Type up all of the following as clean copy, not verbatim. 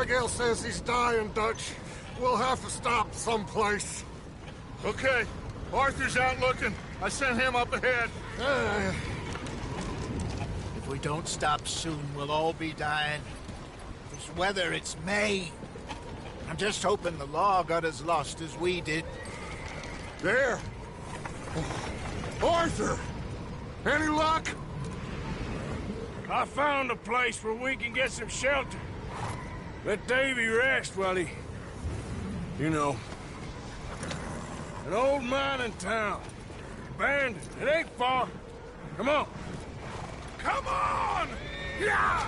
Abigail says he's dying, Dutch. We'll have to stop someplace. Okay. Arthur's out looking. I sent him up ahead. If we don't stop soon, we'll all be dying. This weather, it's May. I'm just hoping the law got as lost as we did. There. Arthur! Any luck? I found a place where we can get some shelter. Let Davy rest while he... You know. An old mining town. Abandoned. It ain't far. Come on. Come on! Yeah!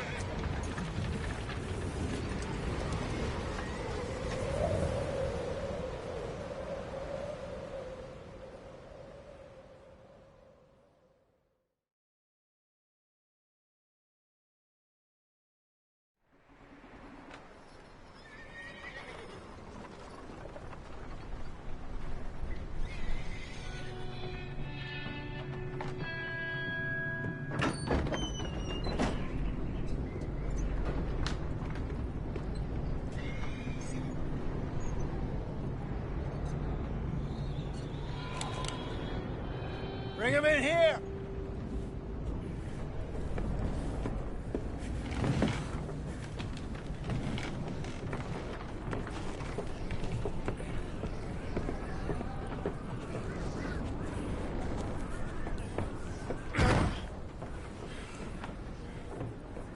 Bring him in here!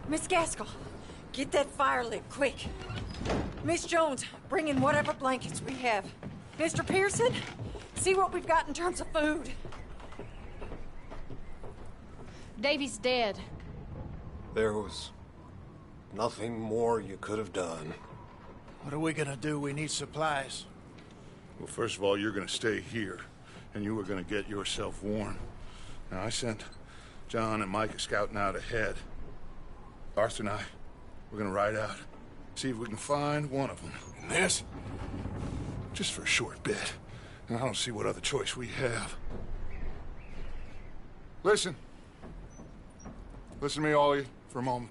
Miss Gaskell, get that fire lit, quick. Miss Jones, bring in whatever blankets we have. Mr. Pearson, see what we've got in terms of food. Davy's dead. There was nothing more you could have done. What are we gonna do? We need supplies. Well, first of all, you're gonna stay here, and you were gonna get yourself warm. Now, I sent John and Micah scouting out ahead. Arthur and I, we're gonna ride out, see if we can find one of them. And this? Just for a short bit. And I don't see what other choice we have. Listen. Listen to me, all of you, for a moment.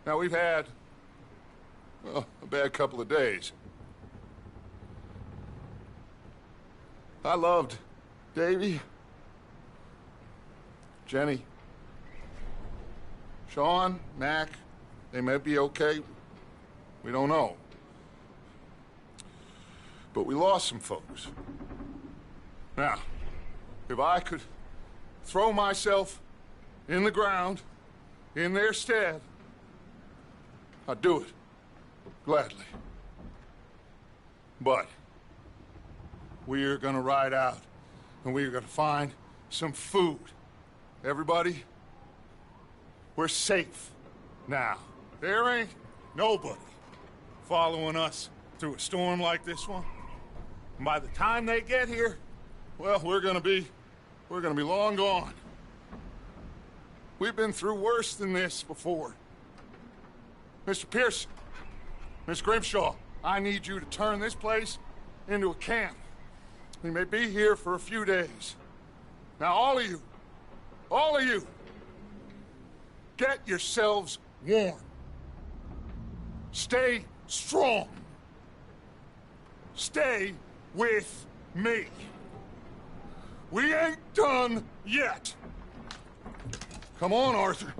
Now, we've had, well, a bad couple of days. I loved Davy, Jenny, Sean, Mac. They may be okay. We don't know. But we lost some folks. Now, if I could throw myself in the ground, in their stead, I'd do it, gladly. But we're gonna ride out, and we're gonna find some food. Everybody, we're safe now. There ain't nobody following us through a storm like this one. And by the time they get here, well, we're gonna be long gone. We've been through worse than this before. Mr. Pearson, Miss Grimshaw, I need you to turn this place into a camp. We may be here for a few days. Now, all of you, get yourselves warm. Stay strong. Stay with me. We ain't done yet. Come on, Arthur.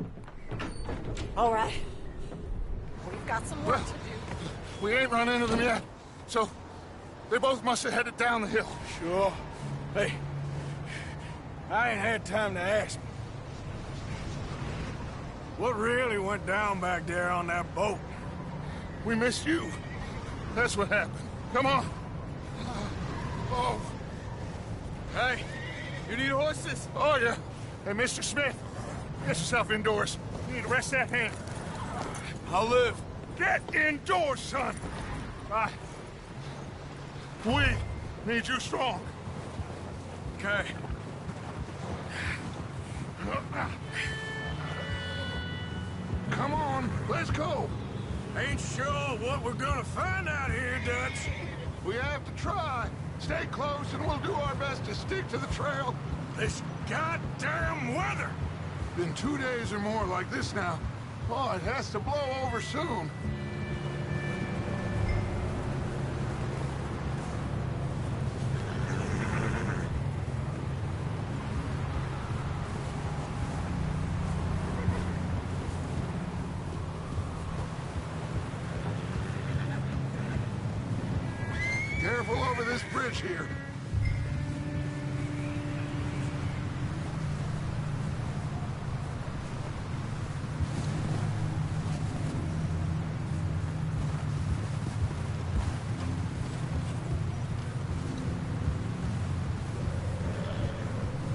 All right. We've got some work to do. We ain't run into them yet, so they both must have headed down the hill. Sure. Hey, I ain't had time to ask. What really went down back there on that boat? We missed you. That's what happened. Come on. Oh. Hey, you need horses? Oh, yeah. Hey, Mr. Smith, get yourself indoors. You need to rest that hand. I'll live. Get indoors, son. We need you strong. Okay. Come on, let's go. Ain't sure what we're gonna find out here, Dutch. We have to try. Stay close and we'll do our best to stick to the trail. This goddamn weather! Been 2 days or more like this now. Oh, it has to blow over soon.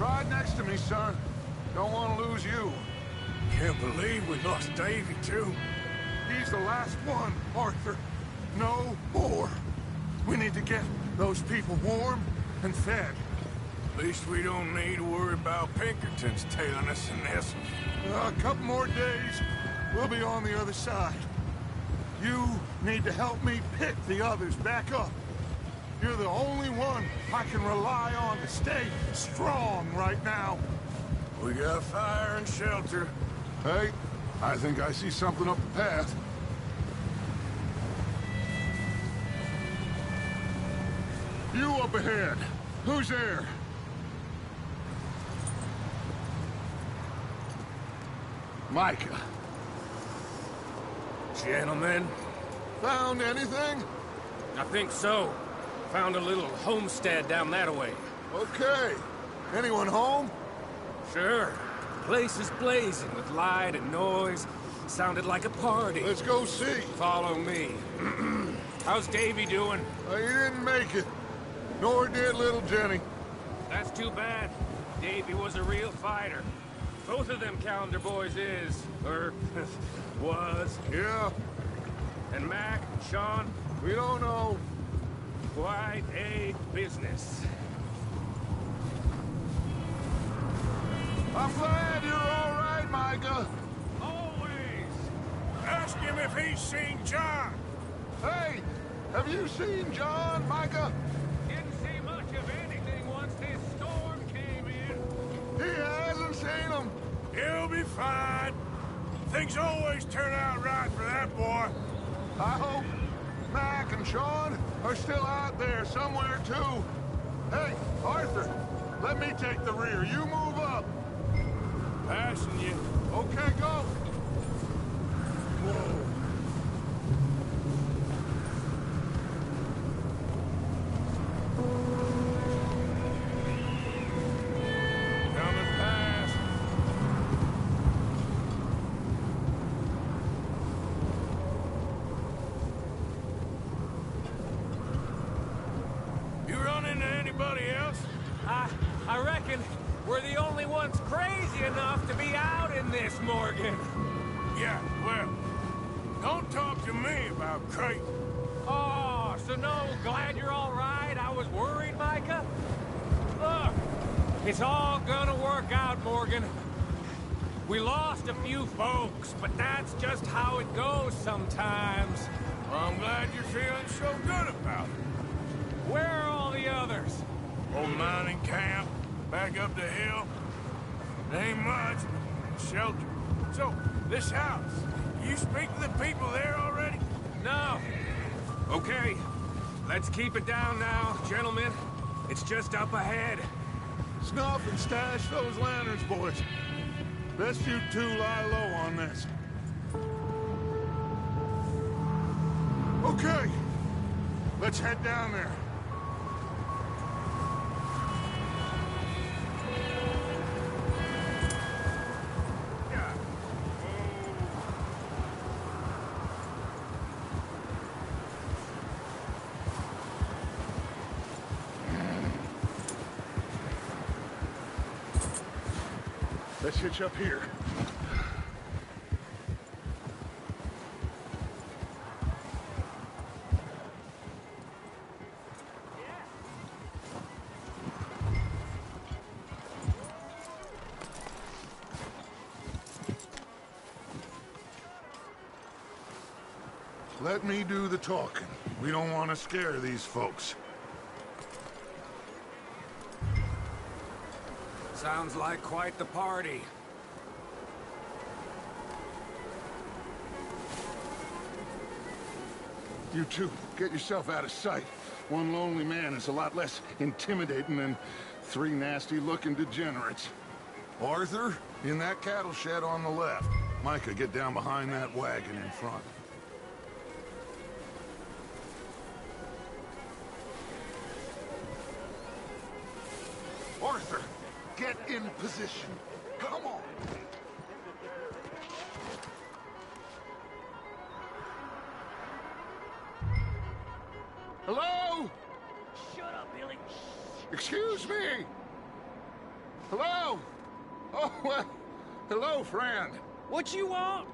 Ride next to me, son. Don't want to lose you. Can't believe we lost Davy, too. He's the last one, Arthur. No more. We need to get those people warm and fed. At least we don't need to worry about Pinkertons tailing us in this. A couple more days, we'll be on the other side. You need to help me pick the others back up. You're the only one I can rely on to stay strong right now. We got fire and shelter. Hey, I think I see something up the path. You up ahead. Who's there? Micah. Gentlemen, Found anything? I think so. Found a little homestead down that way. Okay. Anyone home? Sure. Place is blazing with light and noise. Sounded like a party. Let's go see. Follow me. How's Davy doing? He didn't make it. Nor did little Jenny. That's too bad. Davy was a real fighter. Both of them Calendar boys is, or was. Yeah, And Mac, Sean, we don't know. quite a business. I'm glad you're all right, Micah. Always! Ask him if he's seen John. Hey, have you seen John, Micah? Didn't see much of anything once this storm came in. He hasn't seen him. He'll be fine. Things always turn out right for that boy. I hope Mac and Sean are still out there somewhere, too. Hey, Arthur, let me take the rear. You move up. Passing you. Okay, go. Coming past. You run into anybody else? I reckon we're the only ones crazy enough to be out in this, Morgan. Yeah, well, don't talk to me about Creighton. Oh, so no, glad you're all right. I was worried, Micah. Look, it's all gonna work out, Morgan. We lost a few folks, but that's just how it goes sometimes. Well, I'm glad you're feeling so good about it. Where are all the others? Old mining camp, back up the hill. There ain't much, but shelter. So, this house, you speak to the people there already? No. Okay, let's keep it down now, gentlemen. It's just up ahead. Snuff and stash those lanterns, boys. Best you two lie low on this. Okay, let's head down there. Let's hitch up here. Let me do the talking. We don't want to scare these folks. Sounds like quite the party. You two, get yourself out of sight. One lonely man is a lot less intimidating than three nasty-looking degenerates. Arthur, in that cattle shed on the left. Micah, get down behind that wagon in front. Arthur, get in position. Come on. Hello? Shut up, Billy. Excuse me. Hello? Oh, well, hello, friend. What you want?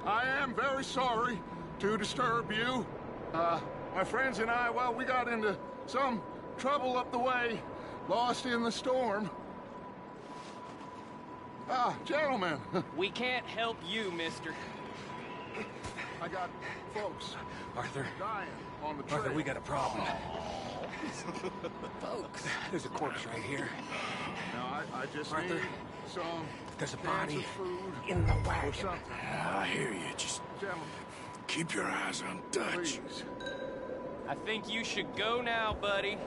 I am very sorry to disturb you. My friends and I, well, we got into some trouble up the way, lost in the storm. Gentlemen. We can't help you, mister. I got folks Arthur, dying on the trail. Arthur, we got a problem. Folks. There's a corpse right here. Now, I just Arthur, need some there's a cans body of food in the or wagon. something. I hear you. Just Gentlemen, keep your eyes on Dutch. please. I think you should go now, buddy.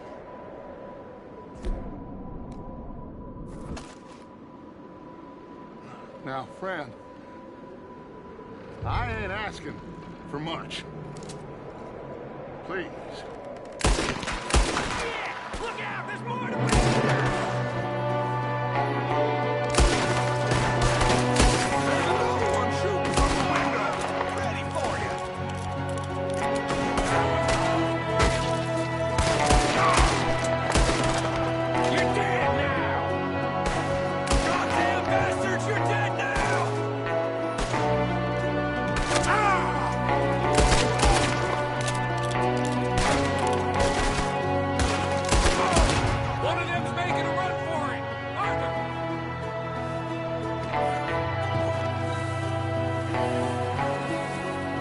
Now, friend, I ain't asking for much. Please. Look out! There's more to it! You're dead now! Goddamn bastards, you're dead now! One of them's making a run for it! Arthur!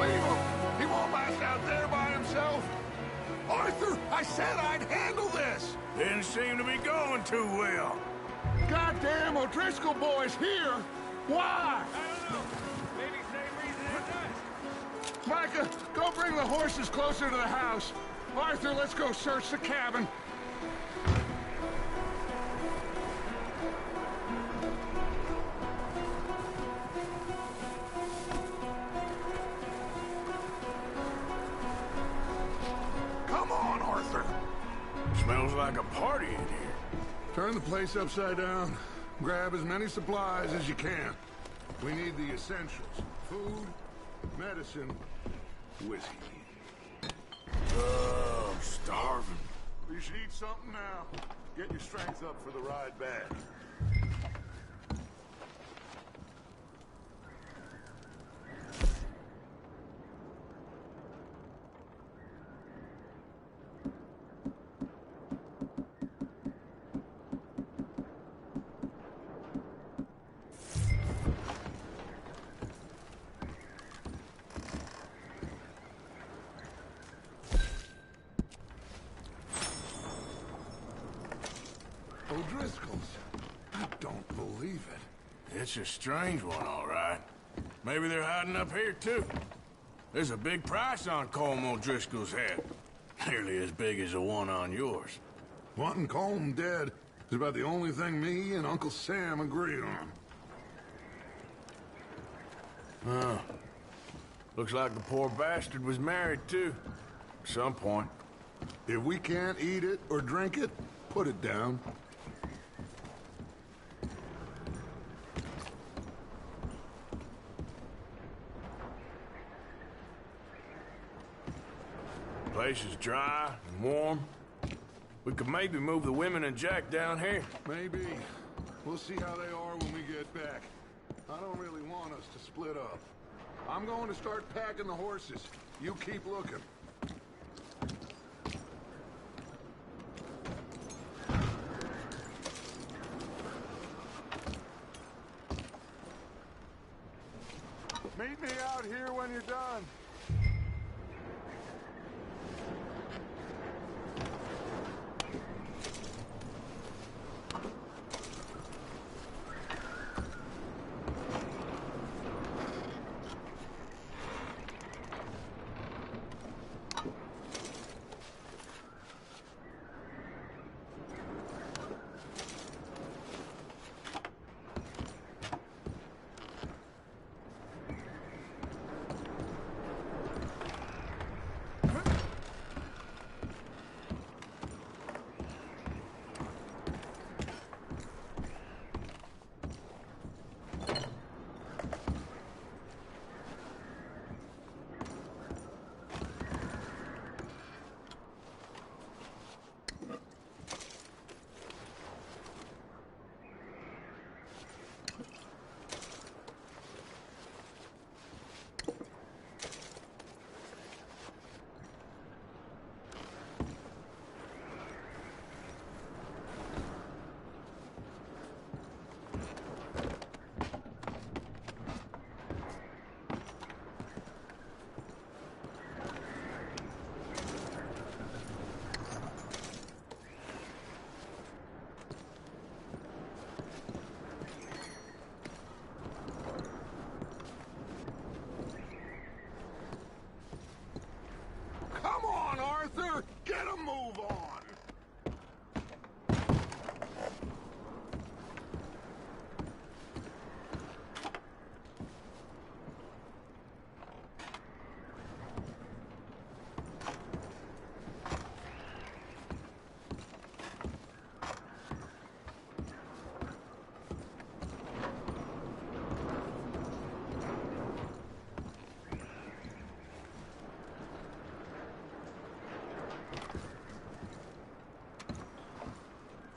Leave him. He won't last out there by himself. Arthur, I said I'd handle this. Didn't seem to be going too well. Goddamn O'Driscoll boy's here. Why? I don't know. Maybe same reason as us. Micah, go bring the horses closer to the house. Arthur, let's go search the cabin. Come on, Arthur. Smells like a party in here. Turn the place upside down. Grab as many supplies as you can. We need the essentials. Food, medicine, whiskey. Oh, I'm starving. You should eat something now. Get your strength up for the ride back. O'Driscoll's. I don't believe it. It's a strange one, all right. Maybe they're hiding up here, too. There's a big price on Colm O'Driscoll's head. Nearly as big as the one on yours. Wanting Colm dead is about the only thing me and Uncle Sam agree on. Oh. Looks like the poor bastard was married, too. At some point. If we can't eat it or drink it, put it down. Place is dry and warm. We could maybe move the women and Jack down here. Maybe. We'll see how they are when we get back. I don't really want us to split up. I'm going to start packing the horses. You keep looking. Meet me out here when you're done.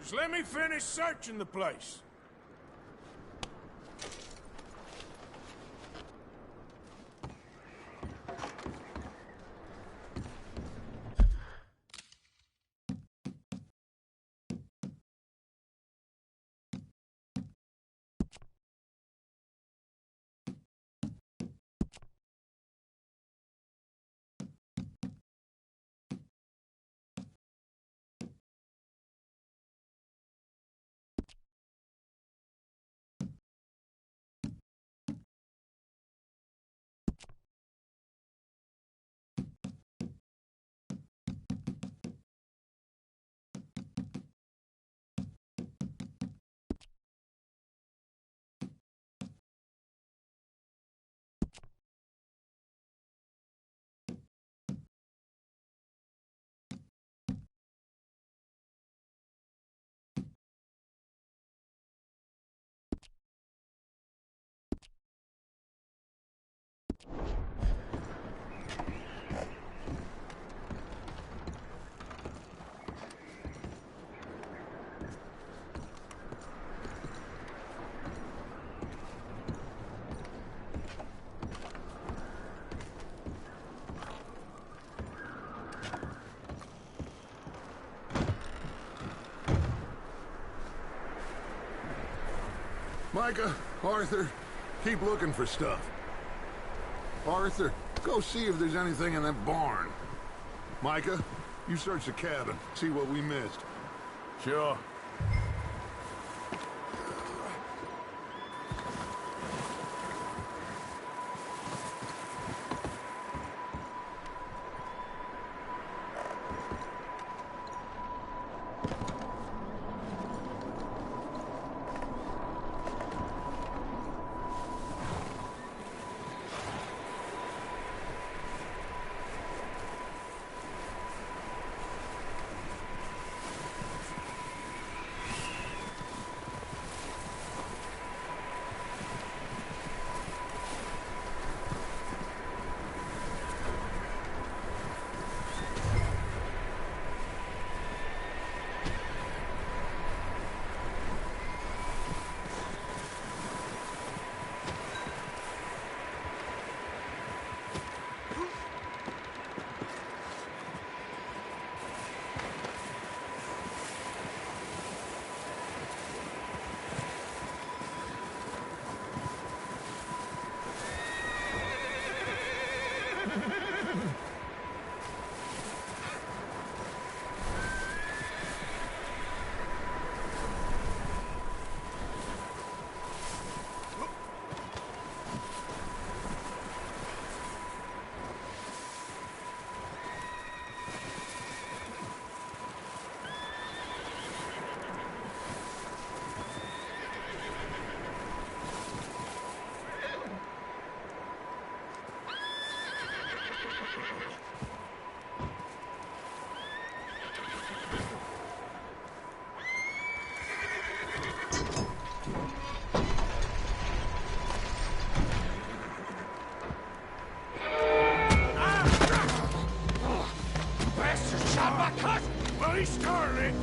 Just let me finish searching the place. Micah, Arthur, keep looking for stuff. Arthur, go see if there's anything in that barn. Micah, you search the cabin, see what we missed. Sure.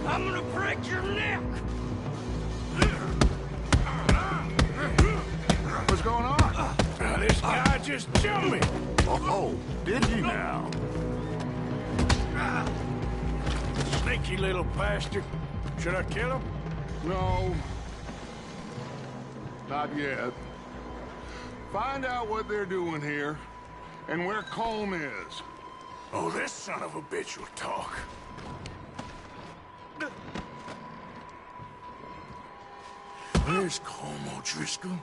I'm gonna break your neck! What's going on? This guy just jumped me! Oh, did he now? Sneaky little bastard. Should I kill him? No. Not yet. Find out what they're doing here, and where Colm is. Oh, this son of a bitch will talk. Where's Colm O'Driscoll?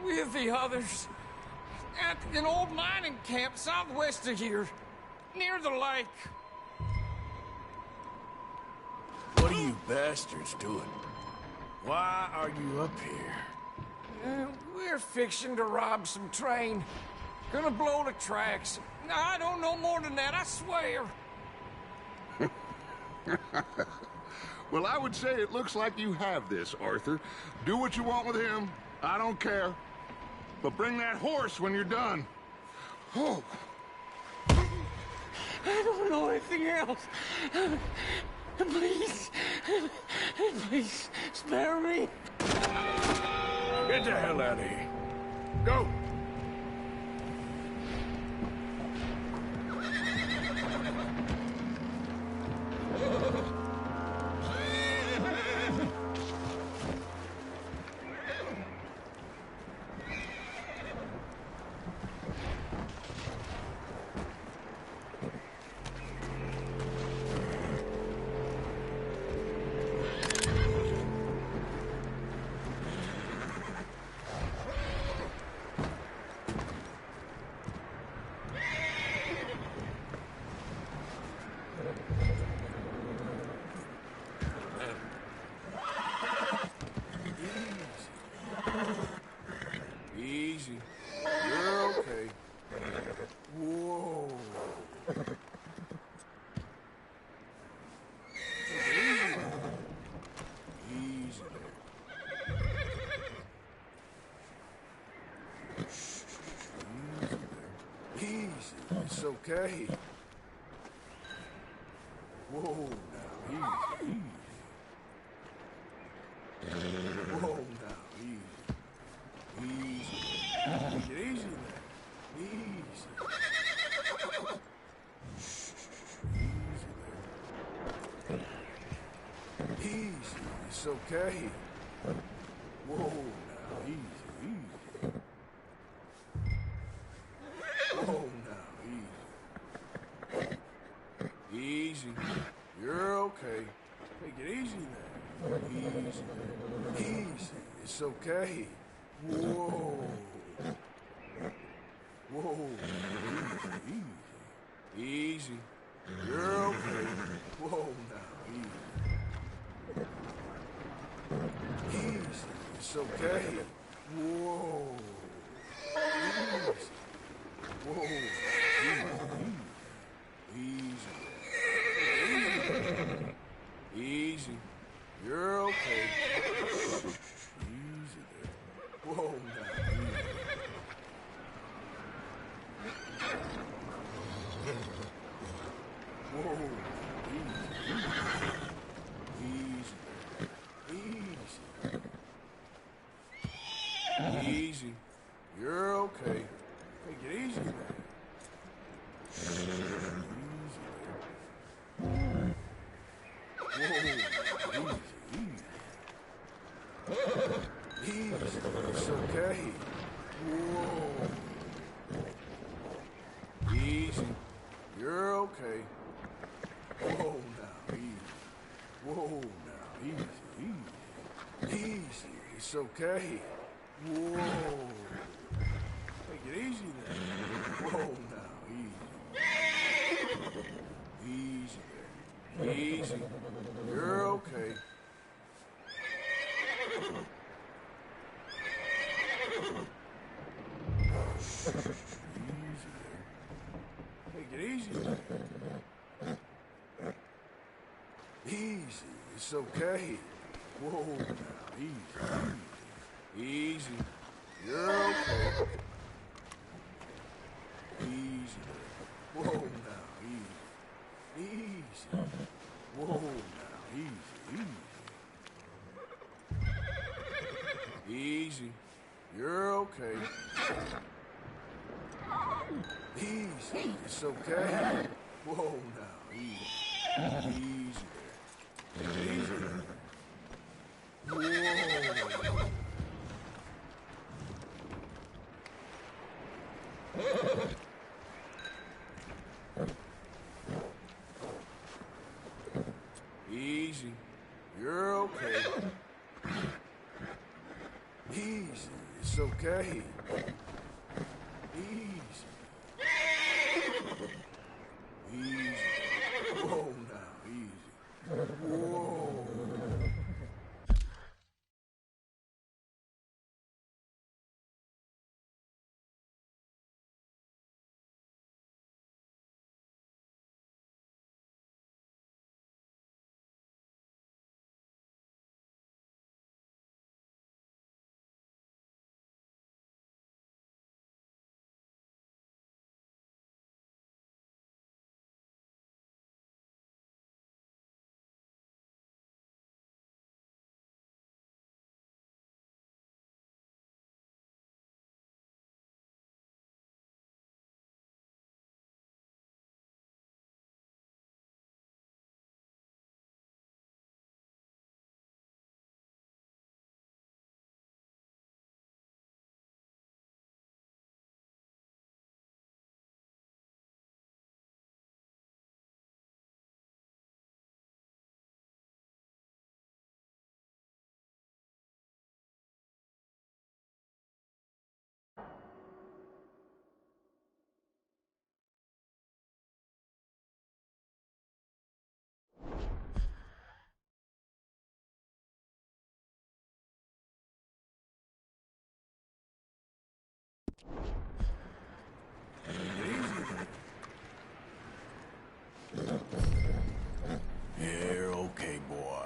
With the others. At an old mining camp southwest of here. Near the lake. What are you bastards doing? Why are you up here? We're fixing to rob some train. Gonna blow the tracks. I don't know more than that, I swear. Well, I would say it looks like you have this, Arthur. Do what you want with him. I don't care. But bring that horse when you're done. Oh. I don't know anything else. Please. Please, spare me. Get the hell out of here. Go! Easy. You're okay. Whoa. Easy there. Easy. It's okay. Whoa, now, easy. Whoa, now, easy. Easy. Take it easy there. Easy. Easy there. Easy. It's okay. Whoa, now, easy. Whoa, now, easy. Easy. You're okay. Take it easy there. Easy. Easy. It's okay. Whoa. Whoa. Easy. Easy. Easy. You're okay. Whoa, now, easy. Easy. It's okay. Whoa. Easy. Whoa. Easy. Easy. You're okay. Easy there. Whoa, now, easy. Whoa, easy. Easy. Easy. You're okay. Take it easy there. Easy there. Whoa, easy. Easy. It's okay. Whoa. Easy. You're okay. Whoa, now, easy. Whoa, now, easy. Easy. It's okay. Whoa. Take it easy there. Whoa, now, easy. Easy there. Easy. You're okay. Easy there. Take it easy there. Easy. It's okay. Whoa, now, easy. Easy. You're okay. Easy there. Whoa, now, easy. Easy. Whoa, now, easy. Easy. Easy. You're okay. Easy. It's okay. Whoa, now, easy. Easy there. Easy there. Whoa. Easy. You're okay. Easy. It's okay. Easy. Easy. Whoa, now, easy. Whoa. You're okay, boy.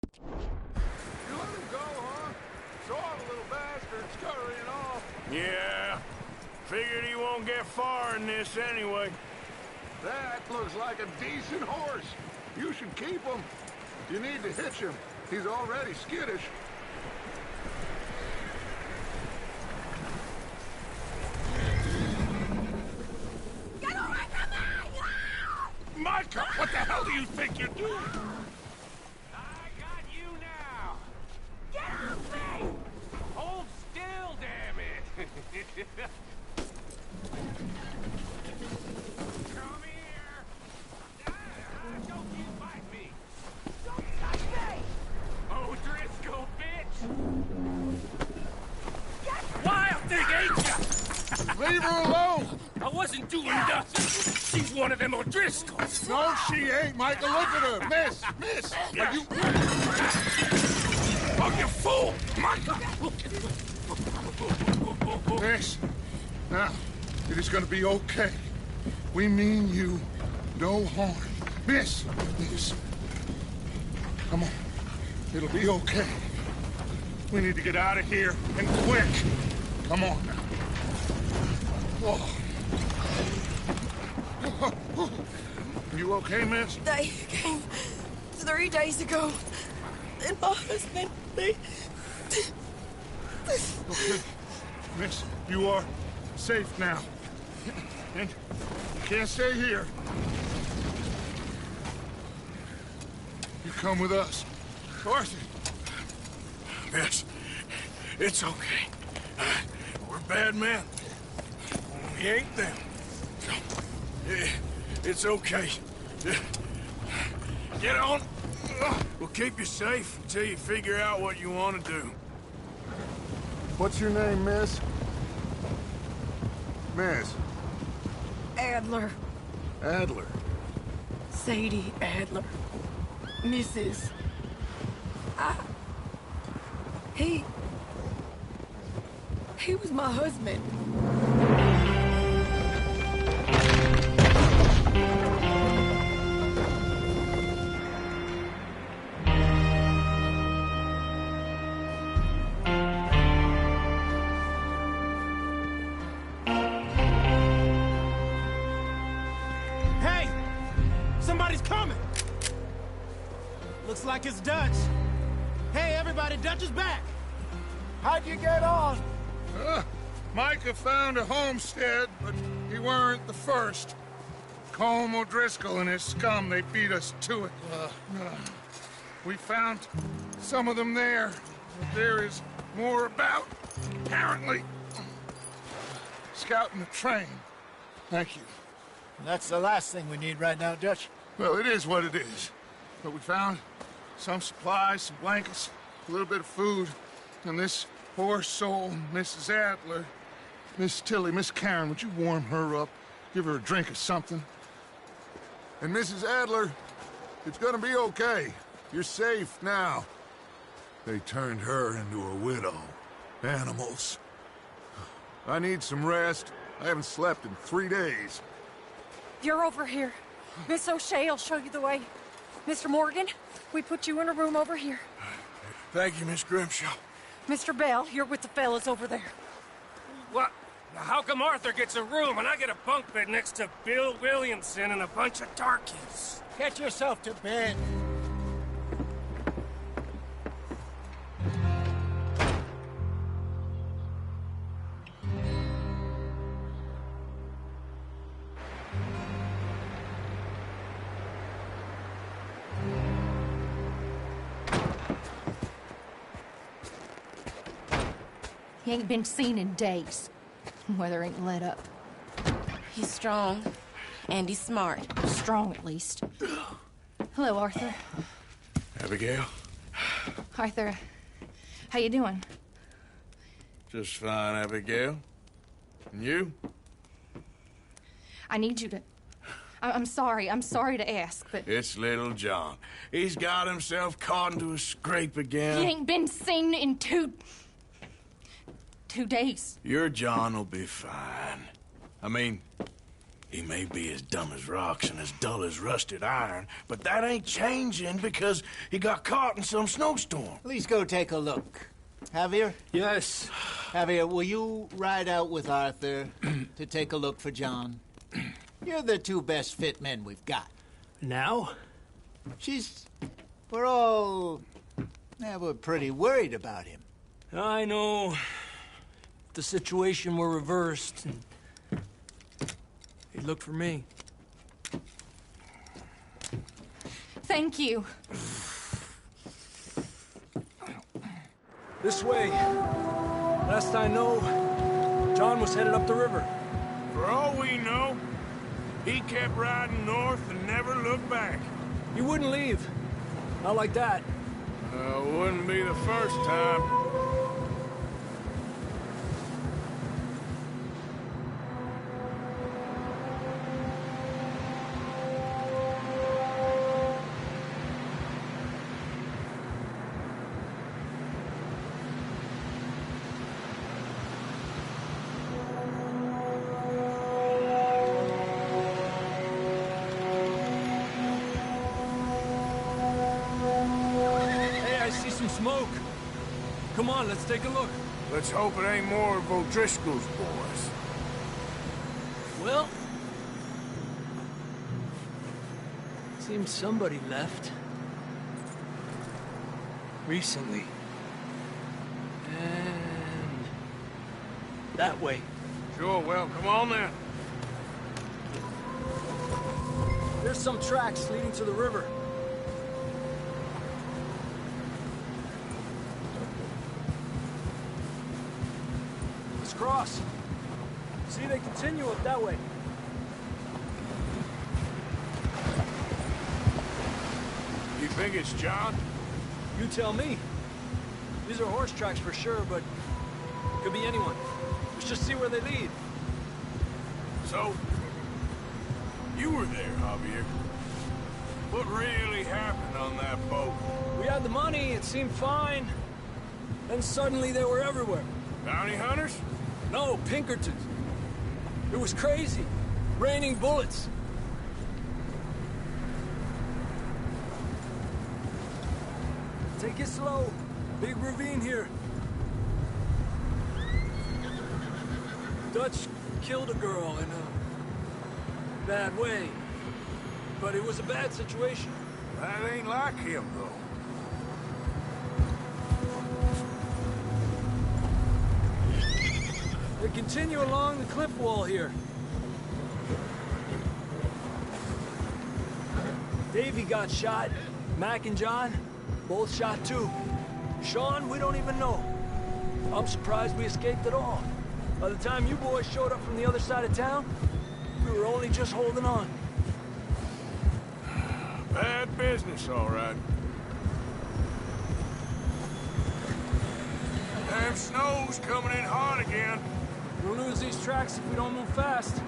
You let him go, huh? So all the little bastards scurrying off. Yeah. Figured he won't get far in this anyway. That looks like a decent horse. You should keep him. You need to hitch him. He's already skittish. Get away from me! Micah, what the hell do you think you're doing? I got you now. Get off me! Hold still, damn it. Come here. Don't you bite me. Don't touch me! O'Driscoll, bitch. Wild thing, ain't ya? Leave her alone! I wasn't doing nothing. She's one of them O'Driscolls. No, she ain't, Micah. Look at her. Miss, are you... Oh, you fool! Micah! Miss, now, it is gonna be okay. We mean you no harm. Miss, come on. It'll be okay. We need to get out of here, and quick. Come on now. Oh. You okay, miss? They came 3 days ago, and my husband, they... Okay. Miss, you are safe now. And you can't stay here. You come with us. Arthur. Miss, it's okay. We're bad men. We ain't them. It's okay. Get on. We'll keep you safe until you figure out what you want to do. What's your name, miss? Miss. Adler. Adler. Sadie Adler. Mrs. He was my husband. Hey! Somebody's coming! Looks like it's Dutch. Hey, everybody, Dutch is back! How'd you get on? Micah found a homestead, but he weren't the first. Colm O'Driscoll and his scum, they beat us to it. We found some of them there, but there is more about, apparently. Scouting the train. Thank you. That's the last thing we need right now, Dutch. Well, it is what it is. But we found some supplies, some blankets, a little bit of food, and this poor soul, Mrs. Adler, Miss Tilly, Miss Karen, would you warm her up? Give her a drink or something? And Mrs. Adler, it's gonna be okay. You're safe now. They turned her into a widow. Animals. I need some rest. I haven't slept in 3 days. You're over here. Miss O'Shea will show you the way. Mr. Morgan, we put you in a room over here. Thank you, Miss Grimshaw. Mr. Bell, you're with the fellas over there. What? How come Arthur gets a room and I get a bunk bed next to Bill Williamson and a bunch of darkies? Get yourself to bed. He ain't been seen in days. Weather ain't let up. He's strong, and he's smart. Strong, at least. Hello, Arthur. Abigail? Arthur, how you doing? Just fine, Abigail. And you? I need you to... I'm sorry to ask, but... It's little John. He's got himself caught into a scrape again. He ain't been seen in 2 days. Your John will be fine. I mean, He may be as dumb as rocks and as dull as rusted iron, but that ain't changing because he got caught in some snowstorm. Please go take a look. Javier? Yes. Javier, will you ride out with Arthur to take a look for John? You're the two best fit men we've got. Now? We're pretty worried about him. I know. If the situation were reversed, and he'd look for me. Thank you. This way. Last I know, John was headed up the river. For all we know, he kept riding north and never looked back. He wouldn't leave. Not like that. Wouldn't be the first time. Smoke. Come on, let's take a look. Let's hope it ain't more of O'Driscoll's boys. Well, seems somebody left. Recently. And that way. Sure, well, come on then. There's some tracks leading to the river. Cross. See, they continue up that way. You think it's John? You tell me. These are horse tracks for sure, but could be anyone. Let's just see where they lead. So, you were there, Javier. What really happened on that boat? We had the money, it seemed fine. Then suddenly they were everywhere. Bounty hunters? No, Pinkertons. It was crazy. Raining bullets. Take it slow. Big ravine here. Dutch killed a girl in a bad way. But it was a bad situation. That ain't like him, though. They continue along the cliff wall here. Davey got shot. Mac and John, both shot too. Sean, we don't even know. I'm surprised we escaped at all. By the time you boys showed up from the other side of town, we were only just holding on. Bad business, all right. Damn snow's coming in hard again. We'll lose these tracks if we don't move fast.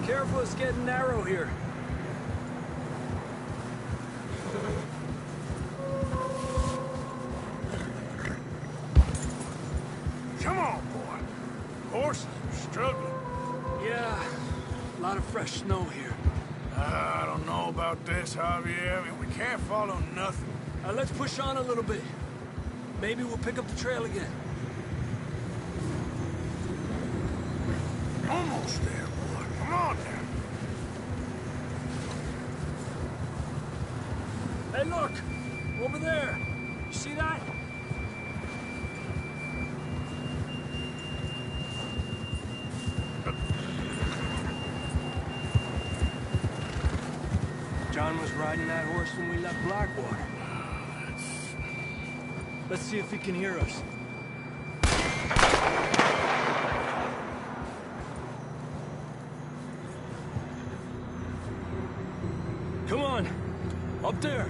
Careful, it's getting narrow here. Come on, boy. Horses are struggling. Yeah, a lot of fresh snow here. I don't know about this, Javier. I mean, we can't follow nothing. Let's push on a little bit. Maybe we'll pick up the trail again. Almost there, boy. Come on now. Hey, look! Over there! You see that? John was riding that horse when we left Blackwater. Let's see if he can hear us. John! Up there!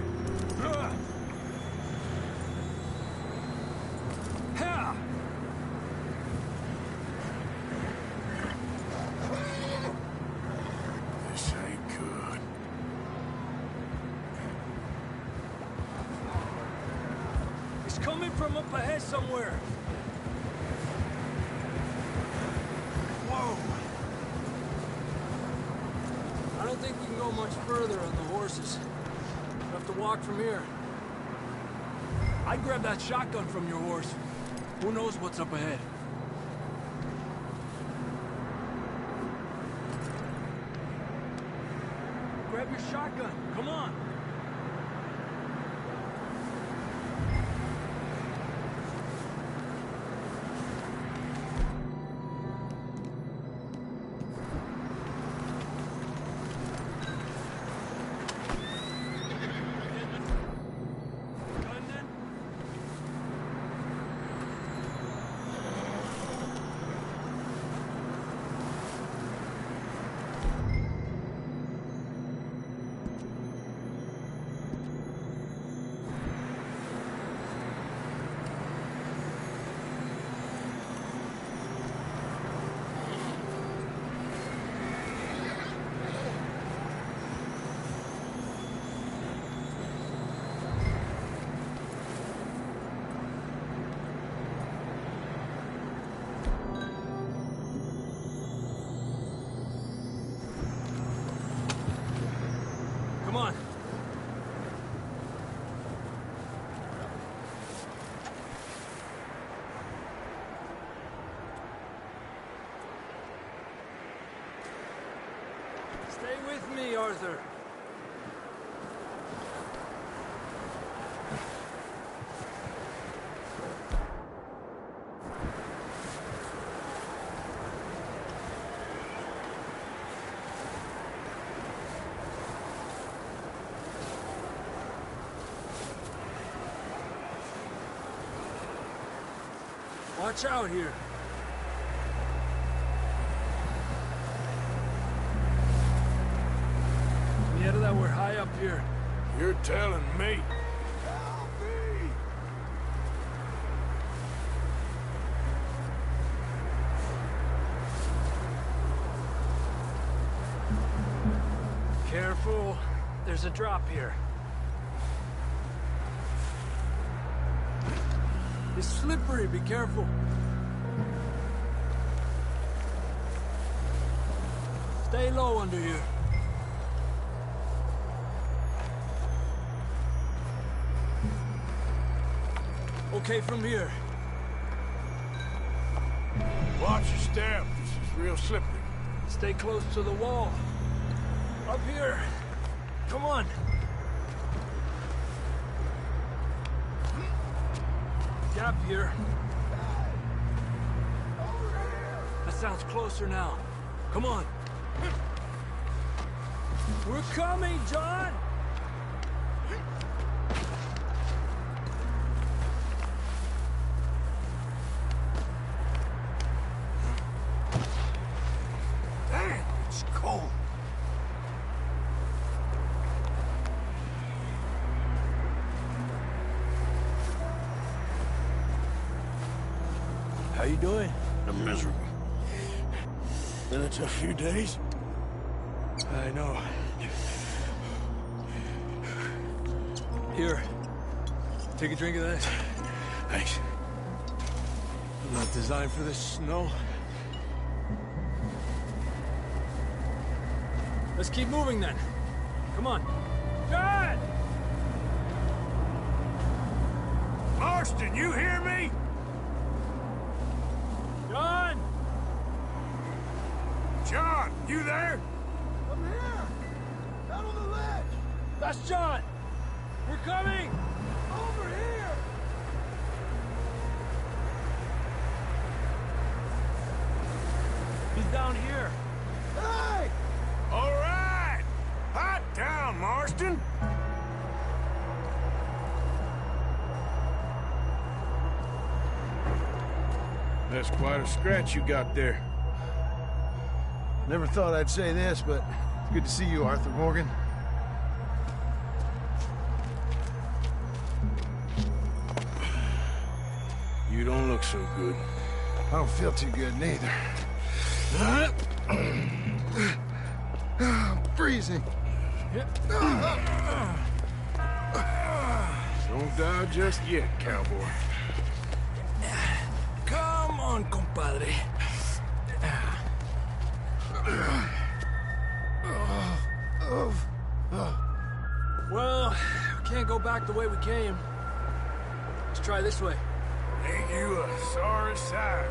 Ha! This ain't good. He's coming from up ahead somewhere. Whoa! I don't think we can go much further on the horses. We'll have to walk from here. I'd grab that shotgun from your horse. Who knows what's up ahead? Grab your shotgun. Come on. Come on. Stay with me, Arthur. Watch out here. Get that we're high up here. You're telling me. Help me! Careful. There's a drop here. It's slippery. Be careful. Stay low under here. Okay, from here. Watch your step. This is real slippery. Stay close to the wall. Up here. Come on. Gap here. That sounds closer now. Come on. We're coming, John! Damn, it's cold. How you doing? I'm miserable. Been a tough few days. I know. Here. Take a drink of that. Thanks. I'm not designed for this snow. Let's keep moving then. Come on. John! Marston, you hear me? John! John, you there? I'm here! Out on the ledge! That's John! We're coming! Over here! He's down here. Hey! All right! Hot down, Marston! That's quite a scratch you got there. Never thought I'd say this, but it's good to see you, Arthur Morgan. You don't look so good. I don't feel too good, neither. I'm freezing. Don't die just yet, cowboy. Come on, compadre. Well, we can't go back the way we came. Let's try this way. Ain't you a sorry sight?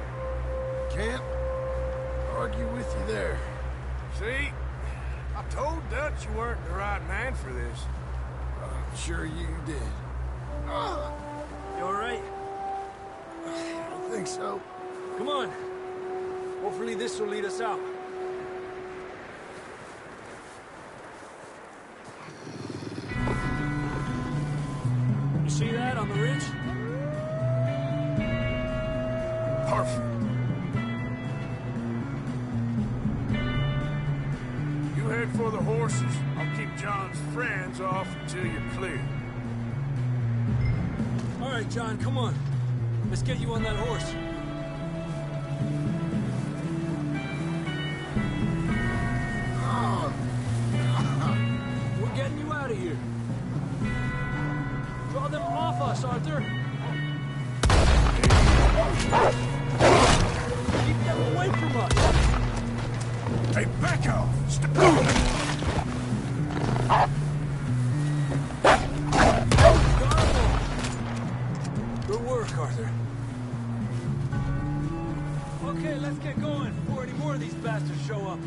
Can't argue with you there. See? I told Dutch you weren't the right man for this. I'm sure you did. You all right? I don't think so. Come on. Hopefully this will lead us out. You see that on the ridge? Perfect. You head for the horses. I'll keep John's friends off until you're clear. All right, John, come on. Let's get you on that horse. We're getting you out of here. Draw them off us, Arthur. Keep them away from us. Hey, back off! Good work, Arthur. Okay, let's get going before any more of these bastards show up.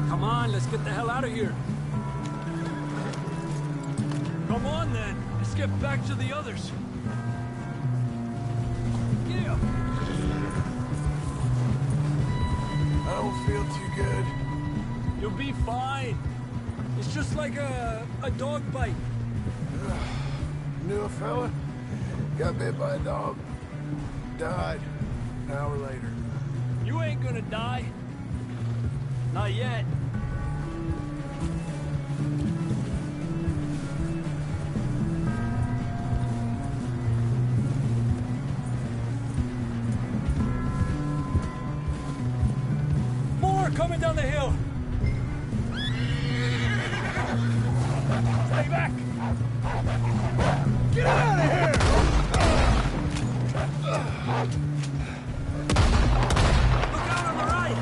Come on, let's get the hell out of here. Come on, then. Let's get back to the others. Yeah. I don't feel too good. You'll be fine. It's just like a dog bite. Knew a fella, got bit by a dog, died an hour later. You ain't gonna die. Not yet. More coming down the hill. Stay back. Get out of here. Look out on the right.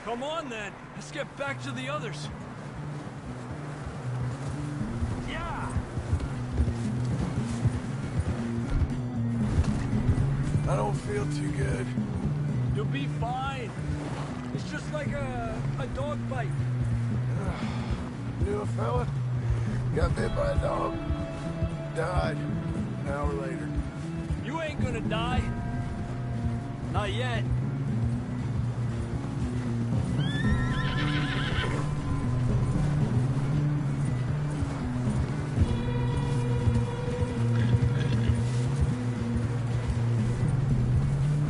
Come on, then. Let's get back to the others. Yeah! I don't feel too good. You'll be fine. It's just like a dog bite. Knew a fella. Got bit by a dog. Died an hour later. You ain't gonna die. Not yet.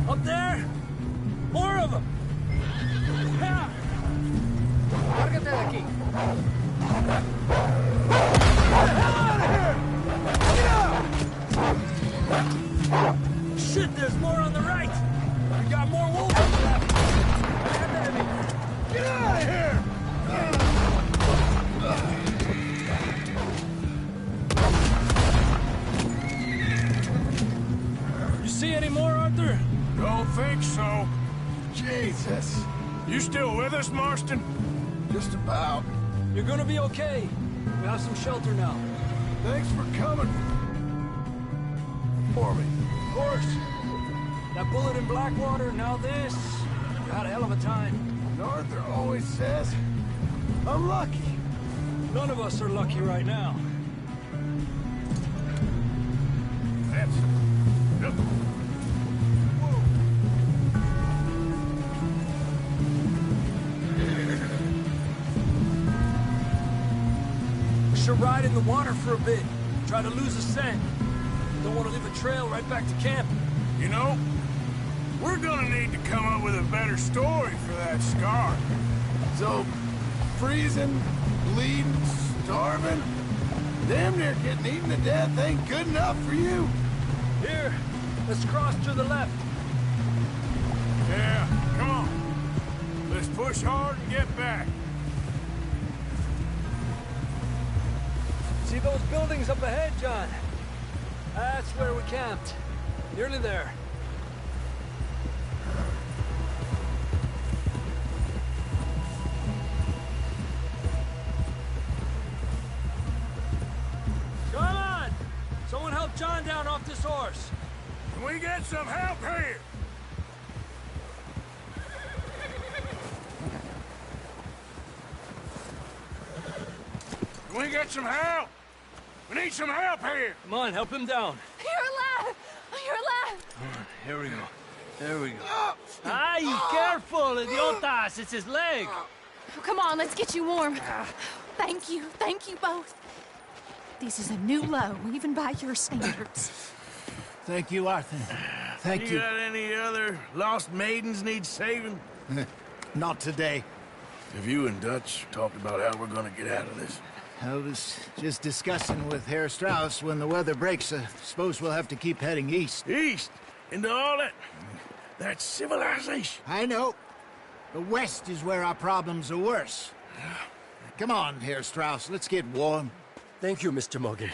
Up there? More of them! Yeah. Lárgate de aquí. Get the hell out of here! Shit, there's more on the right! We got more wolves left! Get out of here! You see any more, Arthur? Don't think so. Jesus. You still with us, Marston? Just about. You're gonna be okay. We have some shelter now. Thanks for coming. For me. Of course. That bullet in Blackwater, now this. You had a hell of a time. And Arthur always says, I'm lucky. None of us are lucky right now. That's... We should ride in the water for a bit. Try to lose a scent. Don't want to leave a trail right back to camp. You know, we're gonna need to come up with a better story for that scar. So, freezing, bleeding, starving, damn near getting eaten to death ain't good enough for you. Here, let's cross to the left. Yeah, come on. Let's push hard and get back. See those buildings up ahead, John? That's where we camped. Nearly there. Come on! Someone help John down off this horse. Can we get some help here? Can we get some help? We need some help here! Come on, help him down. You're alive! You're alive! Here we go. There we go. Ay, careful, idiotas! It's his leg! Oh, come on, let's get you warm. Thank you both. This is a new low, even by your standards. Thank you, Arthur. Thank you. You got any other lost maidens need saving? Not today. Have you and Dutch talked about how we're gonna get out of this? I was just discussing with Herr Strauss when the weather breaks. I suppose we'll have to keep heading east. East? Into all that civilization? I know. The west is where our problems are worse. Come on, Herr Strauss, let's get warm. Thank you, Mr. Morgan.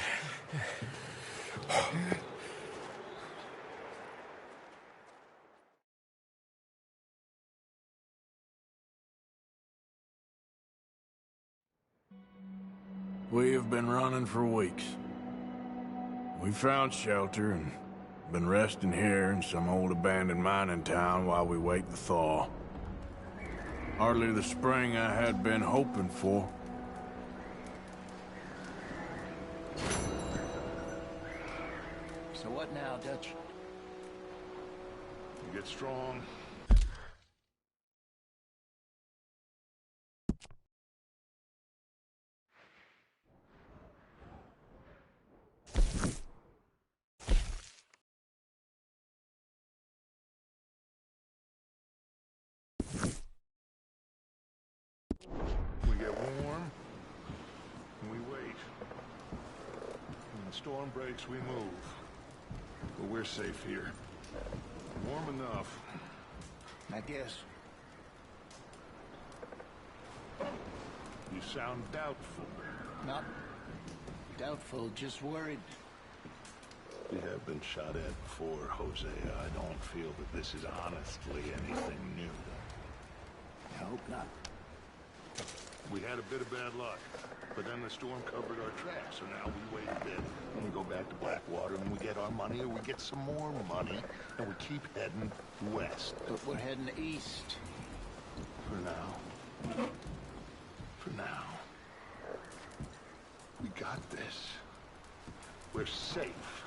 We have been running for weeks. We found shelter and been resting here in some old abandoned mining town while we wait the thaw. Hardly the spring I had been hoping for. So what now, Dutch? You get strong. We get warm, and we wait. When the storm breaks, we move. But we're safe here. Warm enough. I guess. You sound doubtful. Not doubtful, just worried. We have been shot at before, Hosea. I don't feel that this is honestly anything new. No, hope not. We had a bit of bad luck, but then the storm covered our tracks, so now we wait a bit, and we go back to Blackwater, and we get our money, or we get some more money, and we keep heading west. But we're heading east. For now. For now. We got this. We're safe.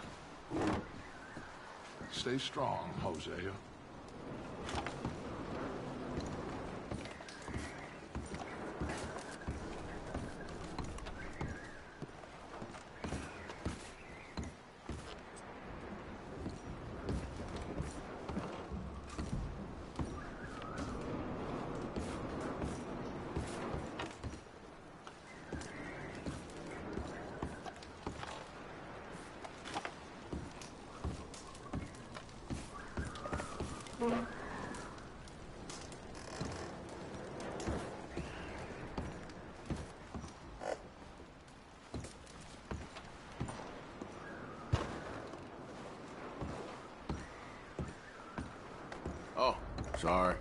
Stay strong, Hosea. Oh, sorry.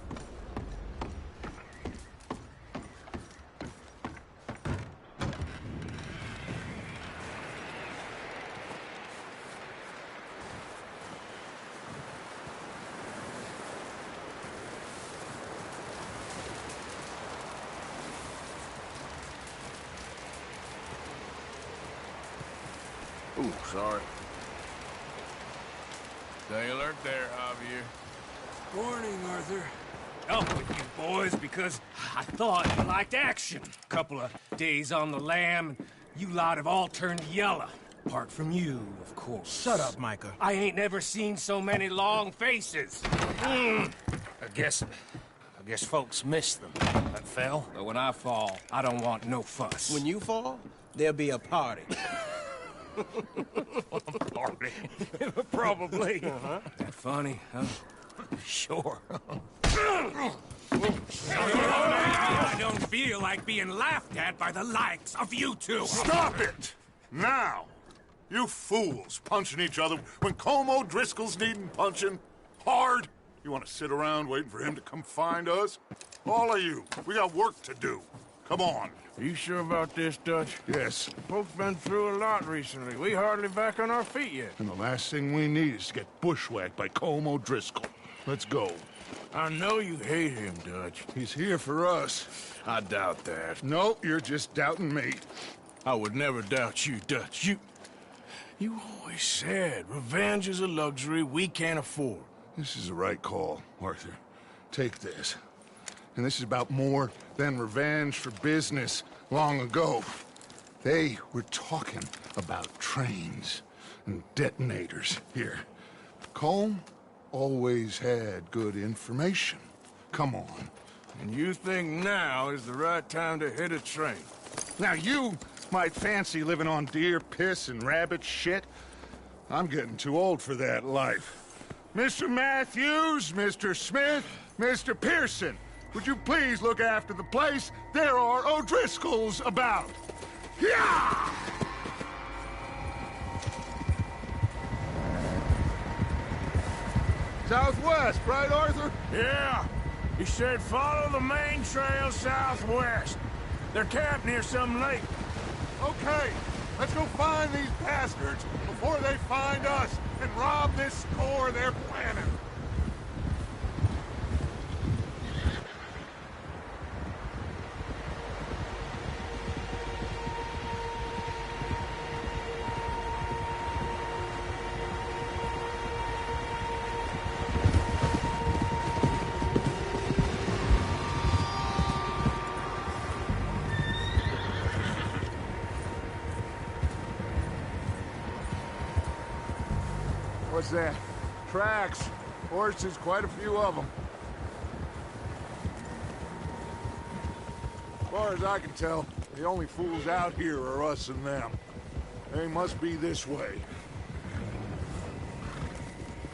Ooh, sorry. Stay alert there, Javier. Morning, Arthur. Up with you boys because I thought you liked action. Couple of days on the lam, and you lot have all turned yellow. Apart from you, of course. Shut up, Micah. I ain't never seen so many long faces. I guess folks miss them. That fell. But when I fall, I don't want no fuss. When you fall, there'll be a party. Party. Probably. That funny, huh? Sure. I don't feel like being laughed at by the likes of you two. Stop it! Now! You fools punching each other when Colm O'Driscoll's needing punching. Hard! You want to sit around waiting for him to come find us? All of you, we got work to do. Come on. Are you sure about this, Dutch? Yes. Folks been through a lot recently. We hardly back on our feet yet. And the last thing we need is to get bushwhacked by Colm O'Driscoll. Let's go. I know you hate him, Dutch. He's here for us. I doubt that. No, you're just doubting me. I would never doubt you, Dutch. You always said revenge is a luxury we can't afford. This is the right call, Arthur. Take this. And this is about more than revenge for business long ago. They were talking about trains and detonators here. Colm always had good information. Come on. And you think now is the right time to hit a train? Now you might fancy living on deer piss and rabbit shit. I'm getting too old for that life. Mr. Matthews, Mr. Smith, Mr. Pearson, would you please look after the place? There are O'Driscolls about. Yeah! Southwest, right, Arthur? Yeah. He said follow the main trail southwest. They're camped near some lake. Okay, let's go find these bastards before they find us and rob this store they're planning. What's that? Tracks. Horses, quite a few of them. As far as I can tell, the only fools out here are us and them. They must be this way.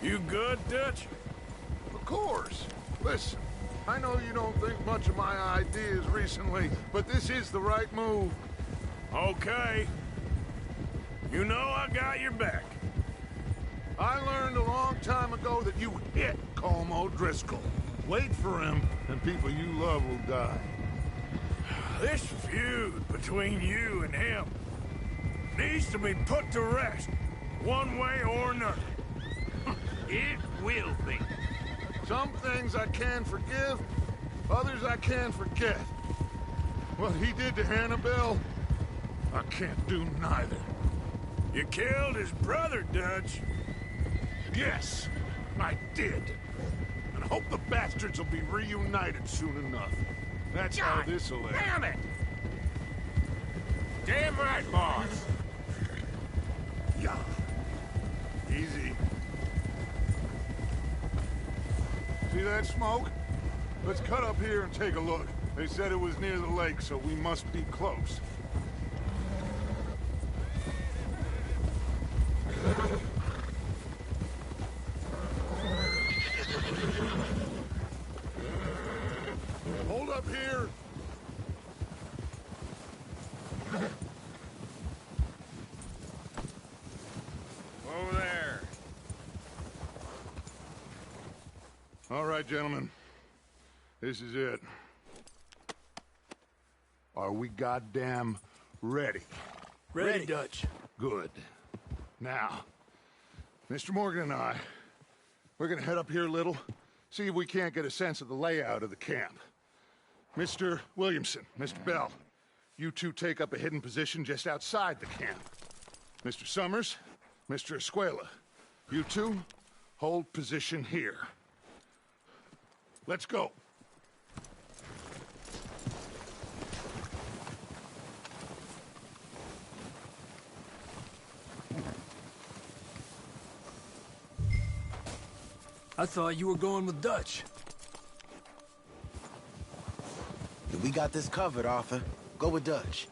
You good, Dutch? Of course. Listen, I know you don't think much of my ideas recently, but this is the right move. Okay. You know I got your back. I learned a long time ago that you hit Colm O'Driscoll. Wait for him, and people you love will die. This feud between you and him needs to be put to rest, one way or another. It will be. Some things I can forgive, others I can forget. What he did to Annabelle, I can't do neither. You killed his brother, Dutch. Yes, I did. And I hope the bastards will be reunited soon enough. That's how this'll end. Damn it! Damn right, boss. Yeah. Easy. See that smoke? Let's cut up here and take a look. They said it was near the lake, so we must be close. Hold up here. Over there. All right, gentlemen. This is it. Are we goddamn ready? Ready, Dutch. Good. Now, Mr. Morgan and I, we're gonna head up here a little, see if we can't get a sense of the layout of the camp. Mr. Williamson, Mr. Bell, you two take up a hidden position just outside the camp. Mr. Summers, Mr. Escuela, you two hold position here. Let's go. I thought you were going with Dutch. We got this covered, Arthur. Go with Dutch.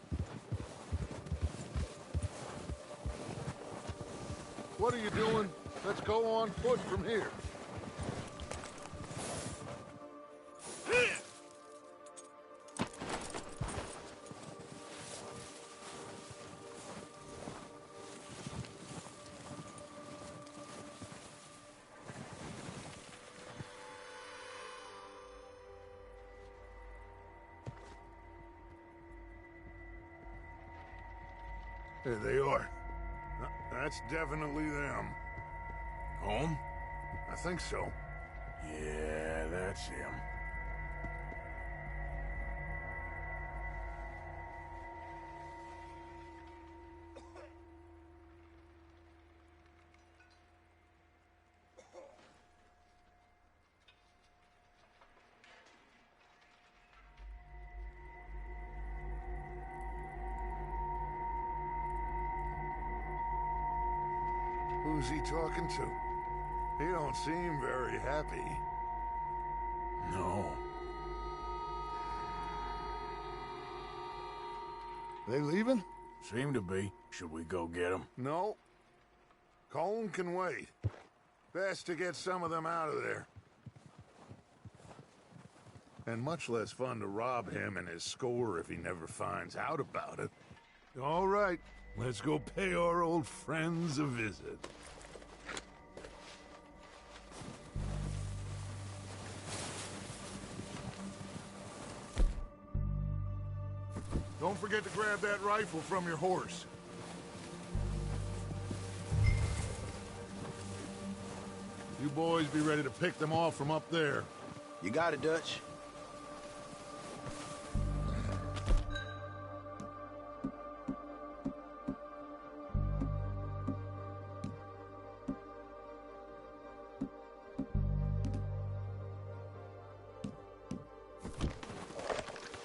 What are you doing? Let's go on foot from here. There they are. That's definitely them. Home? I think so. Yeah, that's him. Who's he talking to? He don't seem very happy. No. They leaving? Seem to be. Should we go get them? No. Colm can wait. Best to get some of them out of there. And much less fun to rob him and his score if he never finds out about it. All right, let's go pay our old friends a visit. Don't forget to grab that rifle from your horse. You boys be ready to pick them off from up there. You got it, Dutch.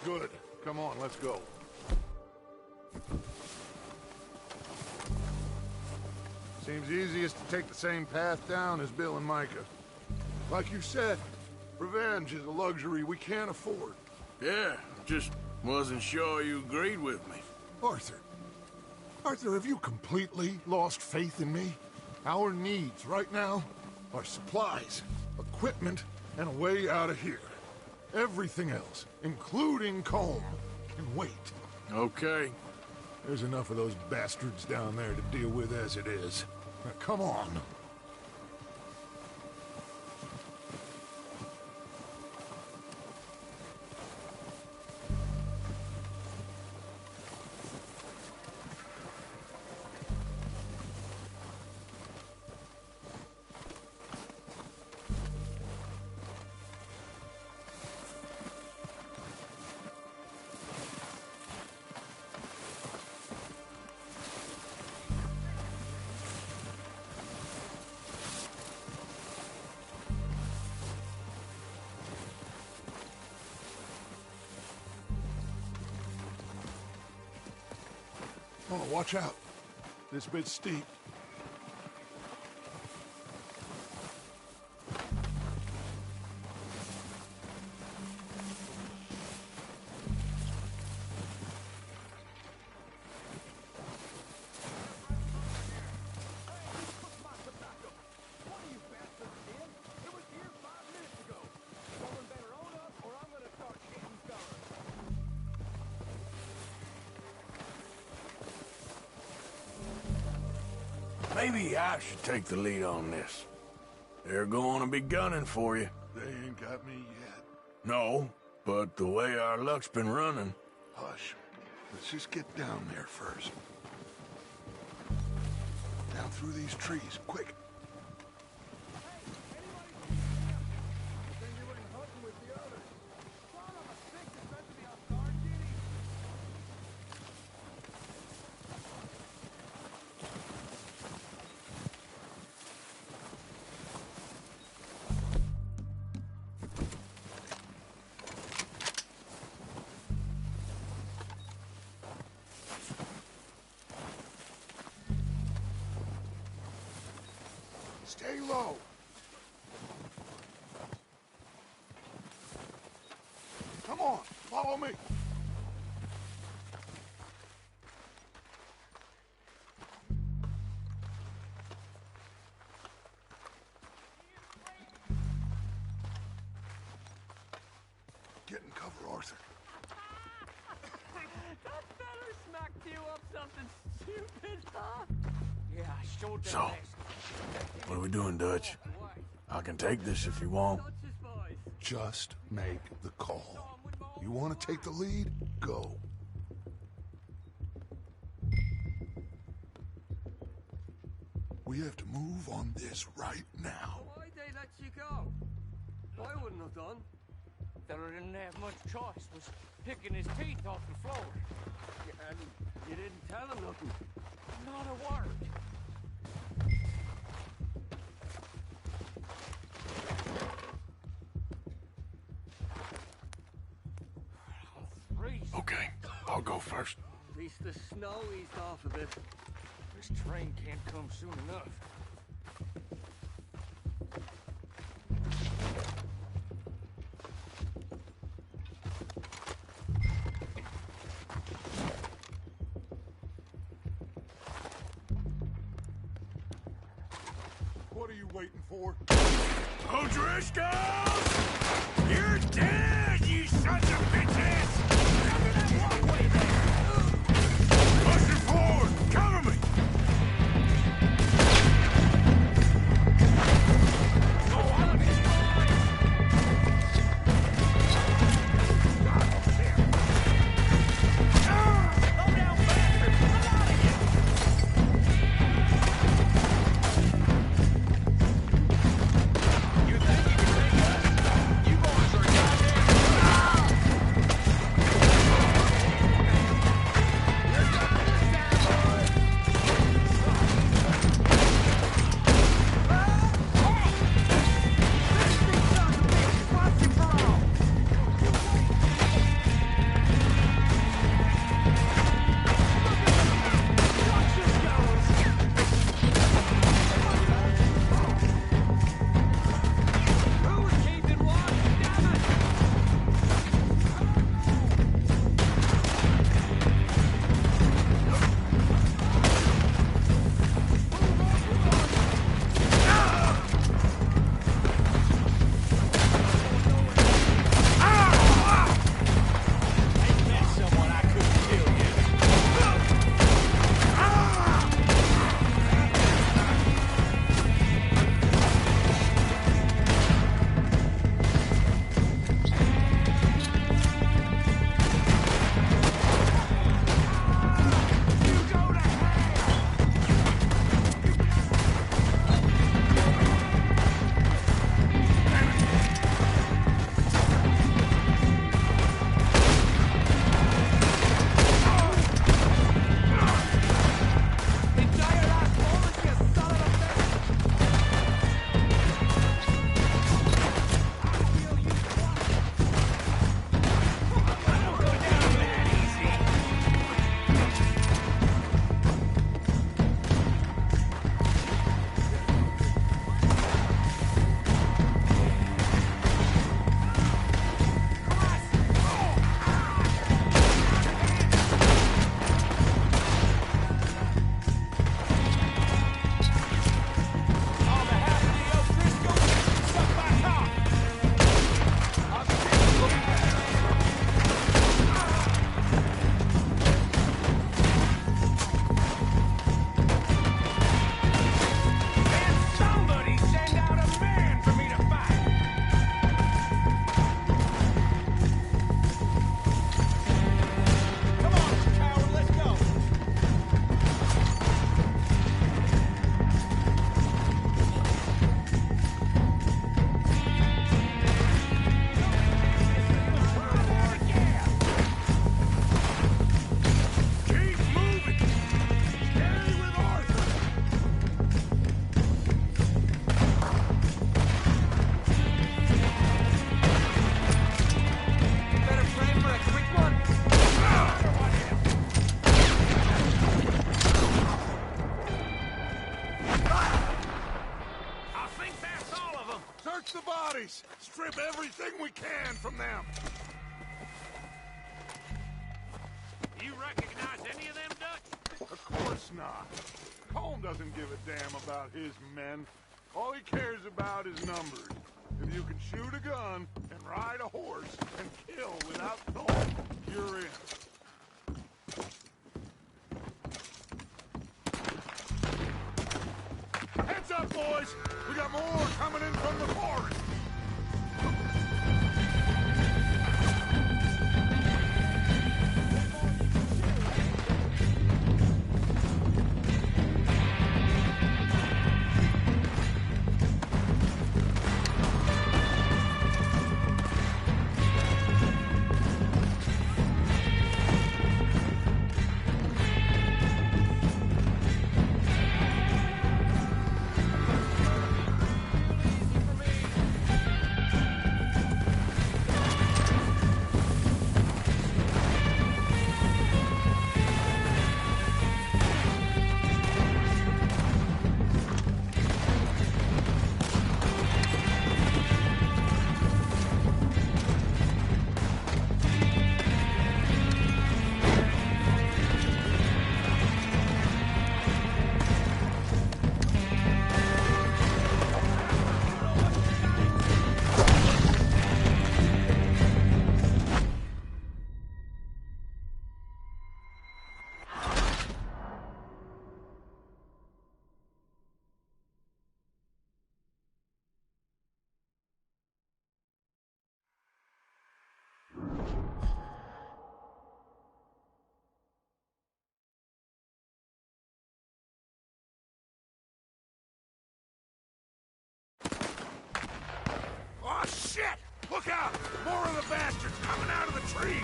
Good. Come on, let's go. Seems easiest to take the same path down as Bill and Micah. Like you said, revenge is a luxury we can't afford. Yeah, just wasn't sure you agreed with me. Arthur. Arthur, have you completely lost faith in me? Our needs right now are supplies, equipment, and a way out of here. Everything else, including Colm, can wait. Okay. There's enough of those bastards down there to deal with as it is. Now, come on. Oh, watch out. This bit's steep. Maybe I should take the lead on this. They're going to be gunning for you. They ain't got me yet. No, but the way our luck's been running... Hush. Let's just get down there first. Down through these trees, quick. Stay low. Come on, follow me. Get in cover, Arthur. That feller smacked you up something stupid, huh? Yeah, I showed them. So, what are we doing, Dutch? I can take this if you want. Just make the call. You want to take the lead? Go. We have to move on this right now. Why'd they let you go? I wouldn't have done. Feller didn't have much choice. Was picking his teeth off the floor. And you didn't tell him nothing. Not a word. Okay, I'll go first. At least the snow eased off a bit. This train can't come soon enough. What are you waiting for? O'Driscoll! You're dead, you sons of bitches! Pushing forward! Cover me! strip everything we can from them. You recognize any of them Dutch? Of course not. Colm doesn't give a damn about his men. All he cares about is numbers. If you can shoot a gun and ride a horse and kill without thought, you're in. Heads up, boys! We got more coming in from the forest! Oh, shit! Look out! More of the bastards coming out of the trees!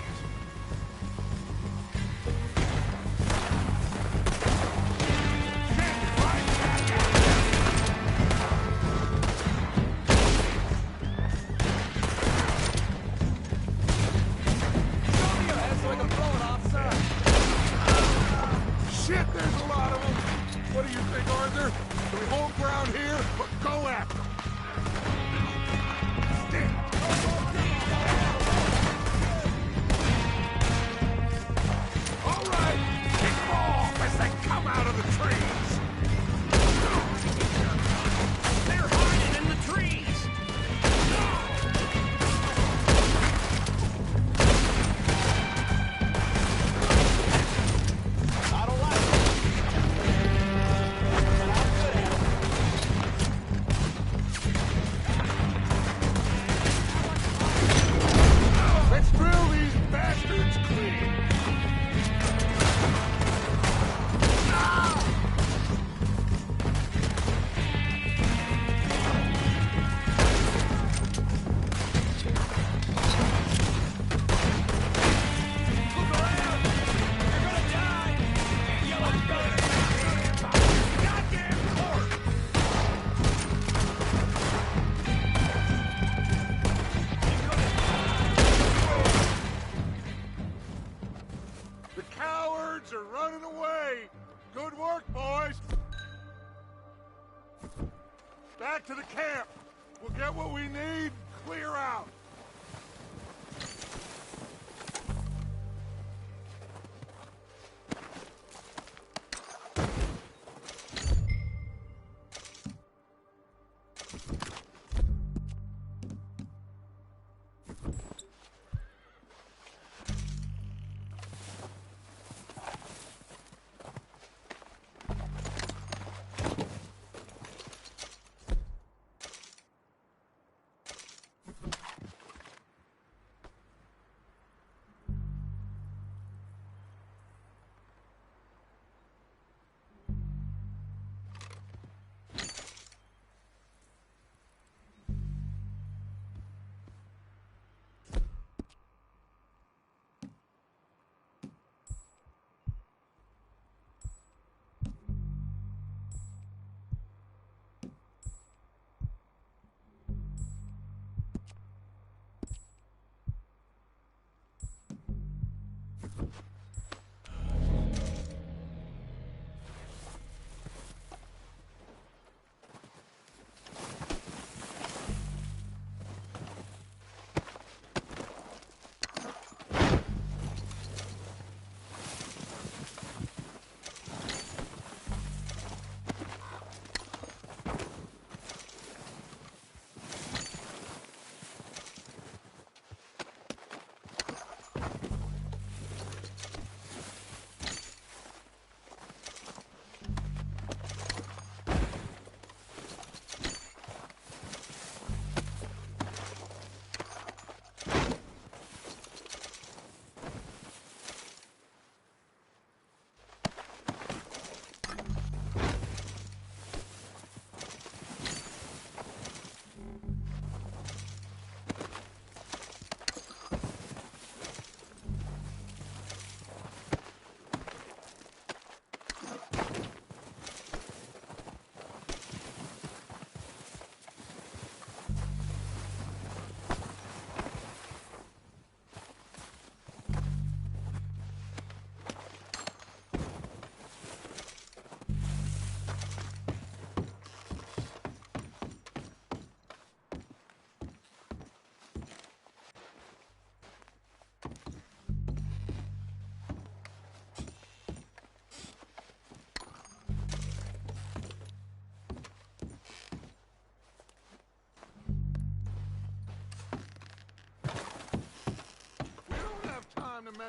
Shit, there's a lot of them! What do you think, Arthur? Do we hold ground here, or go after them? All right, kick them off as they come out of the trees! They're hiding in the trees! Let's drill these bastards clean! The cowards are running away! Good work, boys! Back to the camp! We'll get what we need, clear out!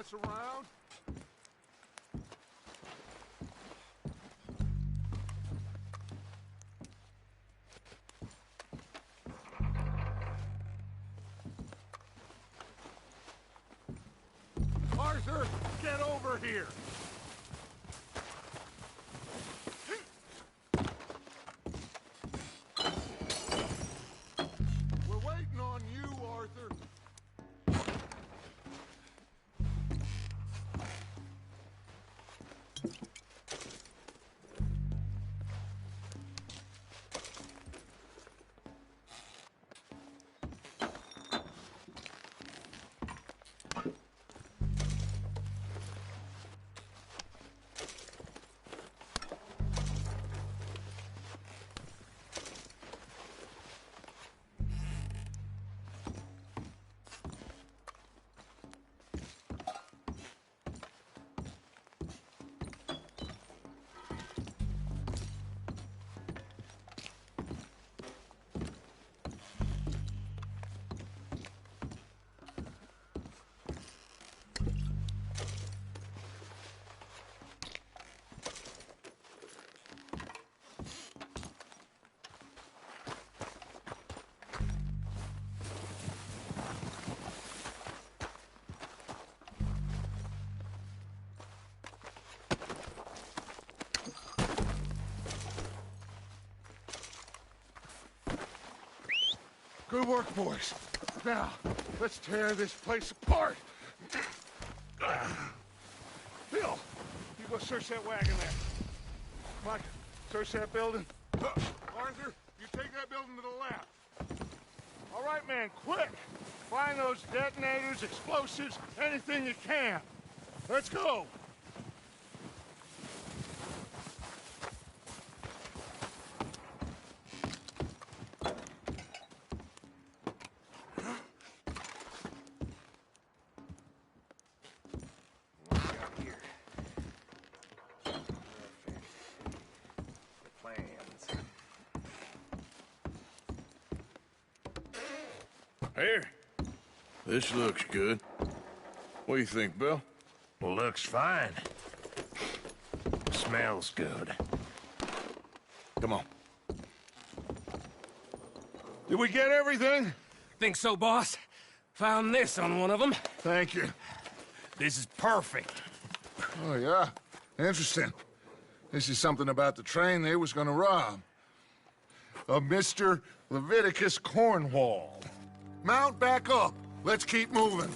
mess around. Arthur, get over here! We're waiting on you, Arthur. Good work, boys. Now, let's tear this place apart. Bill, you go search that wagon there. Mike, search that building. Arthur, you take that building to the left. All right, man, quick. Find those detonators, explosives, anything you can. Let's go. Here. This looks good. What do you think, Bill? Looks fine. Smells good. Come on. Did we get everything? Think so, boss. Found this on one of them. Thank you. This is perfect. Oh, yeah? Interesting. This is something about the train they was gonna rob. Of Mr. Leviticus Cornwall. Mount back up. Let's keep moving.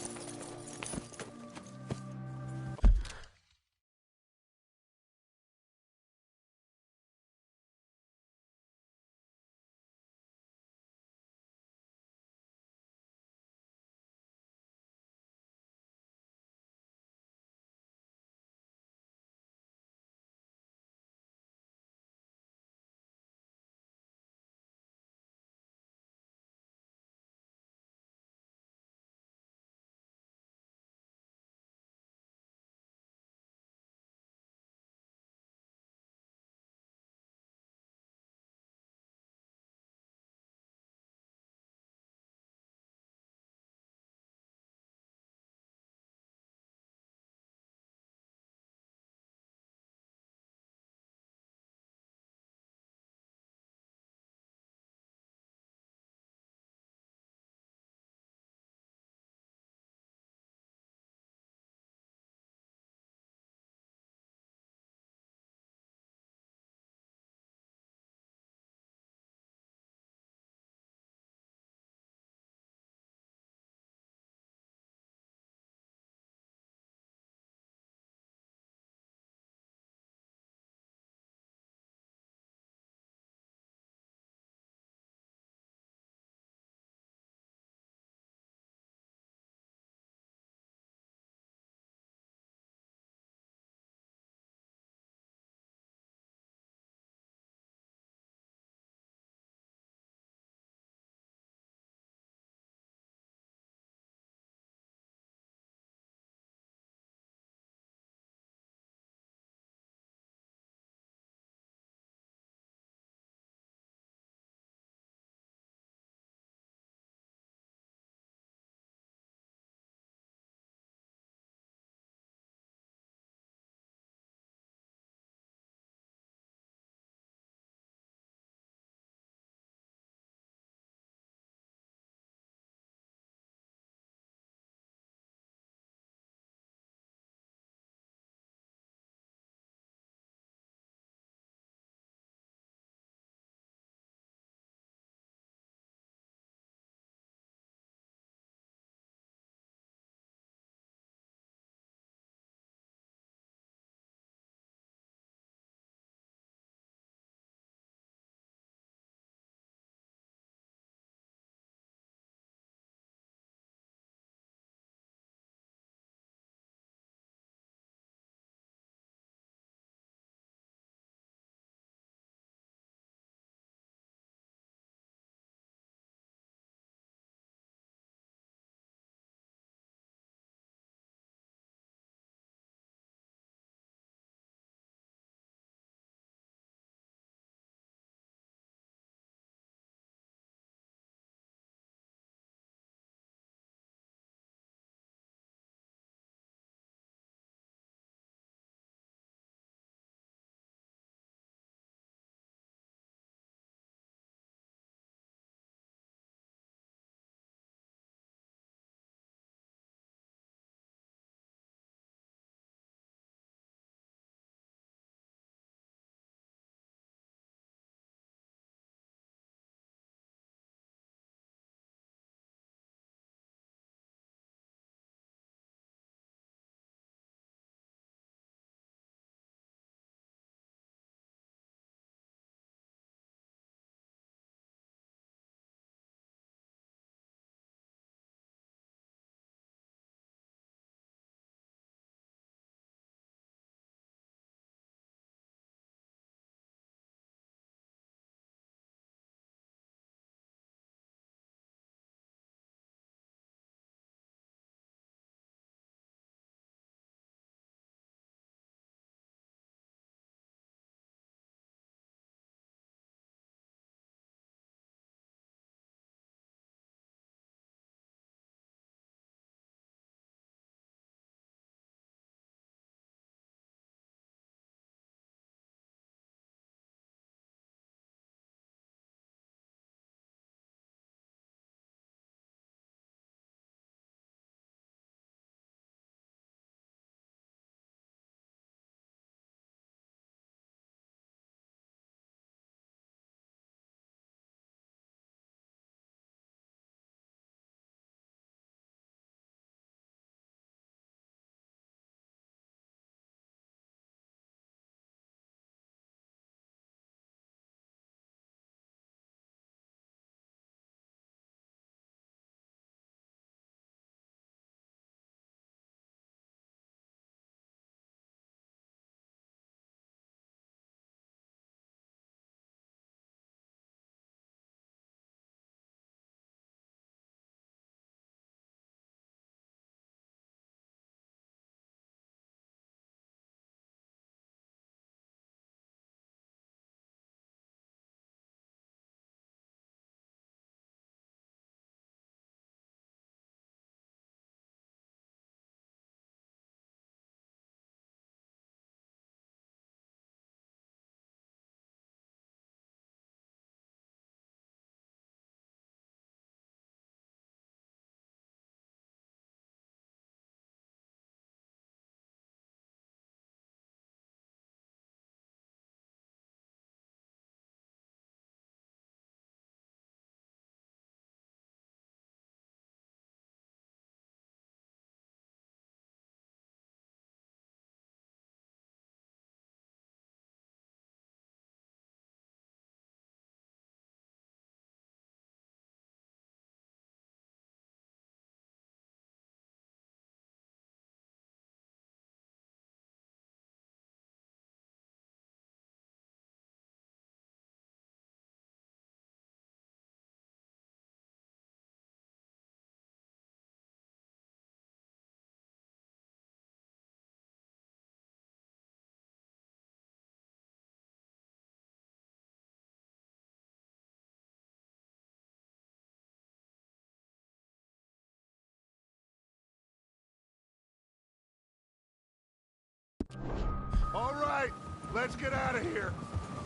right, let's get out of here.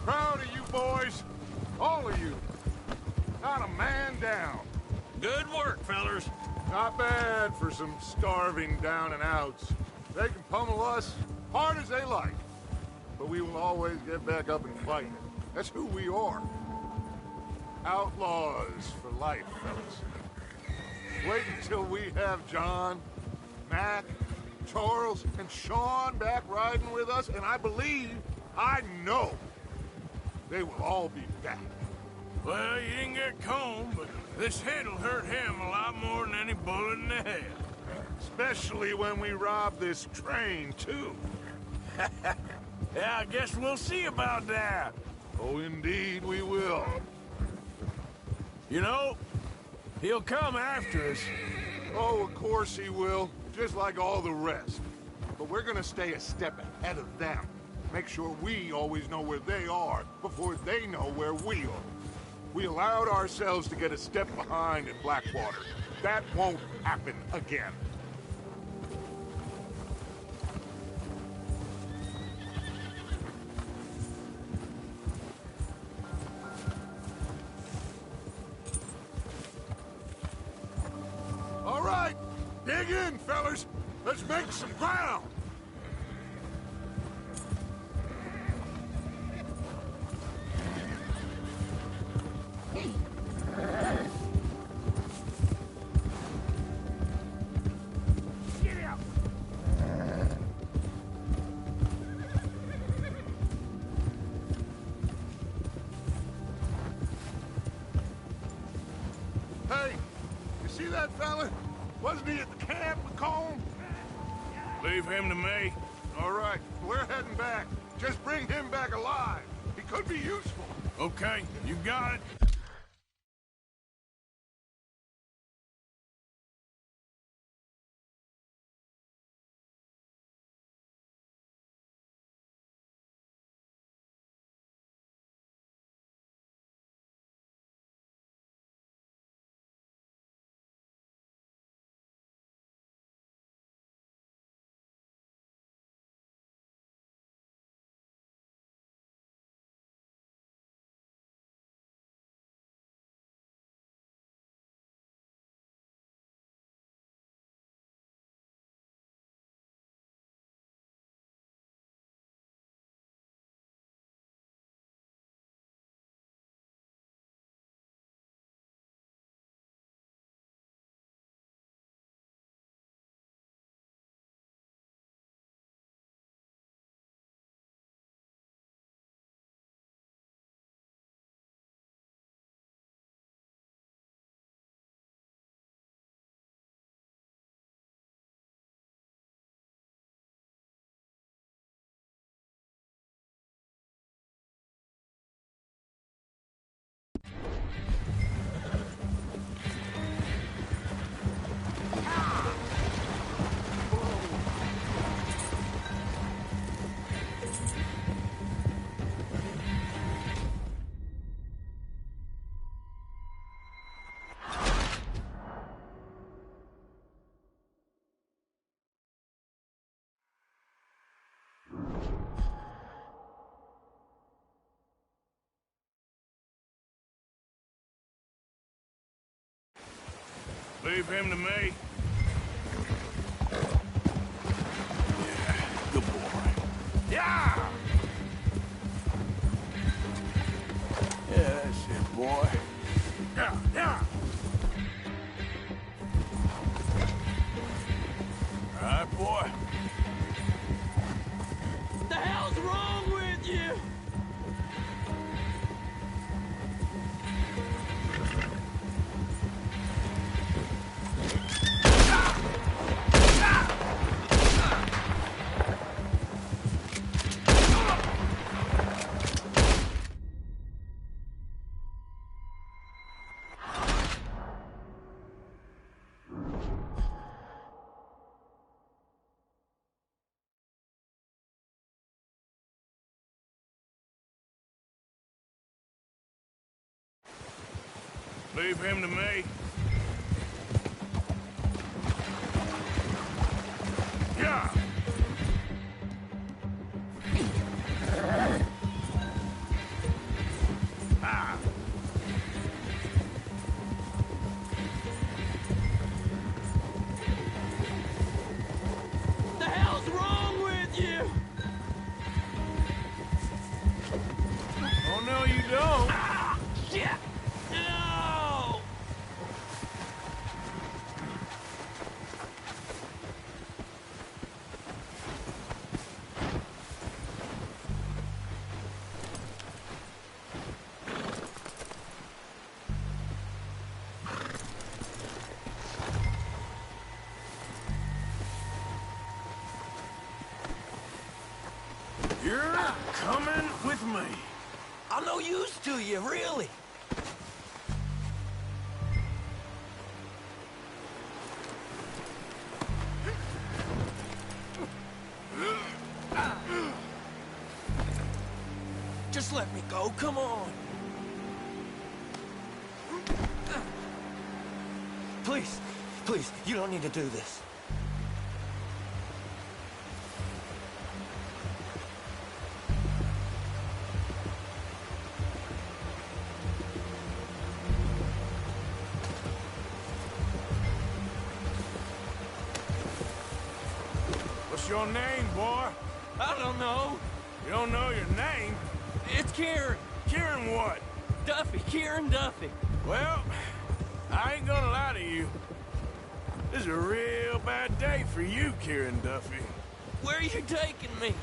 Proud of you boys. All of you. Not a man down. Good work, fellers. Not bad for some starving down and outs. They can pummel us hard as they like. But we will always get back up and fight. That's who we are. Outlaws for life, fellas. Wait until we have John, Mac, Charles, and Sean back riding with us, and I know, they will all be back. Well, you didn't get Combe, but this hit'll hurt him a lot more than any bullet in the head. Especially when we rob this train, too. Yeah, I guess we'll see about that. Oh, indeed we will. You know, he'll come after us. Oh, of course he will, just like all the rest. But we're gonna stay a step ahead of them. Make sure we always know where they are before they know where we are. We allowed ourselves to get a step behind in Blackwater. That won't happen again. All right, dig in, fellas. Let's make some ground. Hey, you see that fella? Wasn't he at the camp with Colm? Leave him to me. All right, we're heading back. Just bring him back alive. He could be useful. Okay, you got it. Leave him to me. Yeah, good boy. Yeah! Yeah, that's it, boy. Yeah, yeah! All right, boy. The hell's wrong with you? Leave him to me. Yeah! You're coming with me. I'm no use to you, really. Just let me go, come on. Please, please, you don't need to do this. What's your name, boy? I don't know. You don't know your name? It's Kieran. Kieran what? Duffy, Kieran Duffy. Well, I ain't gonna lie to you. This is a real bad day for you, Kieran Duffy. Where are you taking me?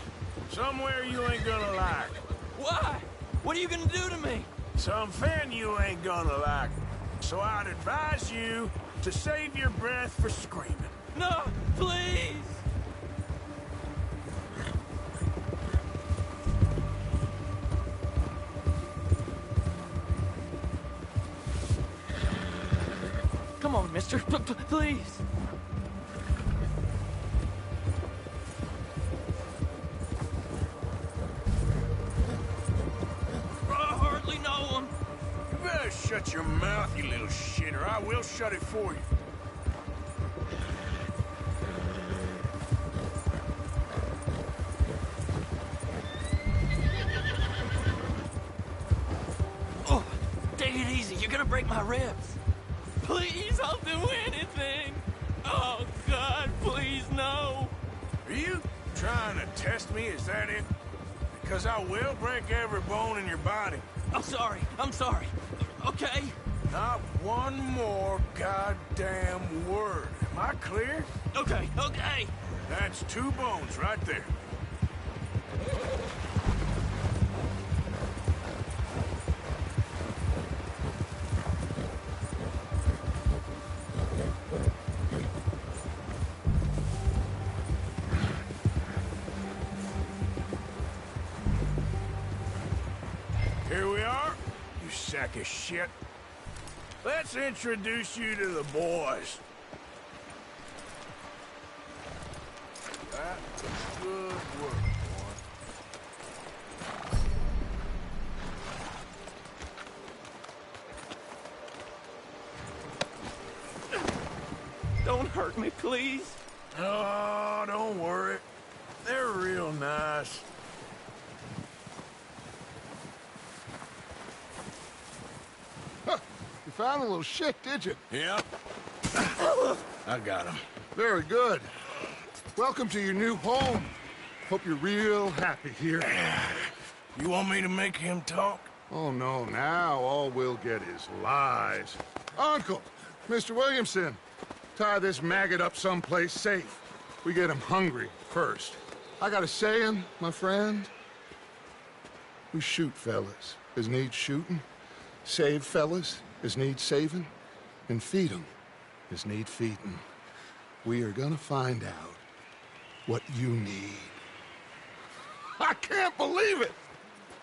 Somewhere you ain't gonna like. Why? What are you gonna do to me? Something you ain't gonna like. So I'd advise you to save your breath for screaming. No, please! Come on, mister. Please. I hardly know him. You better shut your mouth, you little shit, or I will shut it for you. Oh, take it easy. You're gonna break my ribs. Please, I'll do anything. Oh, God, please, no. Are you trying to test me? Is that it? Because I will break every bone in your body. I'm sorry. Okay? Not one more goddamn word. Am I clear? Okay. That's 2 bones right there. Here we are, you sack of shit. Let's introduce you to the boys. That's good work, boy. Don't hurt me, please. Oh, don't worry. They're real nice. You found a little shit, did you? Yeah. I got him. Very good. Welcome to your new home. Hope you're real happy here. You want me to make him talk? Oh, no, now all we'll get is lies. Uncle, Mr. Williamson, tie this maggot up someplace safe. We get him hungry first. I got a saying, my friend. We shoot fellas as need shooting, save fellas as need saving, and feed 'em as need feeding. We are gonna find out what you need. I can't believe it!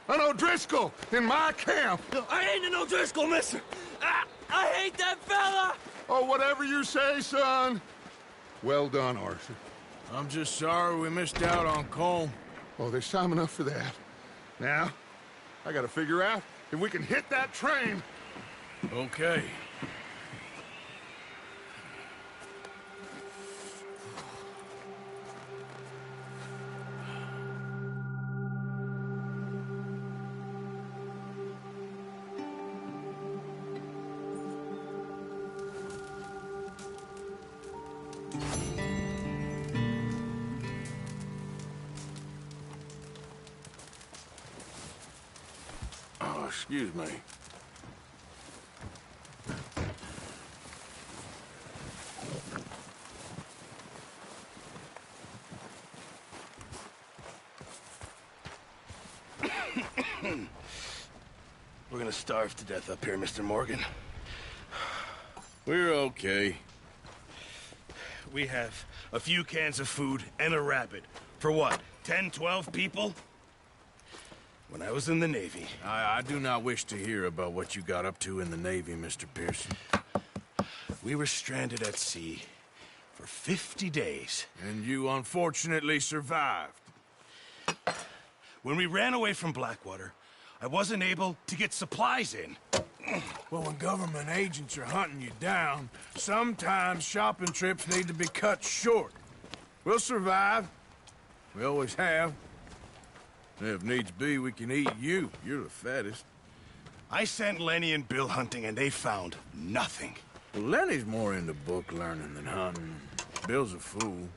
An O'Driscoll in my camp! No, I ain't an O'Driscoll, mister! I hate that fella! Oh, whatever you say, son. Well done, Arthur. I'm just sorry we missed out on Colm. Oh, there's time enough for that. Now, I gotta figure out if we can hit that train. Okay. Oh, excuse me. We're gonna starve to death up here, Mr. Morgan. We're okay. We have a few cans of food and a rabbit. For what, 10, 12 people? when I was in the Navy... I do not wish to hear about what you got up to in the Navy, Mr. Pearson. We were stranded at sea for 50 days. And you unfortunately survived. When we ran away from Blackwater, I wasn't able to get supplies in. Well, when government agents are hunting you down, sometimes shopping trips need to be cut short. We'll survive. We always have. If needs be, we can eat you. You're the fattest. I sent Lenny and Bill hunting, and they found nothing. Well, Lenny's more into book learning than hunting. Bill's a fool.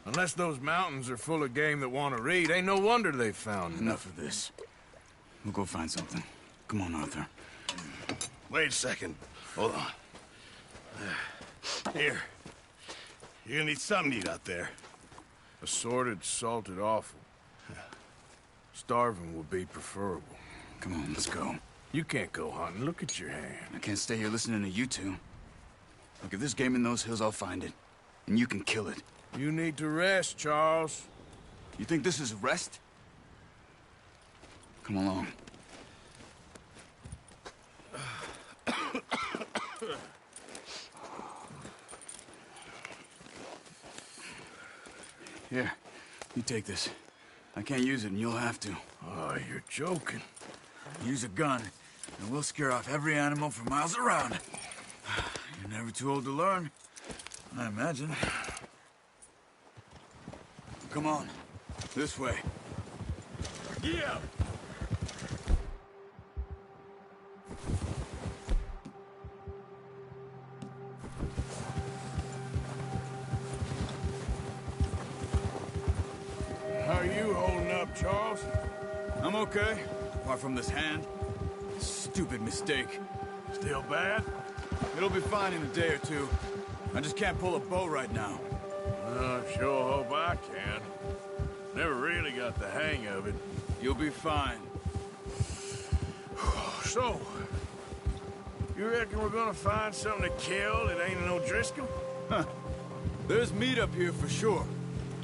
Unless those mountains are full of game that want to read, ain't no wonder they found Enough of this. We'll go find something. Come on, Arthur. Wait a second. Hold on. Here. You're gonna need something to eat out there. Assorted, salted offal. Starving would be preferable. Come on, let's go. You can't go hunting. Look at your hand. I can't stay here listening to you two. Look, if there's game in those hills, I'll find it. And you can kill it. You need to rest, Charles. You think this is rest? Come along. Here, you take this. I can't use it, and you'll have to. Oh, you're joking. Use a gun, and we'll scare off every animal for miles around. You're never too old to learn, I imagine. Come on, this way. Yeah! How are you holding up, Charles? I'm okay, apart from this hand. Stupid mistake. Still bad? It'll be fine in a day or two. I just can't pull a bow right now. I sure hope I can. Never really got the hang of it. You'll be fine. So, you reckon we're gonna find something to kill that ain't an O'Driscoll? Huh. There's meat up here for sure.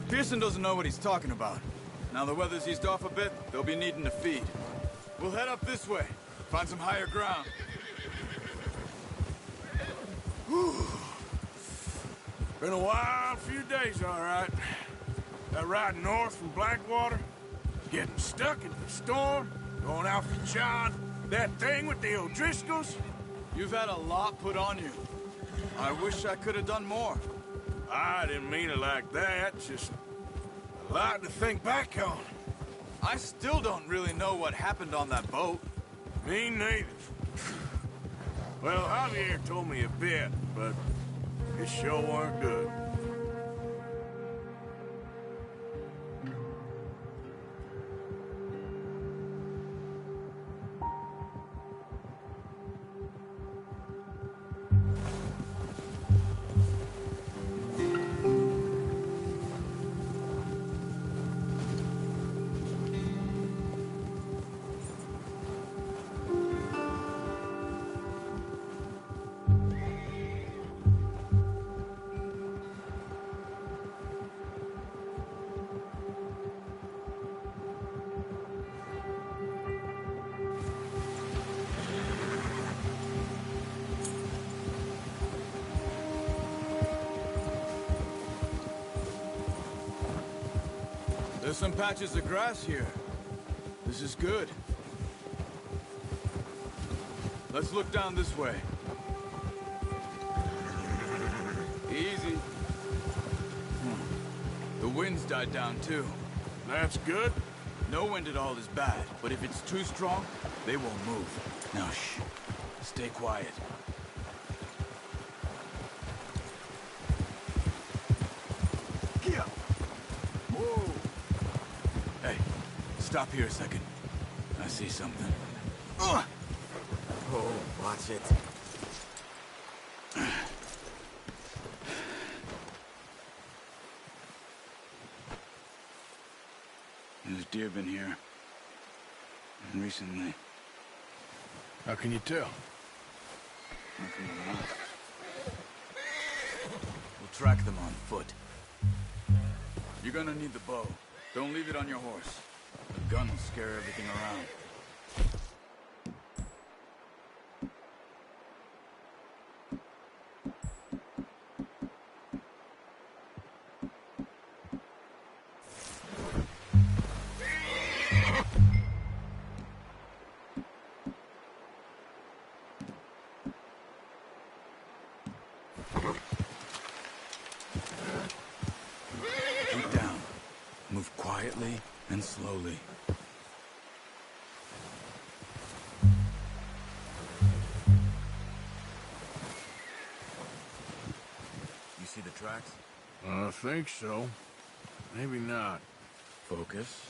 Pearson doesn't know what he's talking about. Now the weather's eased off a bit, they'll be needing to feed. We'll head up this way, find some higher ground. Whew. Been a wild few days, all right. That ride north from Blackwater, getting stuck in the storm, going out for John, that thing with the O'Driscolls. You've had a lot put on you. I wish I could have done more. I didn't mean it like that, just a lot to think back on. I still don't really know what happened on that boat. Me neither. Well, Javier told me a bit, but it sure weren't good. There's some patches of grass here. This is good. Let's look down this way. Easy. The wind's died down too. That's good. No wind at all is bad, but if it's too strong, they won't move. Now shh. Stay quiet. Stop here a second. I see something. Oh, watch it. There's deer been here. Recently. How can you tell? We'll track them on foot. You're gonna need the bow. Don't leave it on your horse. The gun will scare everything around. Keep down. Move quietly and slowly. You see the tracks? I think so. Maybe not. Focus.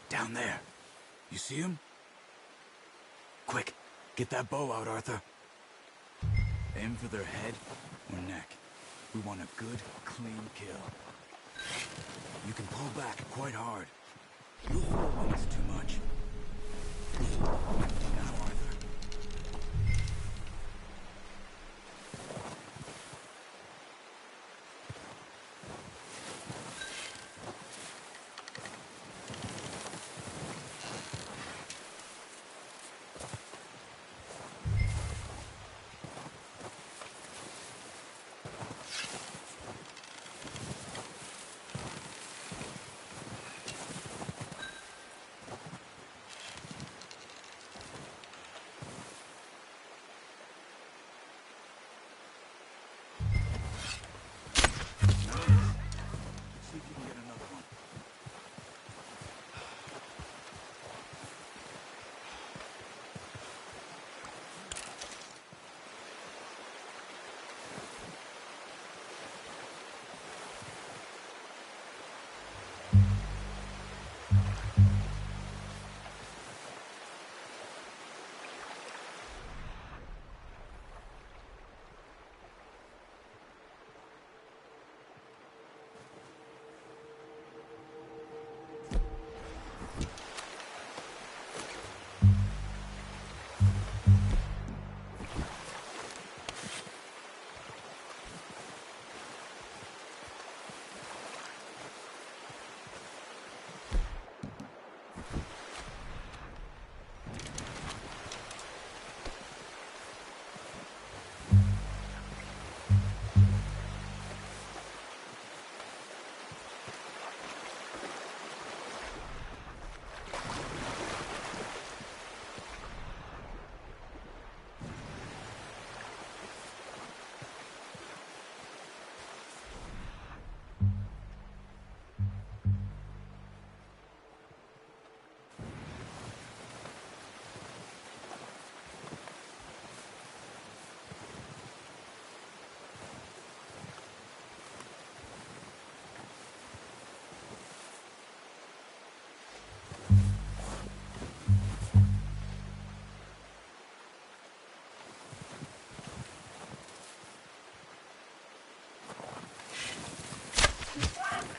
Down there. You see him? Quick, get that bow out, Arthur. Aim for their head or neck. We want a good, clean kill. You can pull back quite hard. You'll feel when it's too much. Now, Arthur.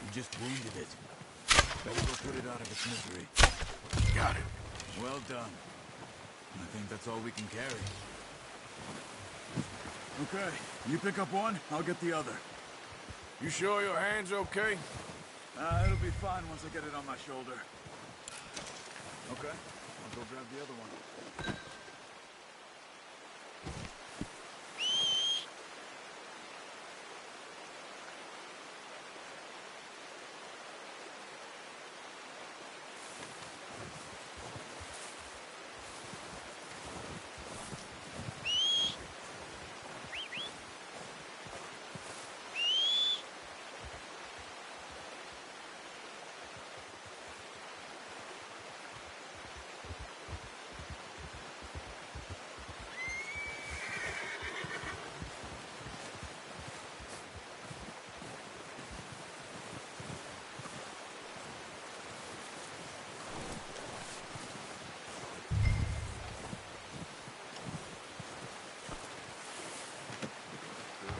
You just wounded it. Better go put it out of its misery. Got it. Well done. I think that's all we can carry. Okay, you pick up one, I'll get the other. You sure your hand's okay? It'll be fine once I get it on my shoulder. Okay, I'll go grab the other one.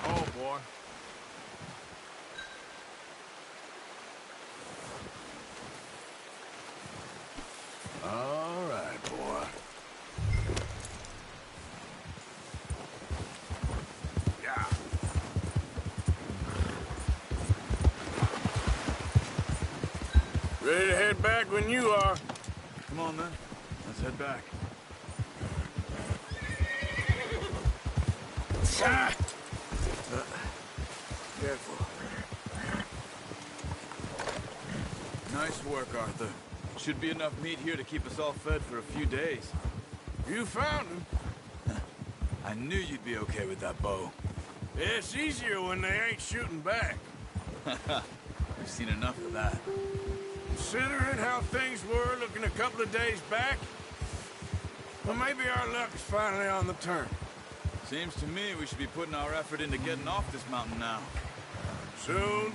Oh, boy. All right, boy. Yeah. Ready to head back when you are. Come on, then. Let's head back. Ah! Careful. Nice work, Arthur. Should be enough meat here to keep us all fed for a few days. You found him. I knew you'd be okay with that bow. It's easier when they ain't shooting back. We've seen enough of that. Considering how things were looking a couple of days back, well, maybe our luck's finally on the turn. Seems to me we should be putting our effort into getting off this mountain now. Soon.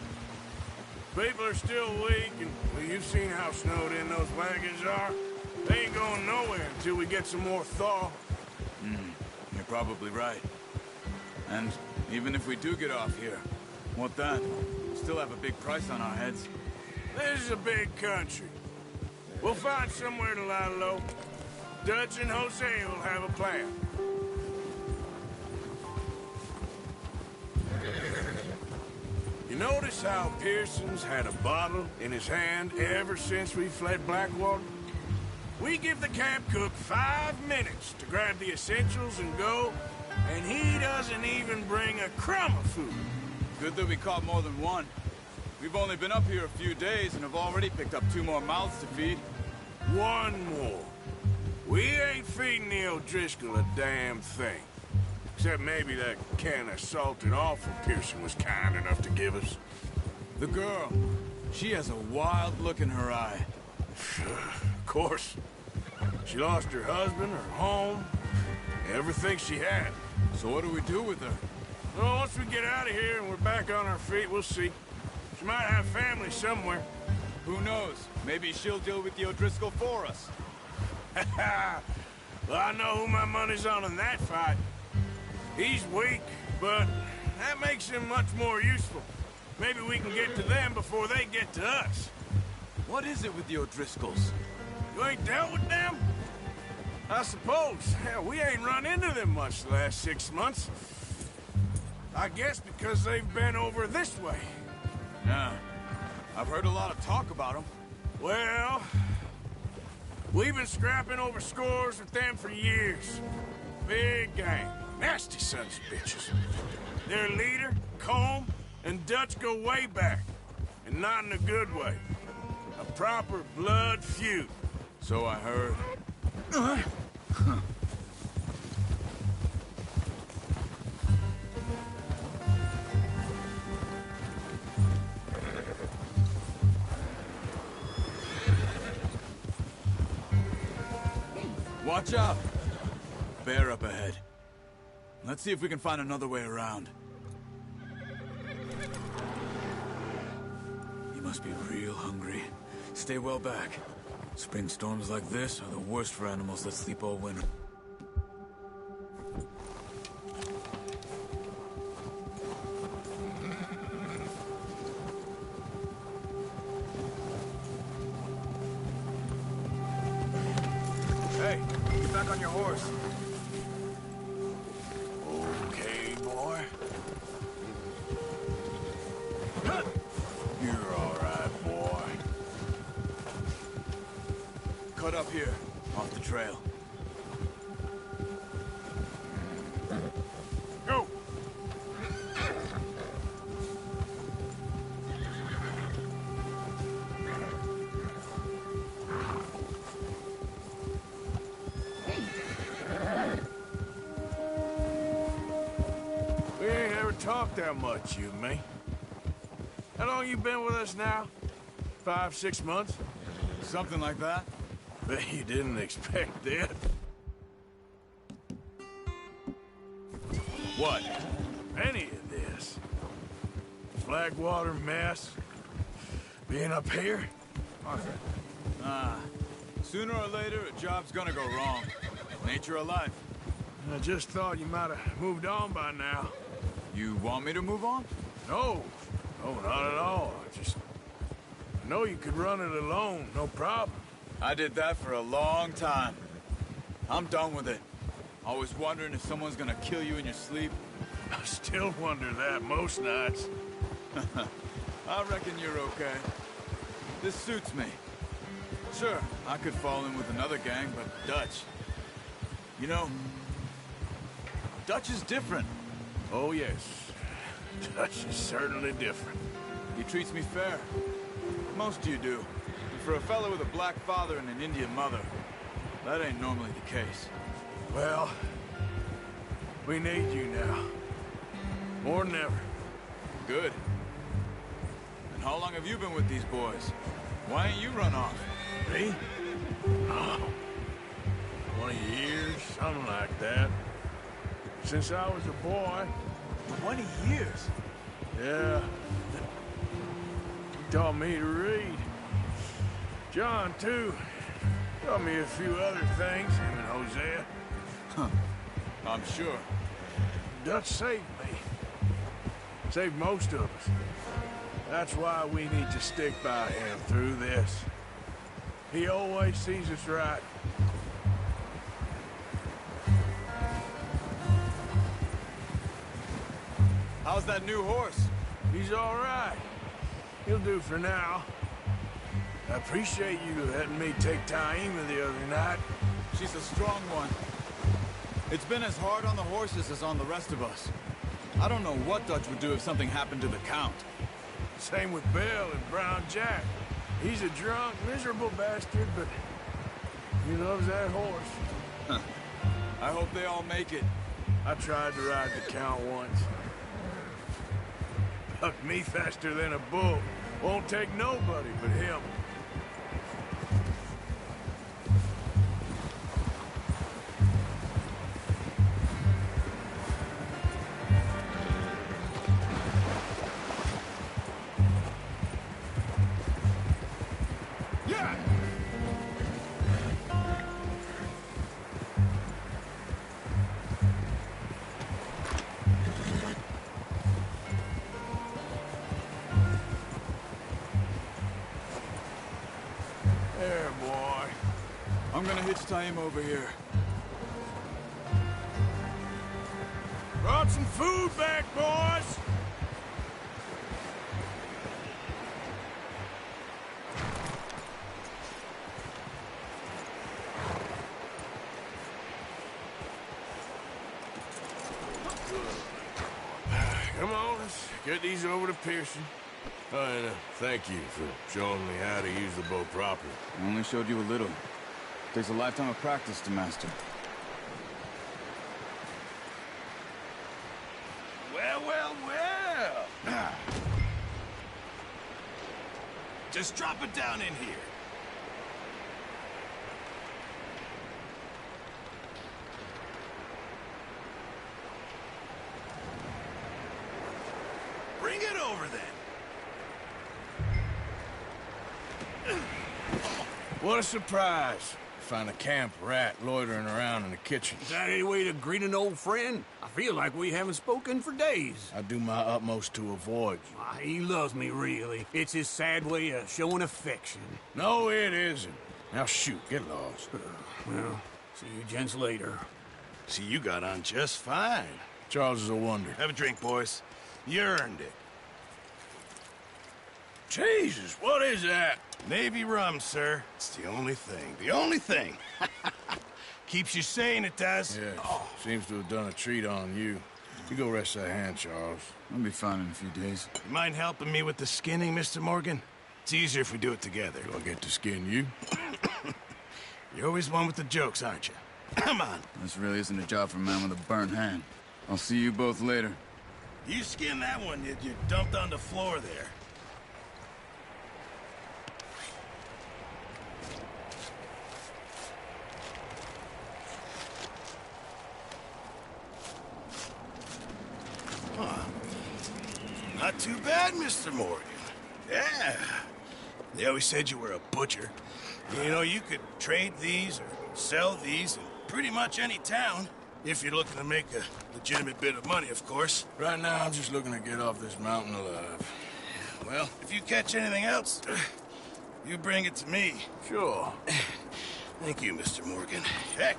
People are still weak, and well, you've seen how snowed in those wagons are. They ain't going nowhere until we get some more thaw. You're probably right. And even if we do get off here, what then? We still have a big price on our heads. This is a big country. We'll find somewhere to lie low. Dutch and Jose will have a plan. You notice how Pearson's had a bottle in his hand ever since we fled Blackwater? We give the camp cook 5 minutes to grab the essentials and go, and he doesn't even bring a crumb of food. Good that we caught more than one. We've only been up here a few days and have already picked up 2 more mouths to feed. 1 more. We ain't feeding the O'Driscoll a damn thing. Except maybe that can of salted offal Pearson was kind enough to give us. The girl, she has a wild look in her eye. Of course. She lost her husband, her home, everything she had. So what do we do with her? Well, once we get out of here and we're back on our feet, we'll see. She might have family somewhere. Who knows? Maybe she'll deal with the O'Driscoll for us. Well, I know who my money's on in that fight. He's weak, but that makes him much more useful. Maybe we can get to them before they get to us. What is it with the O'Driscolls? You ain't dealt with them? I suppose. Hell, we ain't run into them much the last 6 months. I guess because they've been over this way. Yeah. I've heard a lot of talk about them. Well, we've been scrapping over scores with them for years. Big gang. Nasty sons of bitches. Their leader, Colm, and Dutch go way back. And not in a good way. A proper blood feud. So I heard. Watch out! Bear up ahead. Let's see if we can find another way around. You must be real hungry. Stay well back. Spring storms like this are the worst for animals that sleep all winter. Hey, get back on your horse. Okay, boy. You're all right, boy. Cut up here, off the trail. Go! We ain't ever talked that much, you and me. How long you been with us now? 5, 6 months? Something like that. Bet you didn't expect this. What? Any of this. Blackwater mess. Being up here. Sooner or later, a job's gonna go wrong. Nature of life. I just thought you might have moved on by now. You want me to move on? No. No, not at all. I know you could run it alone, no problem. I did that for a long time. I'm done with it. Always wondering if someone's gonna kill you in your sleep. I still wonder that most nights. I reckon you're okay. This suits me. Sure, I could fall in with another gang, but Dutch... You know, Dutch is different. Oh, yes. Dutch is certainly different. He treats me fair. Most of you do. And for a fellow with a black father and an Indian mother, that ain't normally the case. Well, we need you now. More than ever. Good. And how long have you been with these boys? Why ain't you run off? Me? Oh, 20 years, something like that. Since I was a boy. 20 years? Yeah. He taught me to read. John, too. Taught me a few other things, him and Hosea. Huh. I'm sure. Dutch saved me. Saved most of us. That's why we need to stick by him through this. He always sees us right. How's that new horse? He's all right. He'll do for now. I appreciate you letting me take Taima the other night. She's a strong one. It's been as hard on the horses as on the rest of us. I don't know what Dutch would do if something happened to the Count. Same with Bill and Brown Jack. He's a drunk, miserable bastard, but he loves that horse. Huh. I hope they all make it. I tried to ride the Count once. Bucked me faster than a bull. Won't take nobody but him. There, boy. I'm gonna hitch Taima over here. Brought some food back, boys! Come on, let's get these over to Pearson. Oh, and thank you for showing me how to use the bow properly. I only showed you a little. Takes a lifetime of practice to master. Well, well, well! Just drop it down in here. Bring it over, then. What a surprise. Find a camp rat loitering around in the kitchen. Is that any way to greet an old friend? I feel like we haven't spoken for days. I do my utmost to avoid you. He loves me, really. It's his sad way of showing affection. No, it isn't. Now shoot, get lost. Well, See you gents later. See, you got on just fine. Charles is a wonder. Have a drink, boys. You earned it. Jesus, what is that? Navy rum, sir. It's the only thing. The only thing. Keeps you sane, it does. Yeah, seems to have done a treat on you. You go rest that hand, Charles. I'll be fine in a few days. You mind helping me with the skinning, Mr. Morgan? It's easier if we do it together. Do I get to skin you? You're always one with the jokes, aren't you? Come on. This really isn't a job for a man with a burnt hand. I'll see you both later. You skinned that one you dumped on the floor there. Not too bad, Mr. Morgan. Yeah. They always said you were a butcher. You know, you could trade these or sell these in pretty much any town. If you're looking to make a legitimate bit of money, of course. Right now, I'm just looking to get off this mountain alive. Well, if you catch anything else, you bring it to me. Sure. Thank you, Mr. Morgan. Heck,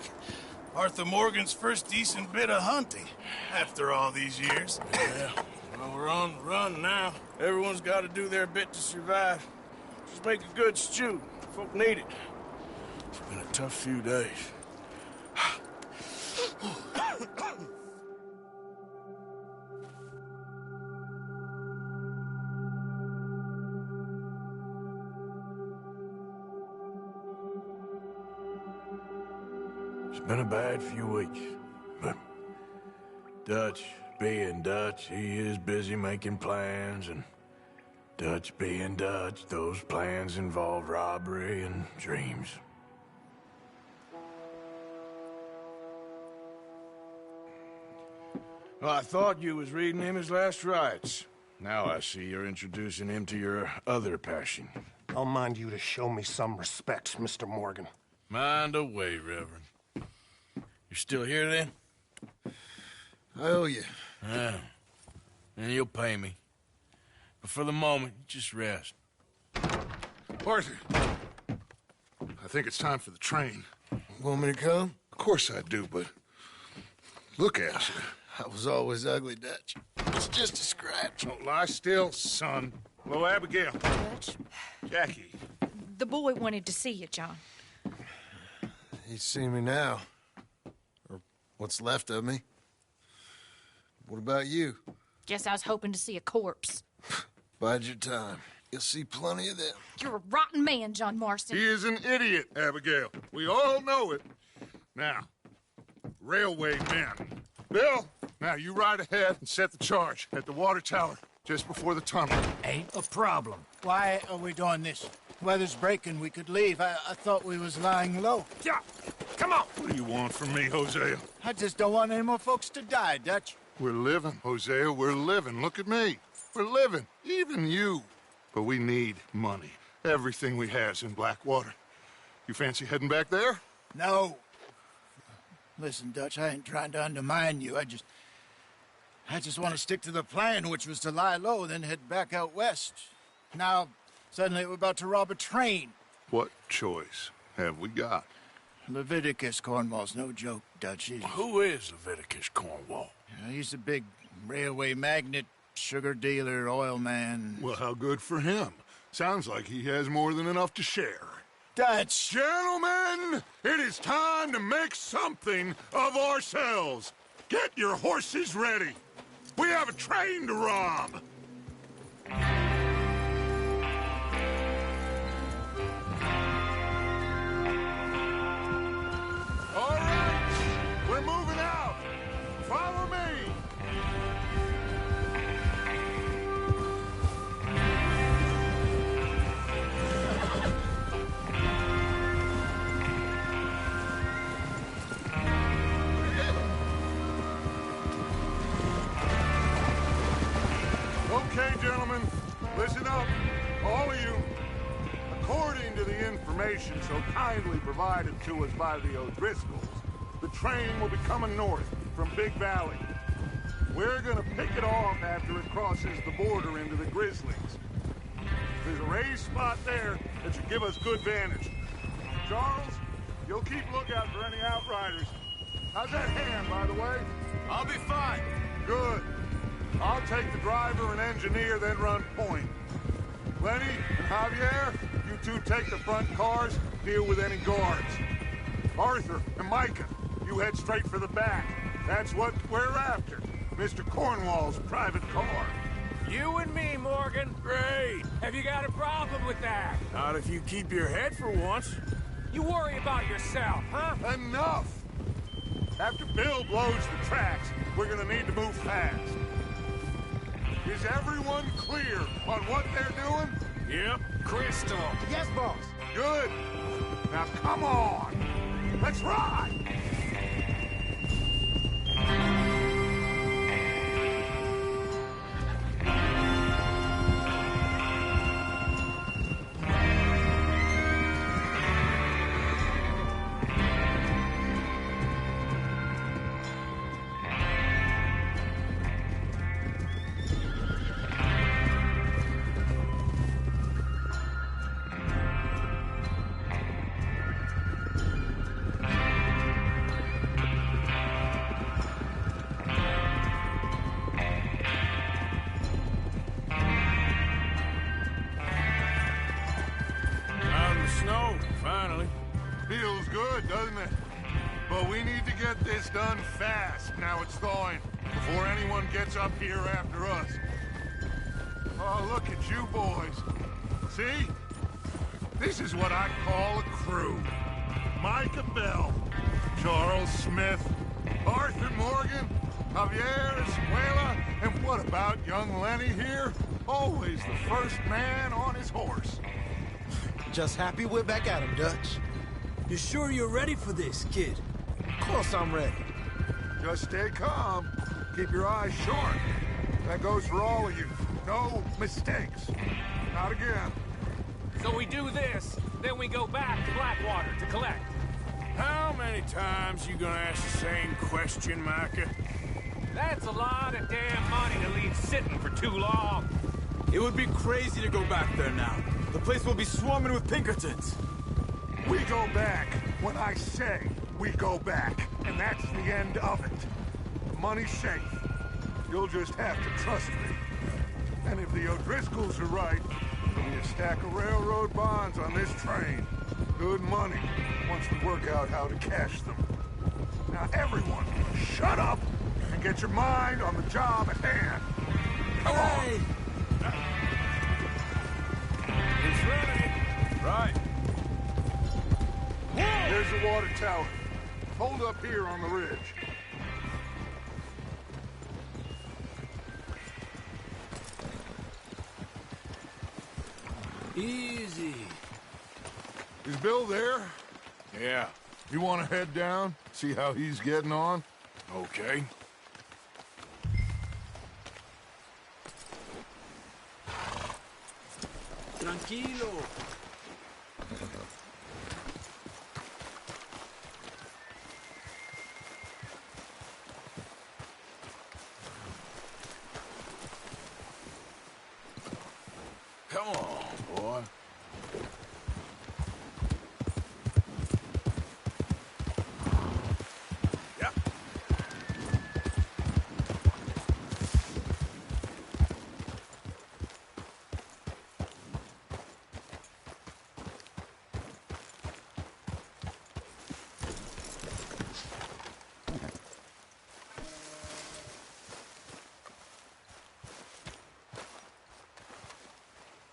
Arthur Morgan's first decent bit of hunting after all these years. Yeah. Well, we're on the run now. Everyone's got to do their bit to survive. Just make a good stew. Folk need it. It's been a tough few days. It's been a bad few weeks, but Dutch being Dutch, he is busy making plans, and Dutch being Dutch, those plans involve robbery and dreams. Well, I thought you was reading him his last rites. Now I see you're introducing him to your other passion. I'll mind you to show me some respect, Mr. Morgan. Mind away, Reverend. You're still here, then? I owe you. Yeah. And you'll pay me. But for the moment, just rest. Arthur, I think it's time for the train. Want me to come? Of course I do, but look at you. I was always ugly, Dutch. It's just a scratch. Don't lie still, son. Hello, Abigail. Dutch, Jackie. the boy wanted to see you, John. He's seen me now. Or what's left of me. What about you? Guess I was hoping to see a corpse. Bide your time. You'll see plenty of them. You're a rotten man, John Marston. He is an idiot, Abigail. We all know it. Now, railway men. Bill, now you ride ahead and set the charge at the water tower just before the tunnel. Ain't a problem. Why are we doing this? Weather's breaking. We could leave. I thought we was lying low. Yeah, come on. What do you want from me, Hosea? I just don't want any more folks to die, Dutch. We're living, Hosea. We're living. Look at me. We're living. Even you. But we need money. Everything we has in Blackwater. You fancy heading back there? No. Listen, Dutch, I ain't trying to undermine you. I just want to stick to the plan, which was to lie low, then head back out west. Now, suddenly we're about to rob a train. What choice have we got? Leviticus Cornwall's no joke, Dutch. Who is Leviticus Cornwall? He's a big railway magnate, sugar dealer, oil man. Well, how good for him. Sounds like he has more than enough to share. Dutch! Gentlemen, it is time to make something of ourselves. Get your horses ready. We have a train to rob. All right, we're moving out. Follow me. Okay, gentlemen, listen up, all of you. According to the information so kindly provided to us by the O'Driscolls, the train will be coming north from Big Valley. We're gonna pick it off after it crosses the border into the Grizzlies. There's a raised spot there that should give us good vantage. Charles, you'll keep lookout for any outriders. How's that hand, by the way? I'll be fine. Good. I'll take the driver and engineer, then run point. Lenny and Javier, you two take the front cars, deal with any guards. Arthur and Micah, you head straight for the back. That's what we're after. Mr. Cornwall's private car. You and me, Morgan. Great. Have you got a problem with that? Not if you keep your head for once. You worry about yourself, huh? Enough! After Bill blows the tracks, we're gonna need to move fast. Is everyone clear on what they're doing? Yep. Crystal. Yes, boss. Good. Now come on. Let's ride! Feels good, doesn't it? But we need to get this done fast, now it's thawing, before anyone gets up here after us. Oh, look at you boys. See? This is what I call a crew. Micah Bell, Charles Smith, Arthur Morgan, Javier Escuela, and what about young Lenny here? Always the first man on his horse. Just happy we're back at him, Dutch. You sure you're ready for this, kid? Of course I'm ready. Just stay calm. Keep your eyes sharp. That goes for all of you. No mistakes. Not again. So we do this, then we go back to Blackwater to collect. How many times you gonna ask the same question, Micah? That's a lot of damn money to leave sitting for too long. It would be crazy to go back there now. The place will be swarming with Pinkertons. We go back when I say we go back, and that's the end of it. The money's safe. You'll just have to trust me. And if the O'Driscolls are right, there'll be a stack of railroad bonds on this train. Good money, once we work out how to cash them. Now everyone, shut up and get your mind on the job at hand. Come on! It's ready. Right. There's the water tower. Hold up here on the ridge. Easy. Is Bill there? Yeah. You want to head down? See how he's getting on? Okay. Tranquilo. Come on, boy. Yep.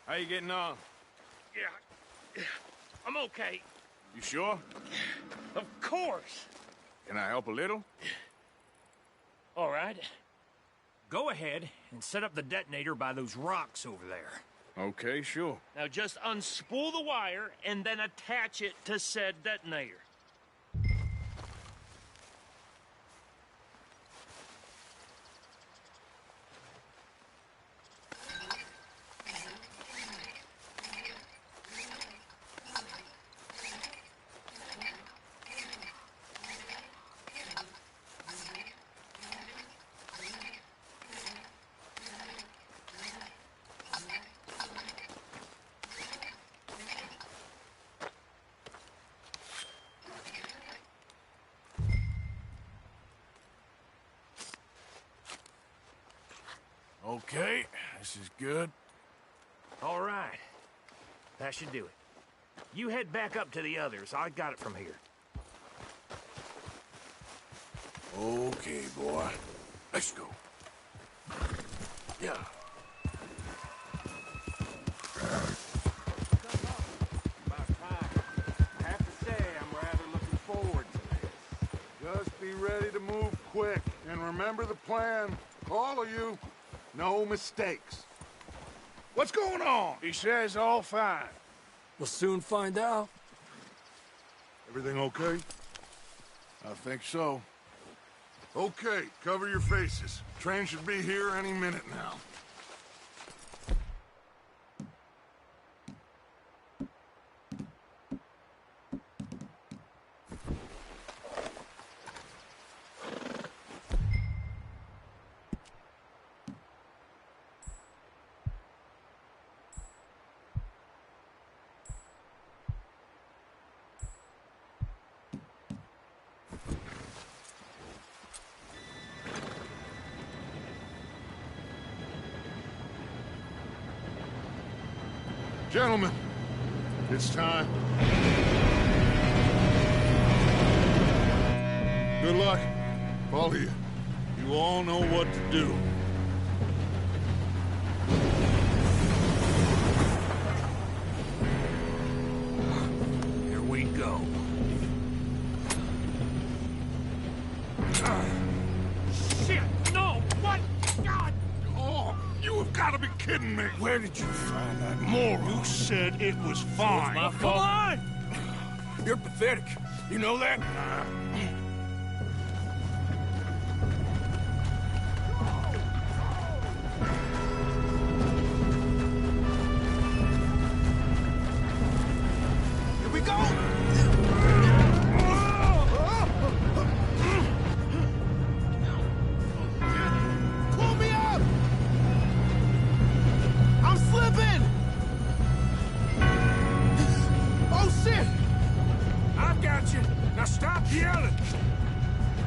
How you getting on? Yeah, I'm okay. You sure? Of course. Can I help a little? All right. Go ahead and set up the detonator by those rocks over there. Okay, sure. Now just unspool the wire and then attach it to said detonator. Okay, this is good. All right. That should do it. You head back up to the others. I got it from here. Okay, boy. Let's go. Yeah. About time. I have to say, I'm rather looking forward to this. Just be ready to move quick. And remember the plan. All of you. No mistakes. What's going on? He says all fine. We'll soon find out. Everything okay? I think so. Okay, cover your faces. Train should be here any minute now. Gentlemen, it's time. Good luck, all of you. You all know what to do. Here we go. Shit! No! What? God! Oh, you have got to be kidding me. Where did you find that moron? You said it was fine. My fault. Come on! You're pathetic. You know that? Here we go! Pull me up! I'm slipping! Oh, shit! I've got you. Now stop yelling.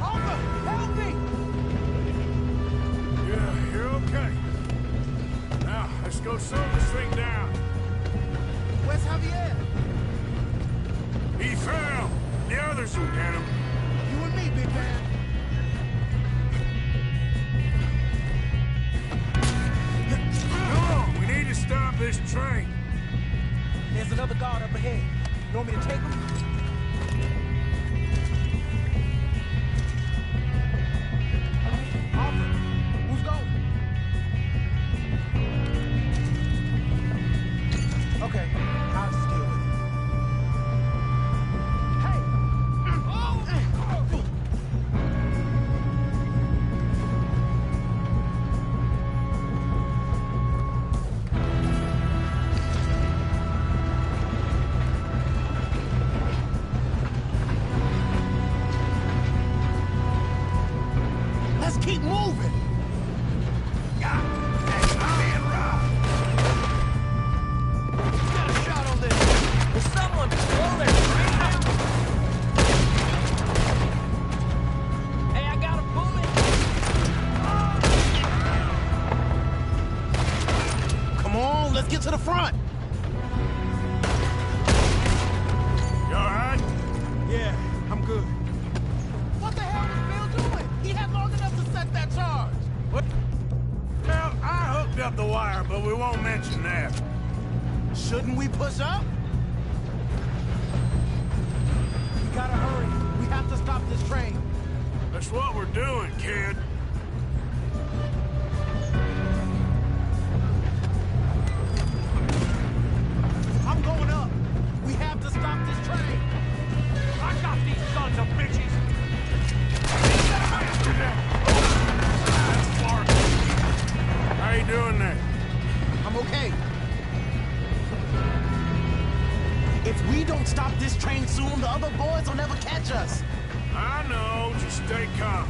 Arthur, help me! Yeah, you're okay. Now, let's go slow this thing down. Where's Javier? He fell. The others will get him. You and me, big man. Come on, we need to stop this train. There's another guard up ahead. You want me to take him? Arthur, who's going? Okay, I'll just deal with it. Hey! Let's keep moving! Got a shot on this. Will someone slow their train? Hey, I got a bullet. Come on, let's get to the front! You all right? Yeah, I'm good. What the hell was Bill doing? He had long enough to set that charge! Well, I hooked up the wire, but we won't mention that. Shouldn't we push up? We gotta hurry. We have to stop this train. That's what we're doing, kid. I'm going up. We have to stop this train. I got these sons of bitches! How you doing there? I'm okay. If we don't stop this train soon, the other boys will never catch us. I know, just stay calm.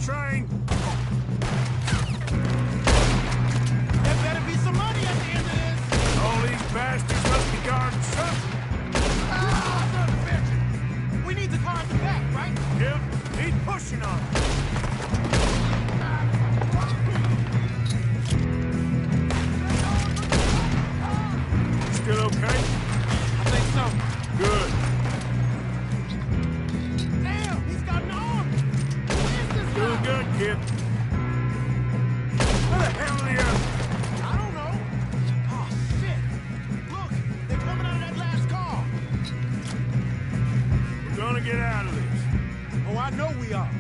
train. There better be some money at the end of this. All these bastards must be guarding something. Ah, the bitch! We need the car at the back, right? Yep, he's pushing on it. Still okay? I think so. Good. Damn, he's got an arm. Who is this Doing guy? good, kid. Where the hell are the others? I don't know. Oh, shit. Look, they're coming out of that last car. We're gonna get out of this. Oh, I know we are.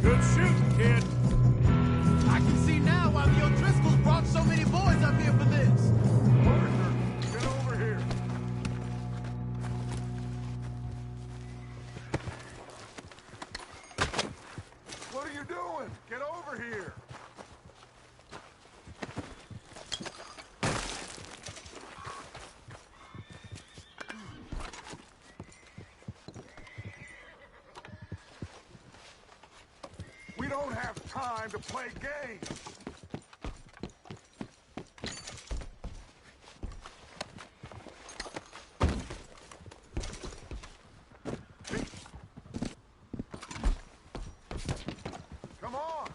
Good shooting, kid. I can see now why the O'Driscolls brought so many boys up here for this. Arthur, get over here. What are you doing? Get over here. We don't have time to play games. Come on.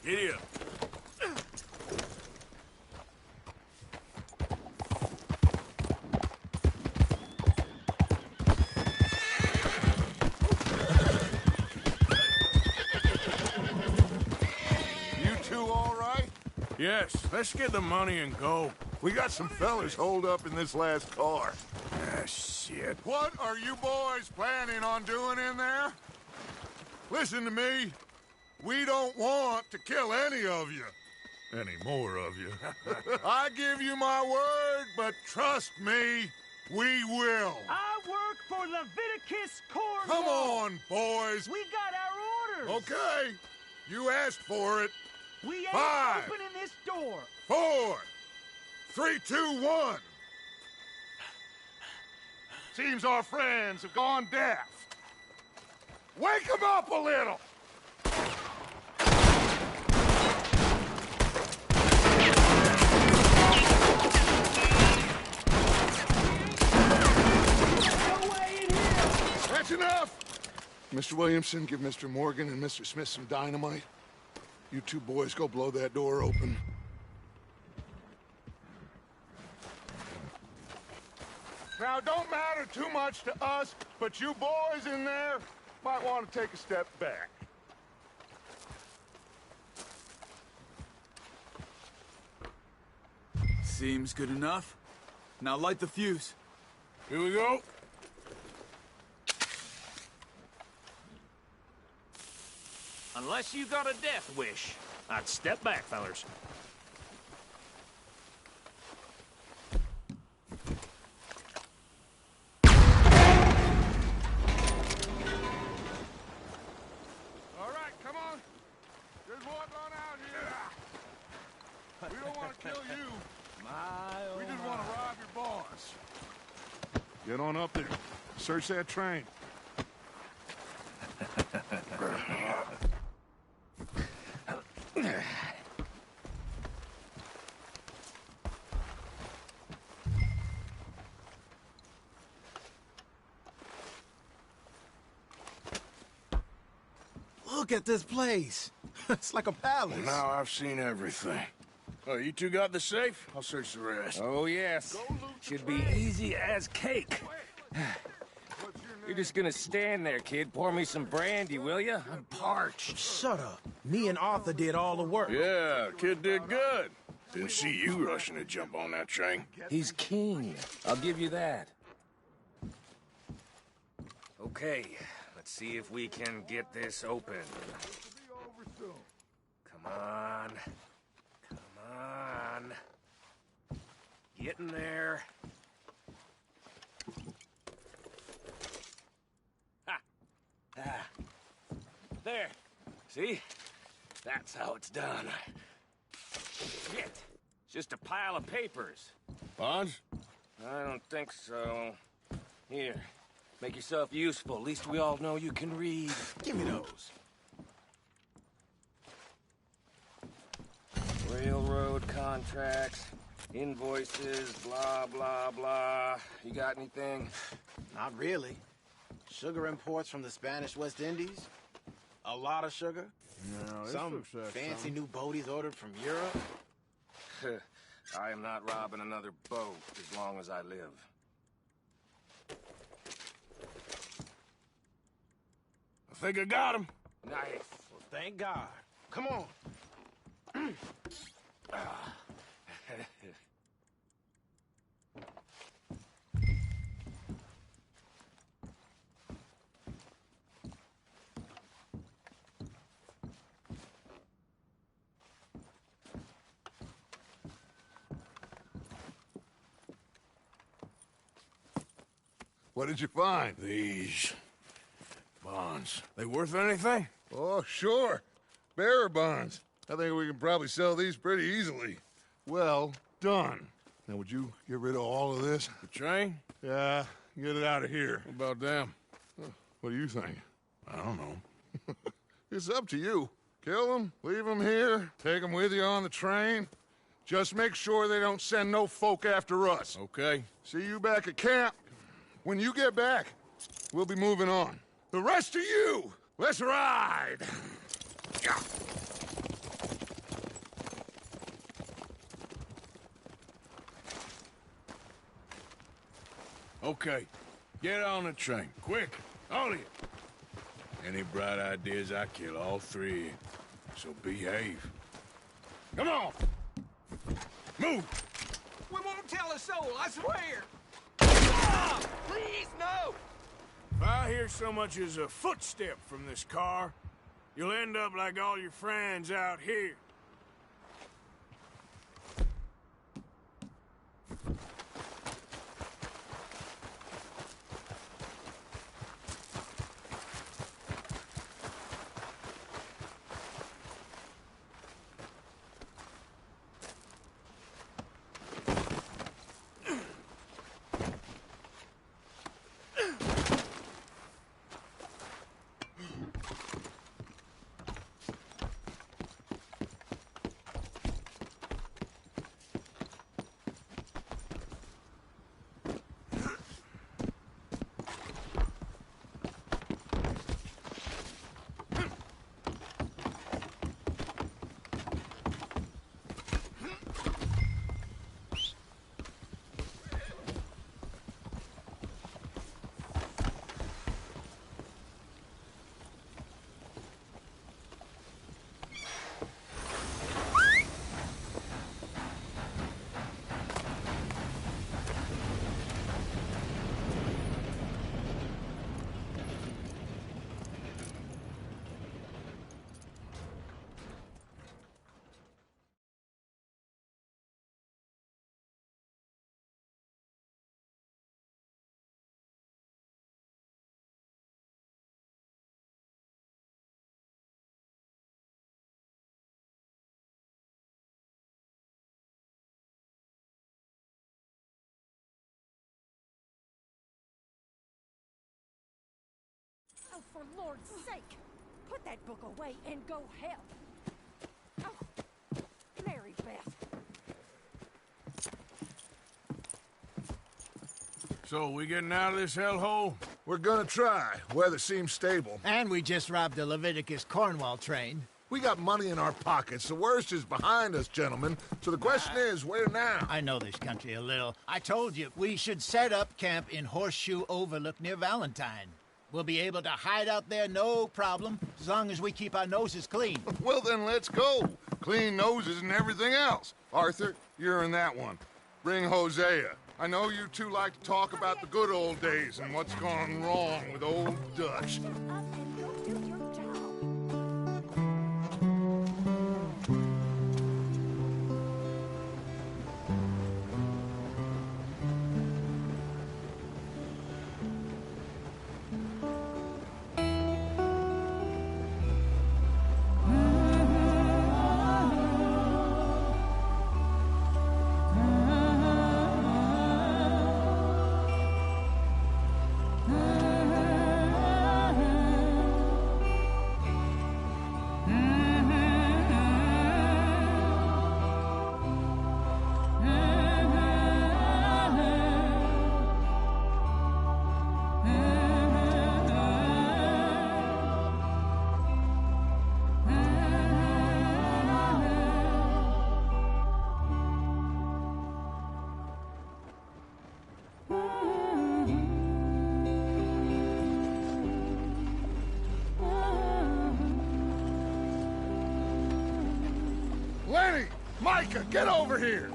Giddy up. You two all right? Yes, let's get the money and go. We got some fellas holed up in this last car. Ah, shit. What are you boys planning on doing in there? Listen to me. We don't want to kill any of you. Any more of you. I give you my word, but trust me, we will. I work for Leviticus Cornwall. Come on, boys. We got our orders. Okay. You asked for it. We ain't 5, opening this door. 4, 3, 2, 1. Seems our friends have gone deaf. Wake them up a little. That's enough! Mr. Williamson, give Mr. Morgan and Mr. Smith some dynamite. You two boys go blow that door open. Now, don't matter too much to us, but you boys in there might want to take a step back. Seems good enough. Now light the fuse. Here we go. Unless you got a death wish, I'd step back, fellers. All right, come on. There's more going out here. We don't want to kill you. We just want to rob your boss. Get on up there. Search that train. Look at this place. It's like a palace. Well, now I've seen everything. Oh, you two got the safe? I'll search the rest. Oh, yes. Should be easy as cake. You're just gonna stand there, kid. Pour me some brandy, will you? I'm parched. Shut up. Me and Arthur did all the work. Yeah, kid did good. Didn't see you rushing to jump on that train. He's king. I'll give you that. Okay, let's see if we can get this open. Come on. Come on. Get in there. Ha! Ah. There. See? That's how it's done. Shit. It's just a pile of papers. Bonds? I don't think so. Here. Make yourself useful. At least we all know you can read. Give me those. Railroad contracts, invoices, blah, blah, blah. You got anything? Not really. Sugar imports from the Spanish West Indies. A lot of sugar. No, Some fancy new boat he's ordered from Europe. I am not robbing another boat as long as I live. I think I got him. Nice. Well, thank God. Come on. What did you find? These bonds. They worth anything? Oh, sure. Bearer bonds. I think we can probably sell these pretty easily. Well done. Now, would you get rid of all of this? The train? Yeah, get it out of here. What about them? What do you think? I don't know. It's up to you. Kill them, leave them here, take them with you on the train. Just make sure they don't send no folk after us. Okay. See you back at camp. When you get back, we'll be moving on. The rest of you, let's ride! Okay. Get on the train. Quick. All of you. Any bright ideas, I kill all three of you. So behave. Come on! Move! We won't tell a soul, I swear! Please, no! If I hear so much as a footstep from this car, you'll end up like all your friends out here. for Lord's sake! Put that book away and go help! Oh, Mary Beth. So, we getting out of this hellhole? We're gonna try. Weather seems stable. And we just robbed the Leviticus Cornwall train. We got money in our pockets. The worst is behind us, gentlemen. So the question is, where now? I know this country a little. I told you, we should set up camp in Horseshoe Overlook near Valentine. We'll be able to hide out there, no problem, as long as we keep our noses clean. Well, then let's go. Clean noses and everything else. Arthur, you're in that one. Bring Hosea. I know you two like to talk about the good old days and what's gone wrong with old Dutch. Lenny! Micah, get over here!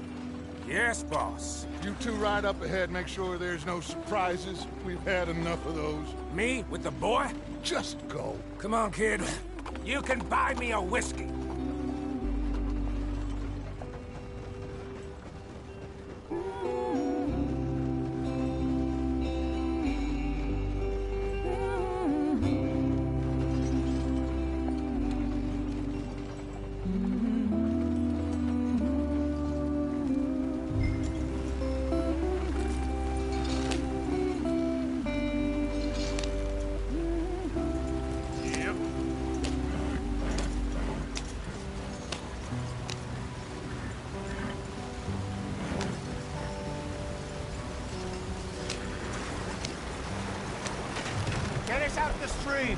Yes, boss. You two ride up ahead, make sure there's no surprises. We've had enough of those. Me? With the boy? Just go. Come on, kid. You can buy me a whiskey. Get us out the stream!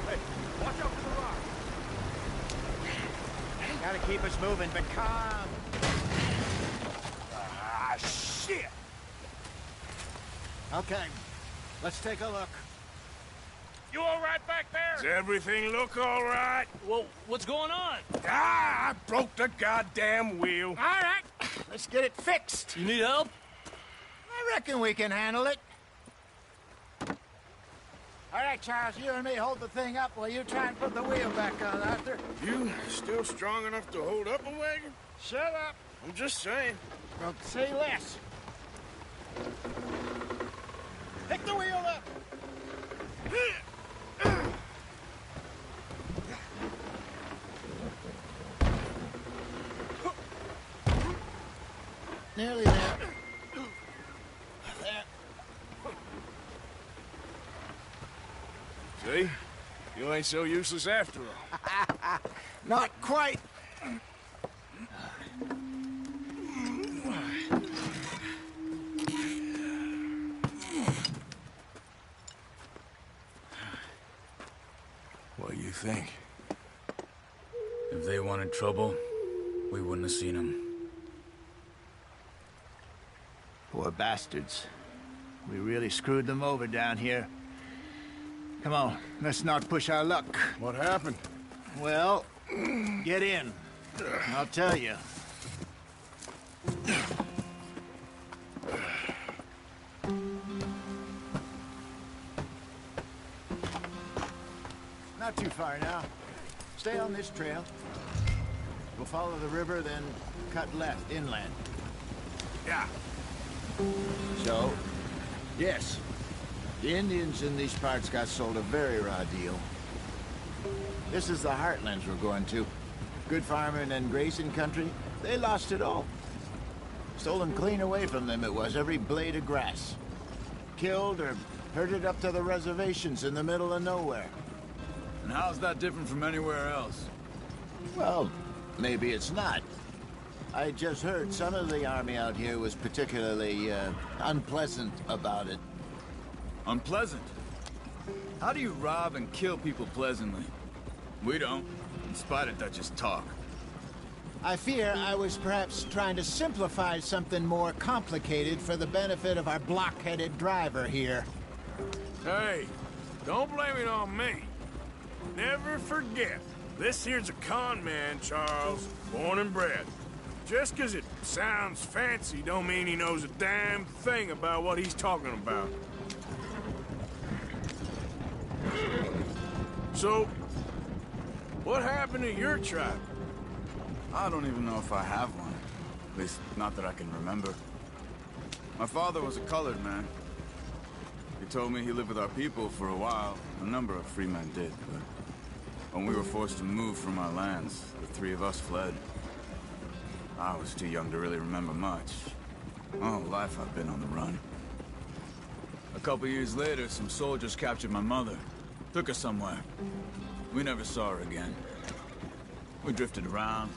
Hey, watch out for the rock. Gotta keep us moving, but calm. Ah, shit! Okay, let's take a look. You all right back there? Does everything look all right? Well, what's going on? Ah, I broke the goddamn wheel. All right, let's get it fixed. You need help? I reckon we can handle it. All right, Charles, you and me hold the thing up while you try and put the wheel back on, Arthur. You still strong enough to hold up a wagon? Shut up. I'm just saying. Well, say less. Pick the wheel up. Nearly there. There. See? You ain't so useless after all. Not quite. What do you think? If they wanted trouble, we wouldn't have seen them. Poor bastards. We really screwed them over down here. Come on, let's not push our luck. What happened? Well, get in. I'll tell you. Not too far now. Stay on this trail. We'll follow the river, then cut left inland. Yeah. So, yes, the Indians in these parts got sold a very raw deal. This is the heartlands we're going to. Good farming and grazing country, they lost it all. Stolen clean away from them it was, every blade of grass. Killed or herded up to the reservations in the middle of nowhere. And how's that different from anywhere else? Well, maybe it's not. I just heard some of the army out here was particularly, unpleasant about it. Unpleasant? How do you rob and kill people pleasantly? We don't, in spite of Dutch's talk. I fear I was perhaps trying to simplify something more complicated for the benefit of our blockheaded driver here. Hey, don't blame it on me. Never forget, this here's a con man, Charles, born and bred. Just 'cause it sounds fancy don't mean he knows a damn thing about what he's talking about. So, what happened to your tribe? I don't even know if I have one. At least, not that I can remember. My father was a colored man. He told me he lived with our people for a while. A number of free men did, but when we were forced to move from our lands, the three of us fled. I was too young to really remember much. My whole life I've been on the run. A couple years later, some soldiers captured my mother. Took her somewhere. We never saw her again. We drifted around.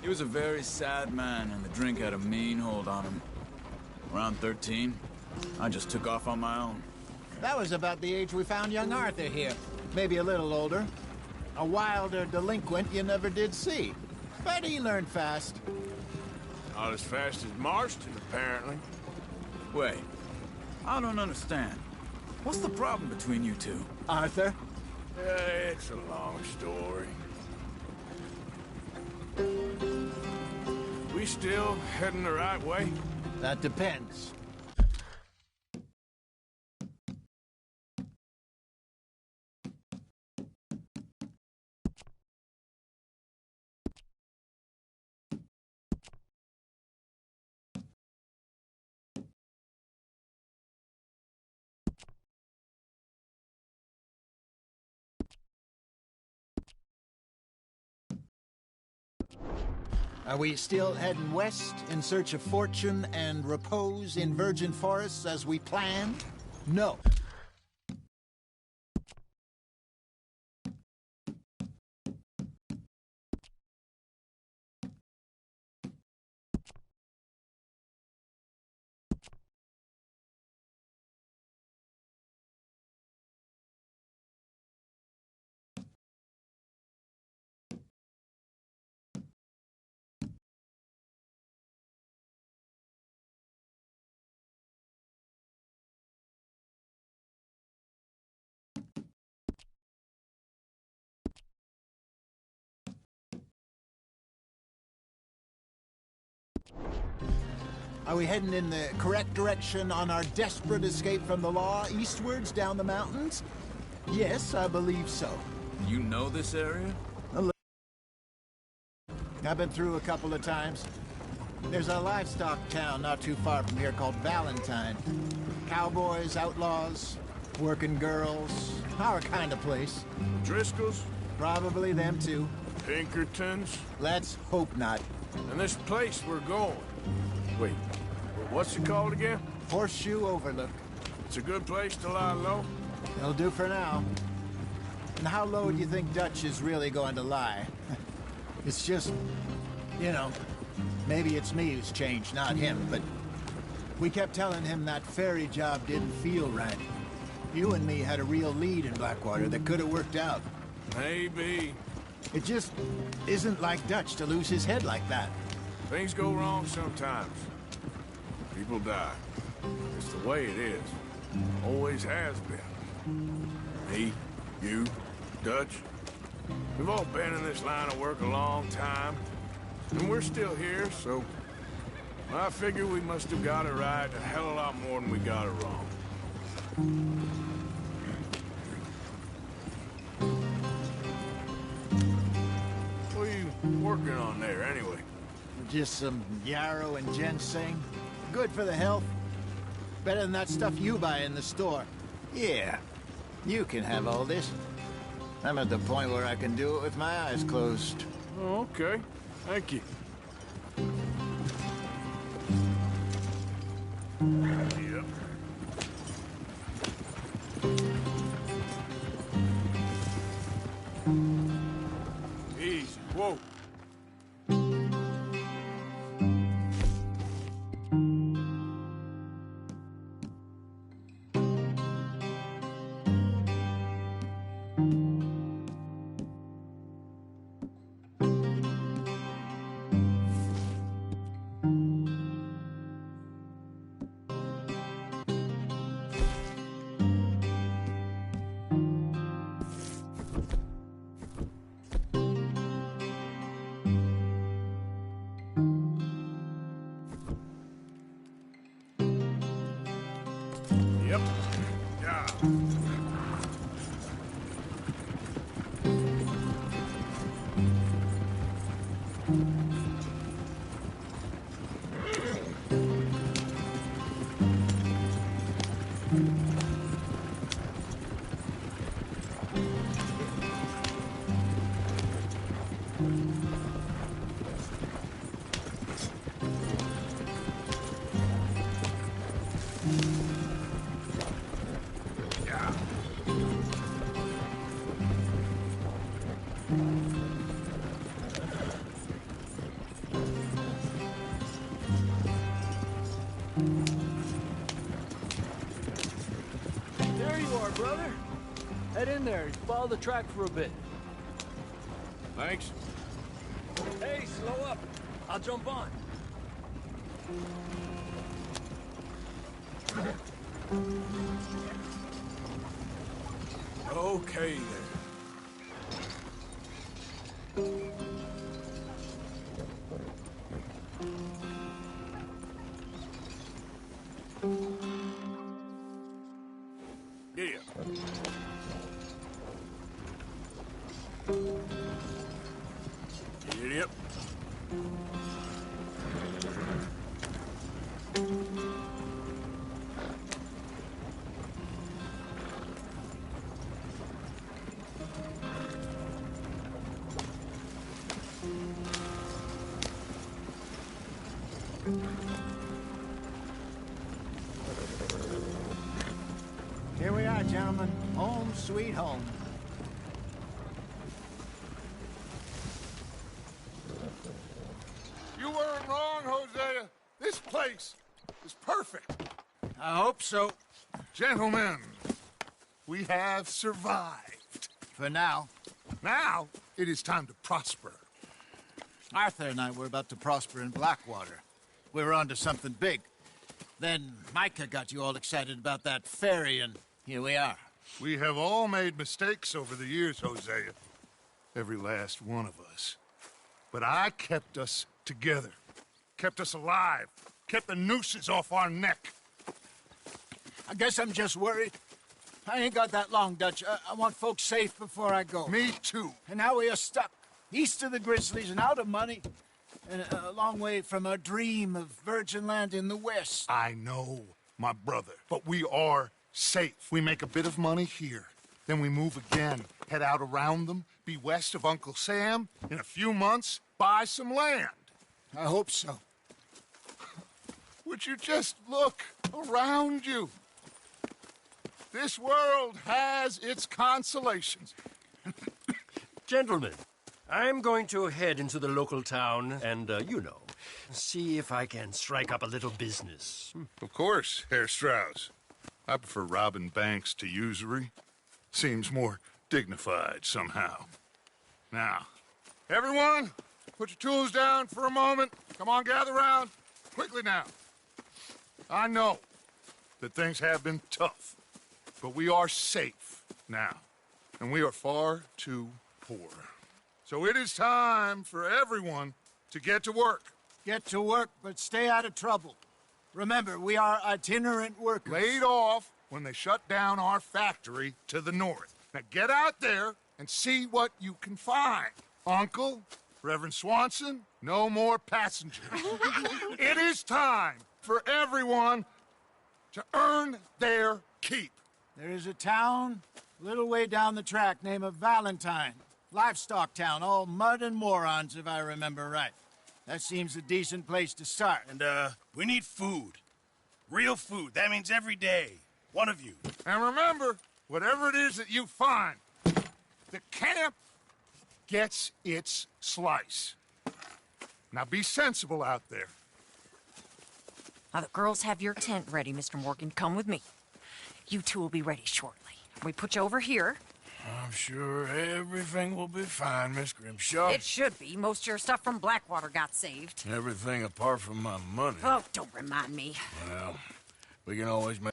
He was a very sad man, and the drink had a mean hold on him. Around 13, I just took off on my own. That was about the age we found young Arthur here. Maybe a little older. A wilder delinquent you never did see. But he learned fast. Not as fast as Marston, apparently. Wait, I don't understand. What's the problem between you two? Arthur? It's a long story. We still heading the right way? That depends. Are we still heading west in search of fortune and repose in virgin forests as we planned? No. Are we heading in the correct direction on our desperate escape from the law eastwards down the mountains? Yes, I believe so. You know this area? I've been through a couple of times. There's a livestock town not too far from here called Valentine. Cowboys, outlaws, working girls, our kind of place. Driscolls? Probably them too. Pinkertons? Let's hope not. And this place we're going. Wait, what's it called again? Horseshoe Overlook. It's a good place to lie low? It'll do for now. And how low do you think Dutch is really going to lie? It's just, you know, maybe it's me who's changed, not him, but we kept telling him that ferry job didn't feel right. You and me had a real lead in Blackwater that could have worked out. Maybe. It just isn't like Dutch to lose his head like that. Things go wrong sometimes. People die. It's the way it is. Always has been. Me, you, Dutch. We've all been in this line of work a long time. And we're still here, so I figure we must have got it right a hell of a lot more than we got it wrong. What are you working on there, anyway? Just some yarrow and ginseng. Good for the health. Better than that stuff you buy in the store. Yeah, you can have all this. I'm at the point where I can do it with my eyes closed. Oh, okay. Thank you. Yep. brother. Head in there and follow the track for a bit. Thanks. Hey, slow up. I'll jump on. Okay, then. Yeah. Idiot. Here we are, gentlemen. Home sweet home. You weren't wrong, Hosea. This place is perfect. I hope so. Gentlemen, we have survived. For now. Now, it is time to prosper. Arthur and I were about to prosper in Blackwater. We were onto something big. Then Micah got you all excited about that ferry, and here we are. We have all made mistakes over the years, Hosea. Every last one of us. But I kept us together. Kept us alive. Kept the nooses off our neck. I guess I'm just worried. I ain't got that long, Dutch. I want folks safe before I go. Me too. And now we are stuck. East of the Grizzlies and out of money. And a long way from a dream of virgin land in the west. I know, my brother. But we are safe. We make a bit of money here. Then we move again. Head out around them. Be west of Uncle Sam. In a few months, buy some land. I hope so. Would you just look around you? This world has its consolations. Gentlemen, I'm going to head into the local town and, see if I can strike up a little business. Of course, Herr Strauss. I prefer robbing banks to usury. Seems more dignified somehow. Now, everyone, put your tools down for a moment. Come on, gather round. Quickly now. I know that things have been tough, but we are safe now, and we are far too poor. So it is time for everyone to get to work. Get to work, but stay out of trouble. Remember, we are itinerant workers. Laid off when they shut down our factory to the north. Now get out there and see what you can find. Uncle, Reverend Swanson, no more passengers. It is time for everyone to earn their keep. There is a town a little way down the track named Valentine. Livestock town, all mud and morons, if I remember right. That seems a decent place to start. And, we need food. Real food. That means every day. One of you. And remember, whatever it is that you find, the camp gets its slice. Now be sensible out there. Now, the girls have your tent ready, Mr. Morgan. Come with me. You two will be ready shortly. We put you over here. I'm sure everything will be fine, Miss Grimshaw. It should be. Most of your stuff from Blackwater got saved. Everything apart from my money. Oh, don't remind me. Well, we can always make...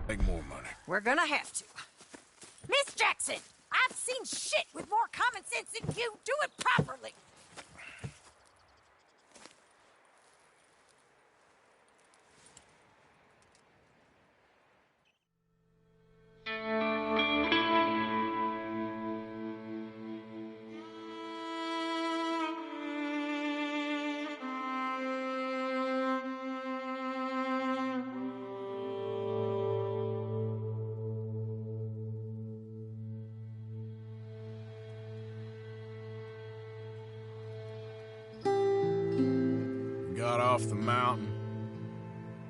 Make more money. We're gonna have to. Miss Jackson, I've seen shit with more common sense than you. Do it properly. Got off the mountain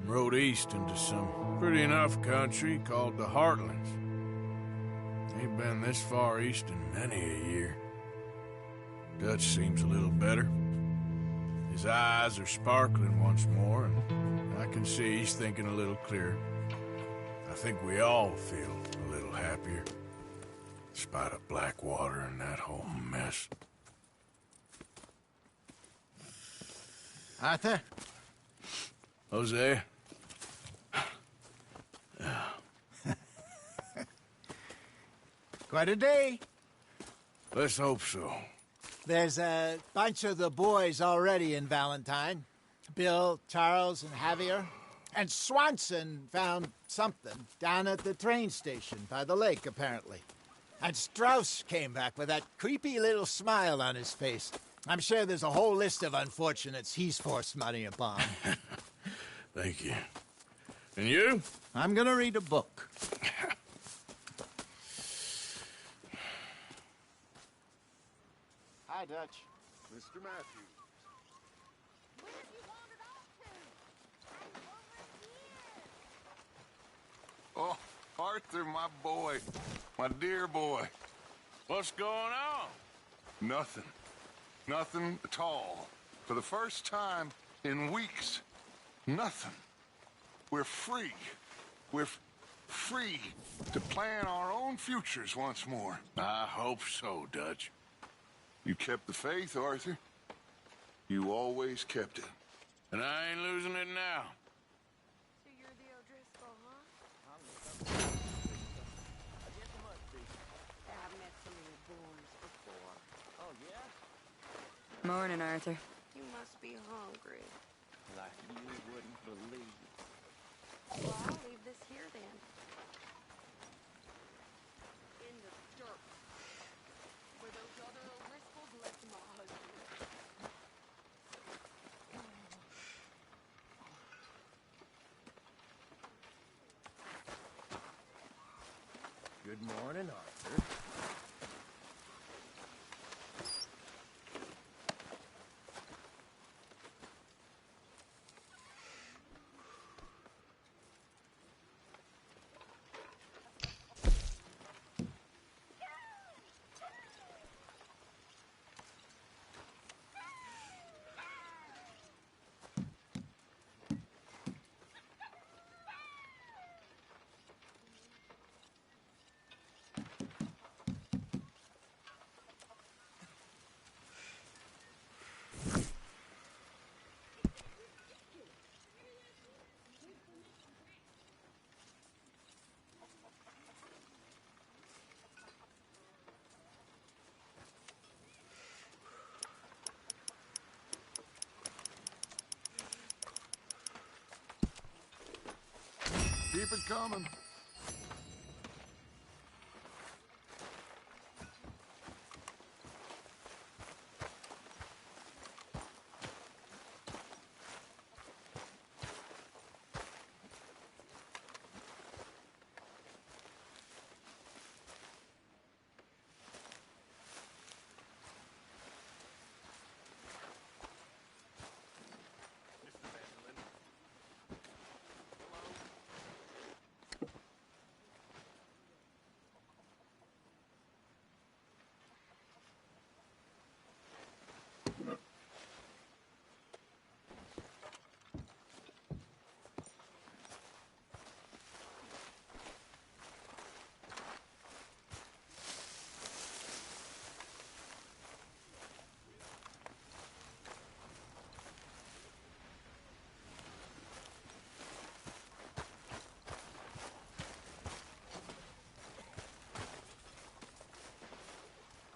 and rode east into some pretty enough country called the Heartlands. Ain't been this far east in many a year. Dutch seems a little better. His eyes are sparkling once more, and I can see he's thinking a little clearer. I think we all feel a little happier, despite of Blackwater and that whole mess. Arthur? Jose? Quite a day. Let's hope so. There's a bunch of the boys already in Valentine. Bill, Charles, and Javier. And Swanson found something down at the train station by the lake, apparently. And Strauss came back with that creepy little smile on his face. I'm sure there's a whole list of unfortunates he's forced money upon. Thank you. And you? I'm gonna read a book. Hi, Dutch. Mr. Matthews. Oh, Arthur, my boy. My dear boy. What's going on? Nothing. Nothing at all. For the first time in weeks, nothing. We're free. We're free to plan our own futures once more. I hope so, Dutch. You kept the faith, Arthur. You always kept it. And I ain't losing it now. So you're the O'Driscoll, huh? I've met some of your boys before. Oh, yeah? Morning, Arthur. You must be hungry. Like you wouldn't believe. Well, I'll leave this here then. In the dirt. Where those other O'Driscolls left my husband. Good morning, Arthur. Keep it coming.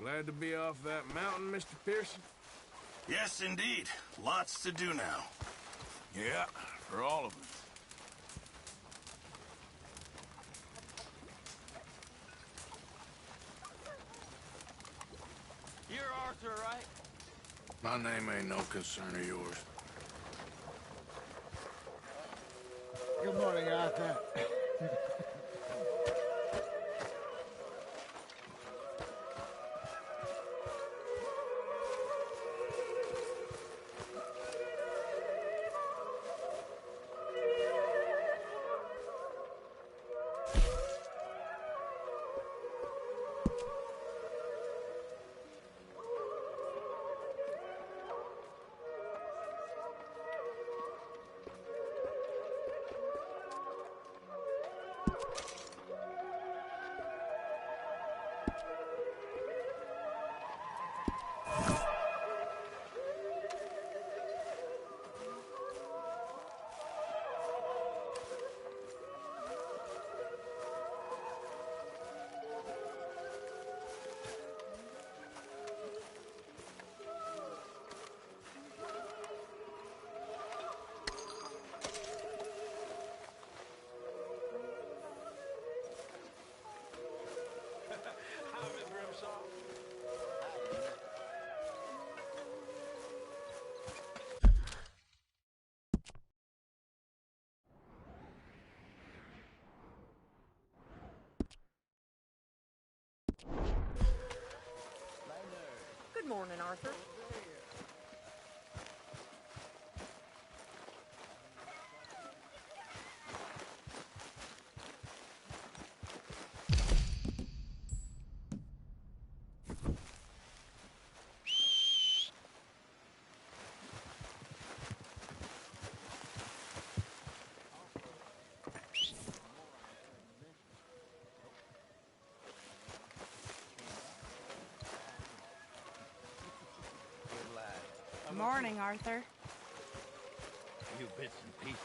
Glad to be off that mountain, Mr. Pearson? Yes, indeed. Lots to do now. Yeah, for all of us. You're Arthur, right? My name ain't no concern of yours. Good morning, Arthur. Good morning, Arthur. Good morning, Arthur. Few bits and pieces.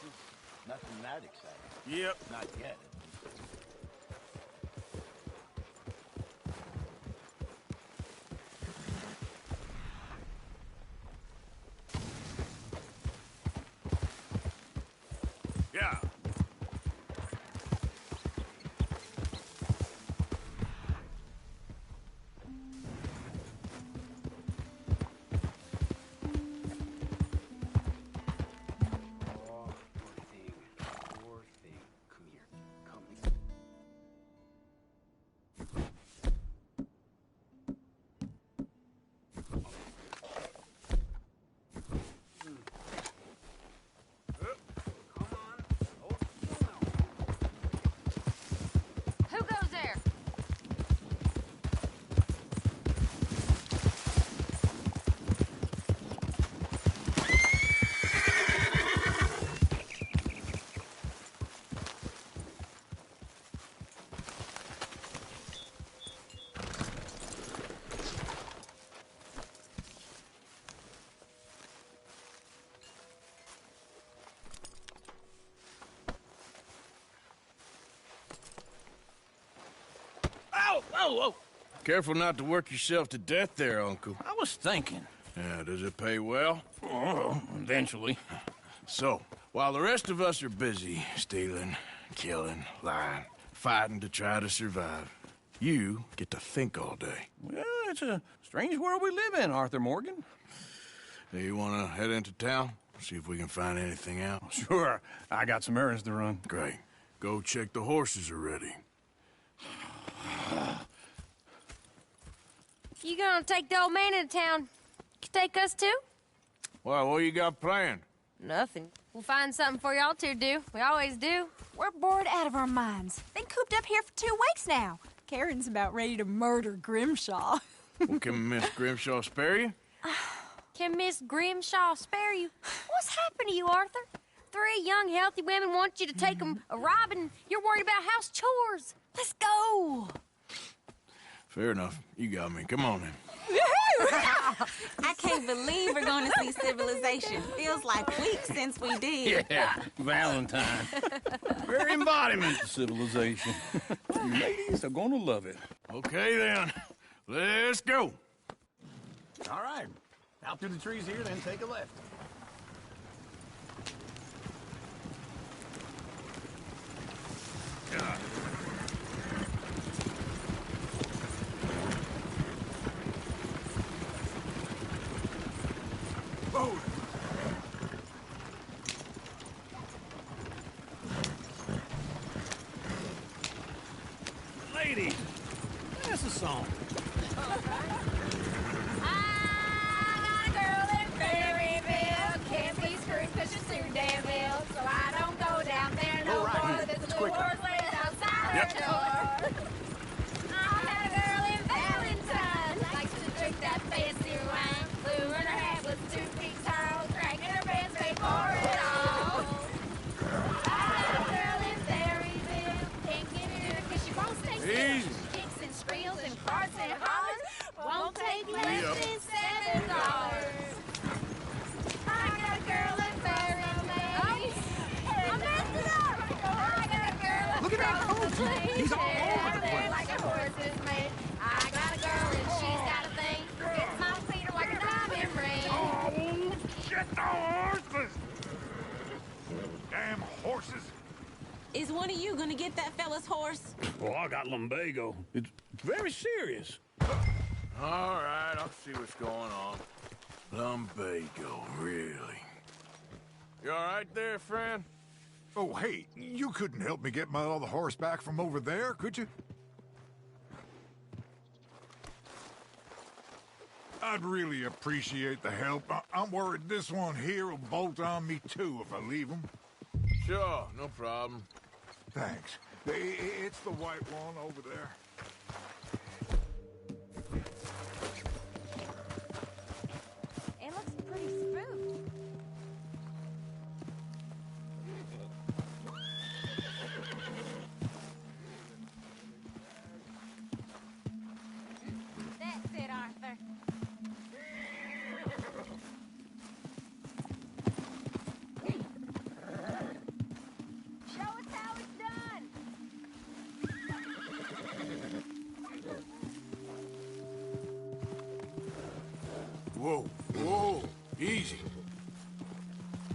Nothing that exciting. Yep. Not yet. Yeah. Who goes there? Ow! Whoa, whoa! Careful not to work yourself to death there, Uncle. I was thinking. Yeah, does it pay well? Oh, eventually. So, while the rest of us are busy stealing, killing, lying, fighting to try to survive, you get to think all day. Well, it's a strange world we live in, Arthur Morgan. Hey, you want to head into town? See if we can find anything out? Sure. I got some errands to run. Great. Go check the horses are ready. You gonna take the old man into town? You take us too? Well, what you got planned? Nothing. We'll find something for y'all to do. We always do. We're bored out of our minds. Been cooped up here for 2 weeks now. Karen's about ready to murder Grimshaw. Well, can Miss Grimshaw spare you? Can Miss Grimshaw spare you? What's happened to you, Arthur? 3 young, healthy women want you to take them a robbing. You're worried about house chores. Let's go. Fair enough. You got me. Come on then. I can't believe we're going to see civilization. Feels like weeks since we did. Yeah, Valentine. Very embodiment of civilization. You ladies are gonna love it. Okay then. Let's go. All right. Out through the trees here, then take a left. Move! Ladies, that's a song. So I don't go down there no more. There's a little horse laid outside her door. I met a girl in Valentine, likes to drink that fancy wine. Blue and her hat was 2 feet tall, cracking her pants, pay for it all. I met a girl in Berryville, can't get it in cause she won't stay still. She kicks and squeals and farts and hollers, won't take less than $7. I got a girl in Berryville. Look at that coach! He's all over the place. Like a horse is made. I got a girl and she's got a thing. Gets my feet like a diamond ring. Oh, shit, the horses! Damn horses! Is one of you gonna get that fella's horse? Well, I got lumbago. It's very serious. All right, I'll see what's going on. Lumbago, really? You all right there, friend? Oh, hey, you couldn't help me get my other horse back from over there, could you? I'd really appreciate the help. I'm worried this one here will bolt on me too if I leave him. Sure, no problem. Thanks. It's the white one over there. It looks pretty spooked. That's it, Arthur. Show us how it's done. Whoa, whoa, easy.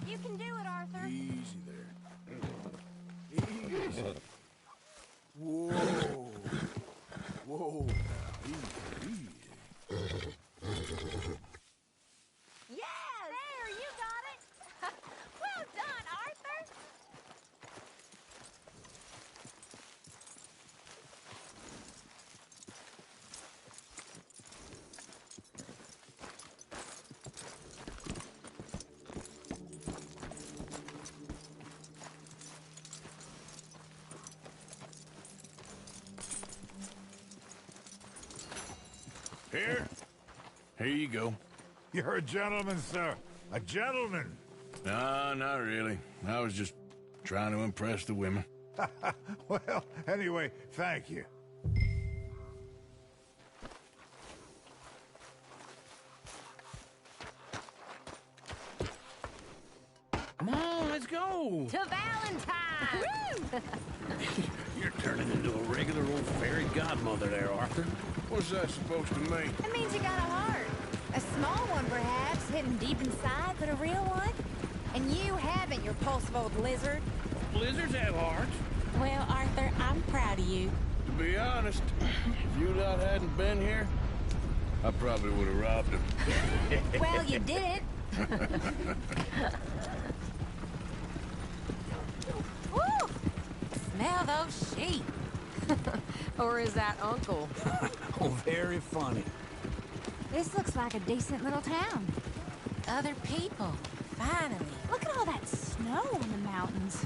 You can do it, Arthur. Easy there. Easy. Whoa. Whoa. Easy, easy. Yes! There, you got it. Well done, Arthur. Here? Here you go. You're a gentleman, sir. A gentleman. No, not really. I was just trying to impress the women. Well, anyway, thank you. Come on, let's go. To Valentine. You're turning into a regular old fairy godmother there, Arthur. What's that supposed to mean? That means you got a heart. A small one, perhaps, hidden deep inside, but a real one. And you haven't, you repulsive old lizard. Lizards have hearts. Well, Arthur, I'm proud of you. To be honest, if you lot hadn't been here, I probably would have robbed him. Well, you didn't. Woo! Smell those sheep. Or is that Uncle? Oh, very funny. This looks like a decent little town. Other people, finally. Look at all that snow on the mountains.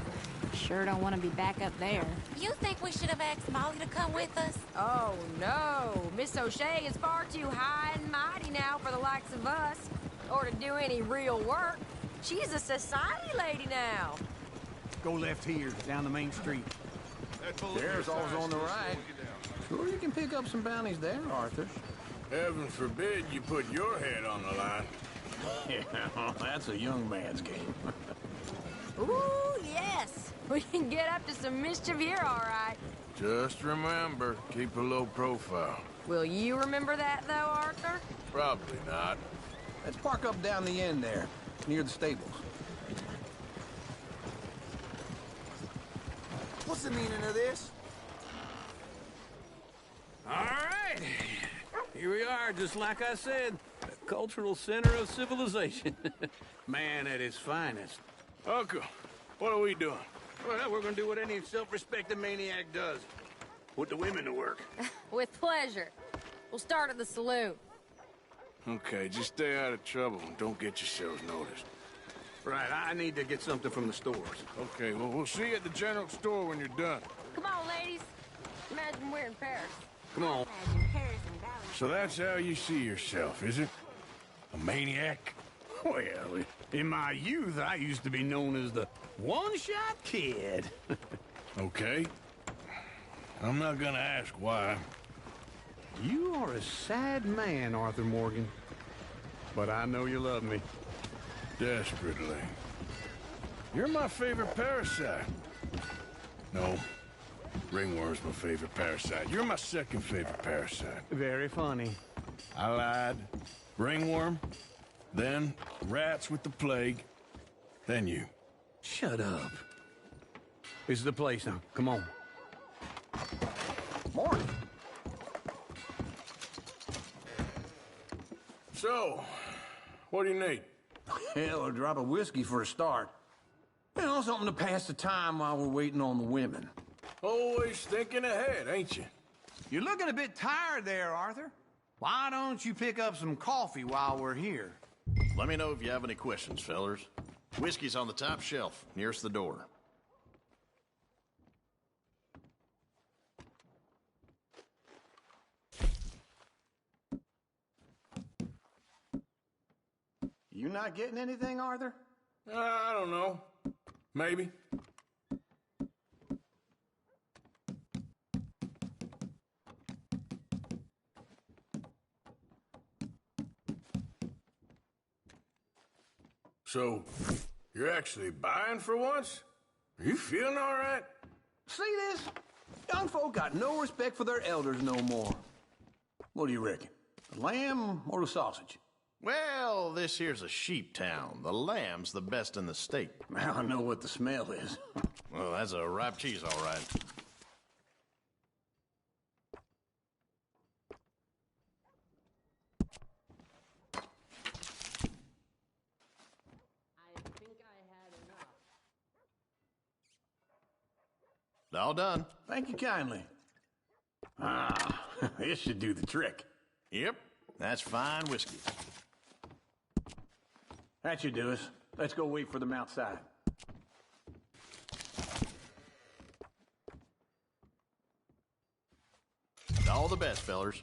Sure don't want to be back up there. You think we should have asked Molly to come with us? Oh, no. Miss O'Shea is far too high and mighty now for the likes of us. Or to do any real work. She's a society lady now. Go left here, down the main street. There's always on the right. Sure you can pick up some bounties there, Arthur. Heaven forbid you put your head on the line. Yeah, that's a young man's game. Ooh, yes. We can get up to some mischief here, all right. Just remember, keep a low profile. Will you remember that, though, Arthur? Probably not. Let's park up down the end there, near the stables. What's the meaning of this? All right. Here we are, just like I said. The cultural center of civilization. Man at his finest. Uncle, what are we doing? Well, we're gonna do what any self-respecting maniac does. Put the women to work. With pleasure. We'll start at the saloon. Okay, just stay out of trouble and don't get yourselves noticed. Right, I need to get something from the stores. Okay, well, we'll see you at the general store when you're done. Come on, ladies. Imagine we're in Paris. Come on. So that's how you see yourself, is it? A maniac? Well, in my youth, I used to be known as the one-shot kid. Okay. I'm not gonna ask why. You are a sad man, Arthur Morgan. But I know you love me. Desperately. You're my favorite parasite. No. Ringworm's my favorite parasite. You're my second favorite parasite. Very funny. I lied. Ringworm. Then rats with the plague. Then you. Shut up. This is the place now. Come on. Morning. So, what do you need? Hell, a drop of whiskey for a start. You know, something to pass the time while we're waiting on the women. Always thinking ahead, ain't you? You're looking a bit tired there, Arthur. Why don't you pick up some coffee while we're here? Let me know if you have any questions, fellers. Whiskey's on the top shelf, nearest the door. You not getting anything, Arthur? I don't know. Maybe. So, you're actually buying for once? Are you feeling all right? See this? Young folk got no respect for their elders no more. What do you reckon? The lamb or the sausage? Well, this here's a sheep town. The lamb's the best in the state. I know what the smell is. Well, that's a ripe cheese, all right. All done. Thank you kindly. Ah, this should do the trick. Yep, that's fine whiskey. That should do us. Let's go wait for them outside. All the best, fellers.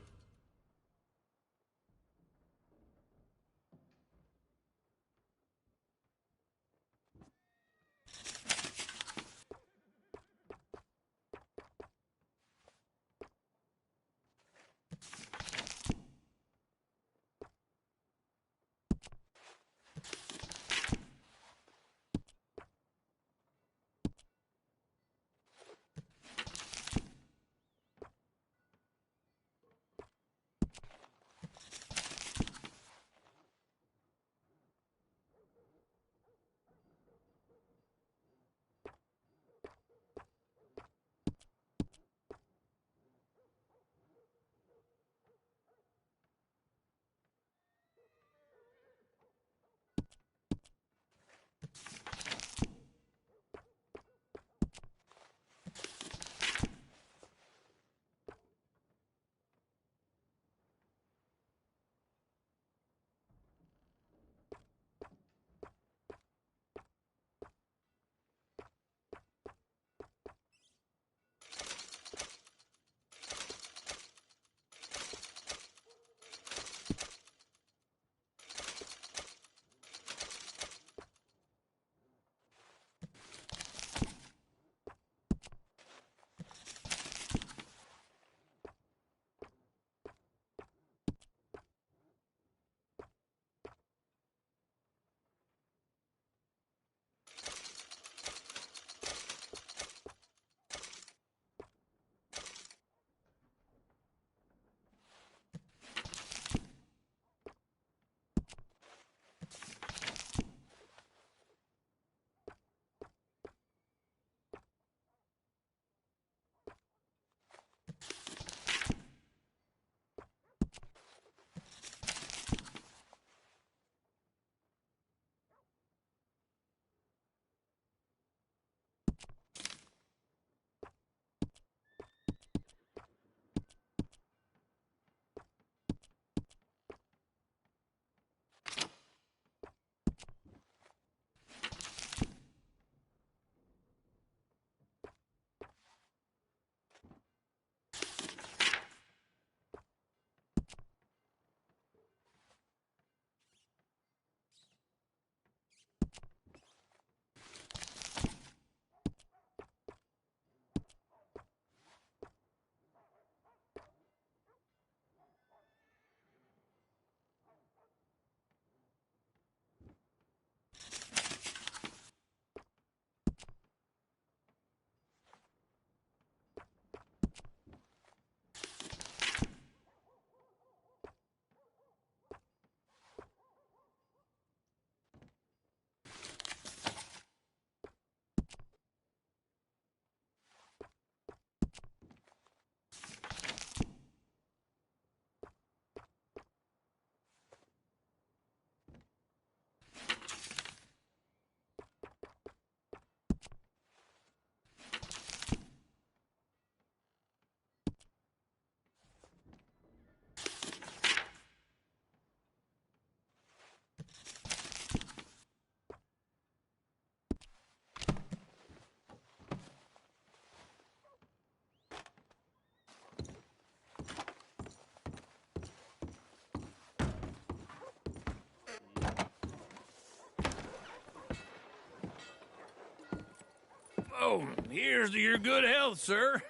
Well, here's to your good health, sir.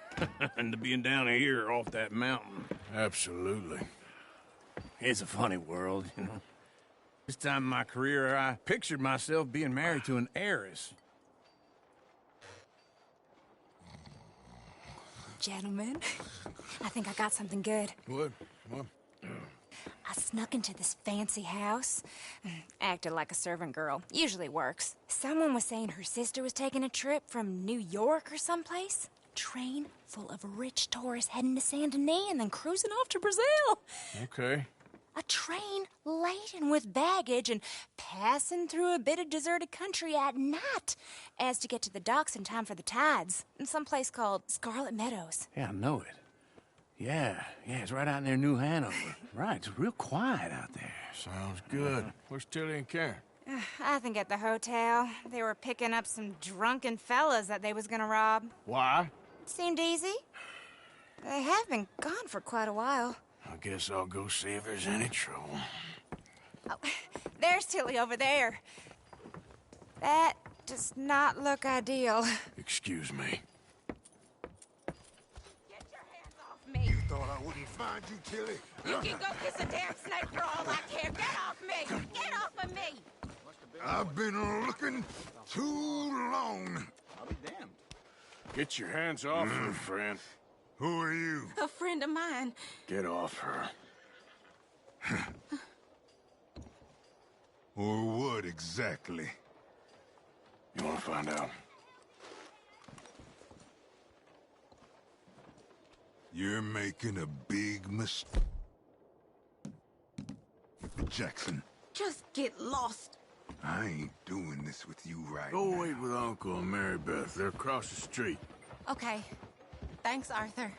And to being down here off that mountain. Absolutely. It's a funny world, you know. This time in my career, I pictured myself being married to an heiress. Gentlemen, I think I got something good. What? What? I snuck into this fancy house. Acted like a servant girl. Usually works. Someone was saying her sister was taking a trip from New York or someplace. Train full of rich tourists heading to Saint Denis and then cruising off to Brazil. Okay. A train laden with baggage and passing through a bit of deserted country at night as to get to the docks in time for the tides in some place called Scarlet Meadows. Yeah, I know it. Yeah, it's right out near New Hanover. Right, it's real quiet out there. Sounds good. Where's Tilly and Karen? I think at the hotel. They were picking up some drunken fellas that they was gonna rob. Why? Seemed easy. They have been gone for quite a while. I guess I'll go see if there's any trouble. Oh, there's Tilly over there. That does not look ideal. Excuse me. Me. You thought I wouldn't find you, Tilly? You can go kiss a damn snake for all I care. Get off me! Get off of me! I've been looking too long. I'll be damned. Get your hands off her, friend. Who are you? A friend of mine. Get off her. Or what exactly? You want to find out? You're making a big mistake, Jackson. Just get lost. I ain't doing this with you right Go now. wait with Uncle and Mary Beth. They're across the street. Okay. Thanks, Arthur.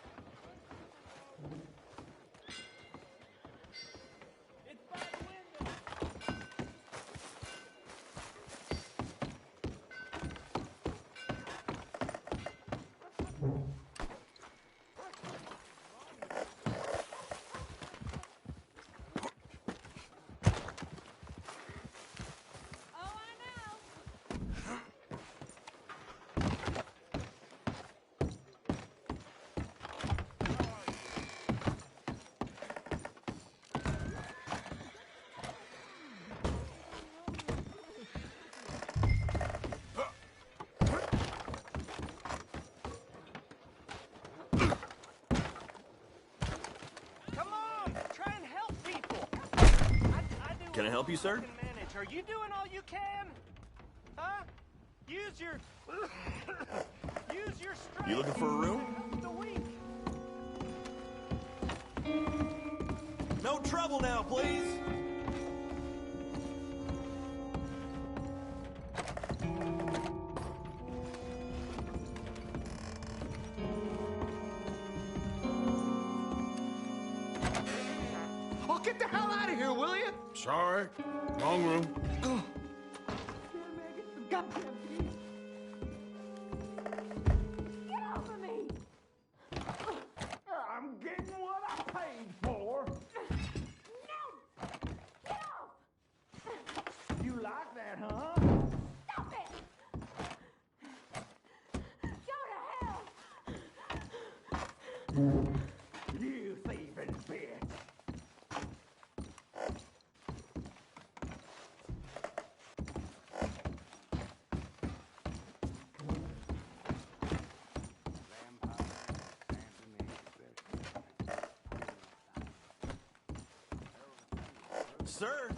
Can I help you, sir? Are you doing all you can? Huh? Use your strength. You looking for a room? The weak. No trouble now, please. Oh, get the hell out of here, will you? Sorry. Wrong room. Goddamn. Get off of me! I'm getting what I paid for. No! Get off! You like that, huh? Stop it! Go to hell! You thieving bitch. Sir?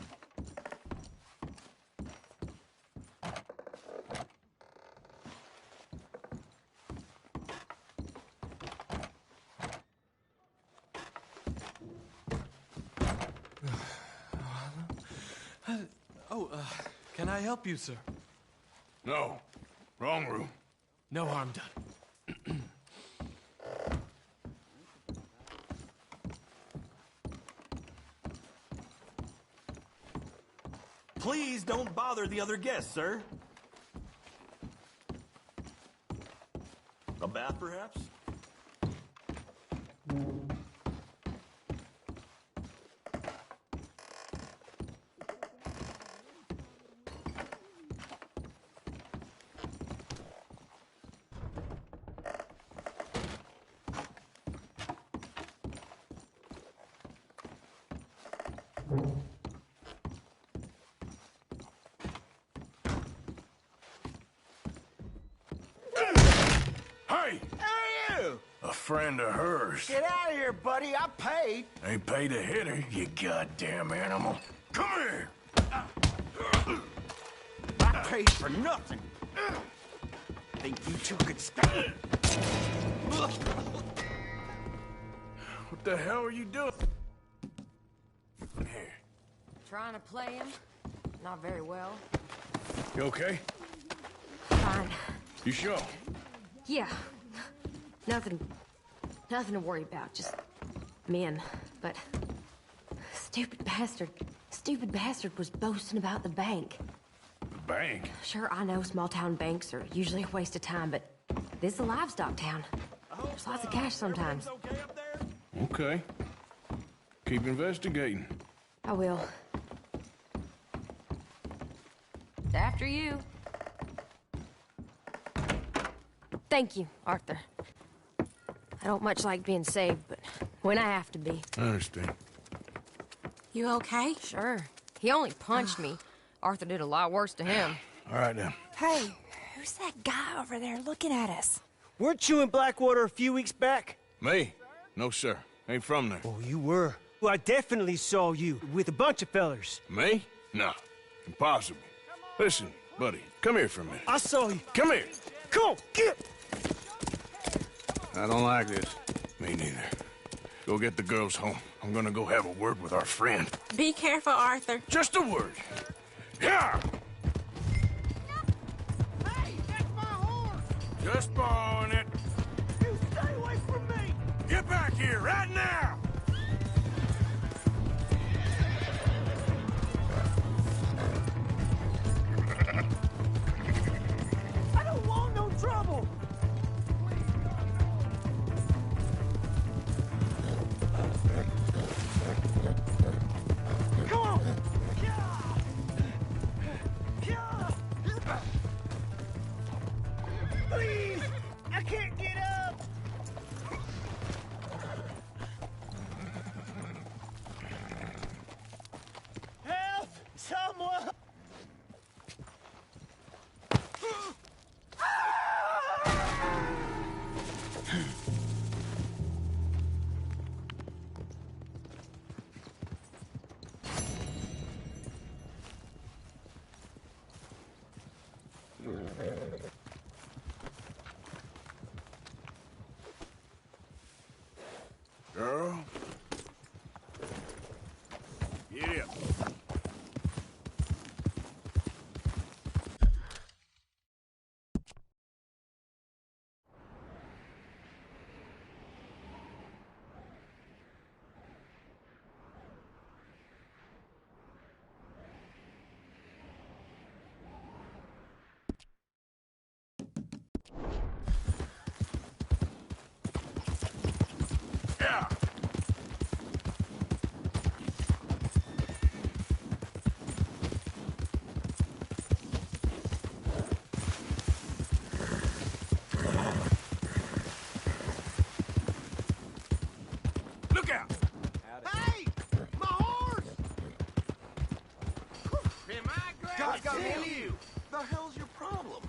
Can I help you, sir? No. Wrong room. No harm done. Please don't bother the other guests, sir. A bath, perhaps? Hey! Who are you? A friend of hers. Get out of here, buddy. I paid. Ain't paid to hit her, you goddamn animal. Come here! I paid for nothing. Think you two could stand? What the hell are you doing? Here. Trying to play him? Not very well. You okay? Fine. You sure? Yeah. Nothing to worry about. Just men. But stupid bastard was boasting about the bank. The bank? Sure, I know small town banks are usually a waste of time, but this is a livestock town. There's lots of cash sometimes. Okay. Keep investigating. I will. After you. Thank you, Arthur. I don't much like being saved, but when I have to be. I understand. You okay? Sure. He only punched me. Arthur did a lot worse to him. All right, then. Hey, who's that guy over there looking at us? Weren't you in Blackwater a few weeks back? Me? No, sir. Ain't from there. Oh, you were. Well, I definitely saw you with a bunch of fellers. Me? No. Impossible. Listen, buddy, come here for a minute. I saw you. Come here. Come on, get! I don't like this. Me neither. Go get the girls home. I'm gonna go have a word with our friend. Be careful, Arthur. Just a word. Yeah! Hey, that's my horse! Just borrowing it. You stay away from me! Get back here right now! I don't want no trouble! Come on! Please! I can't get up! Help! Someone! Girl. Get up. Yeah. Look out! Hey! My horse! God damn you! The hell's your problem?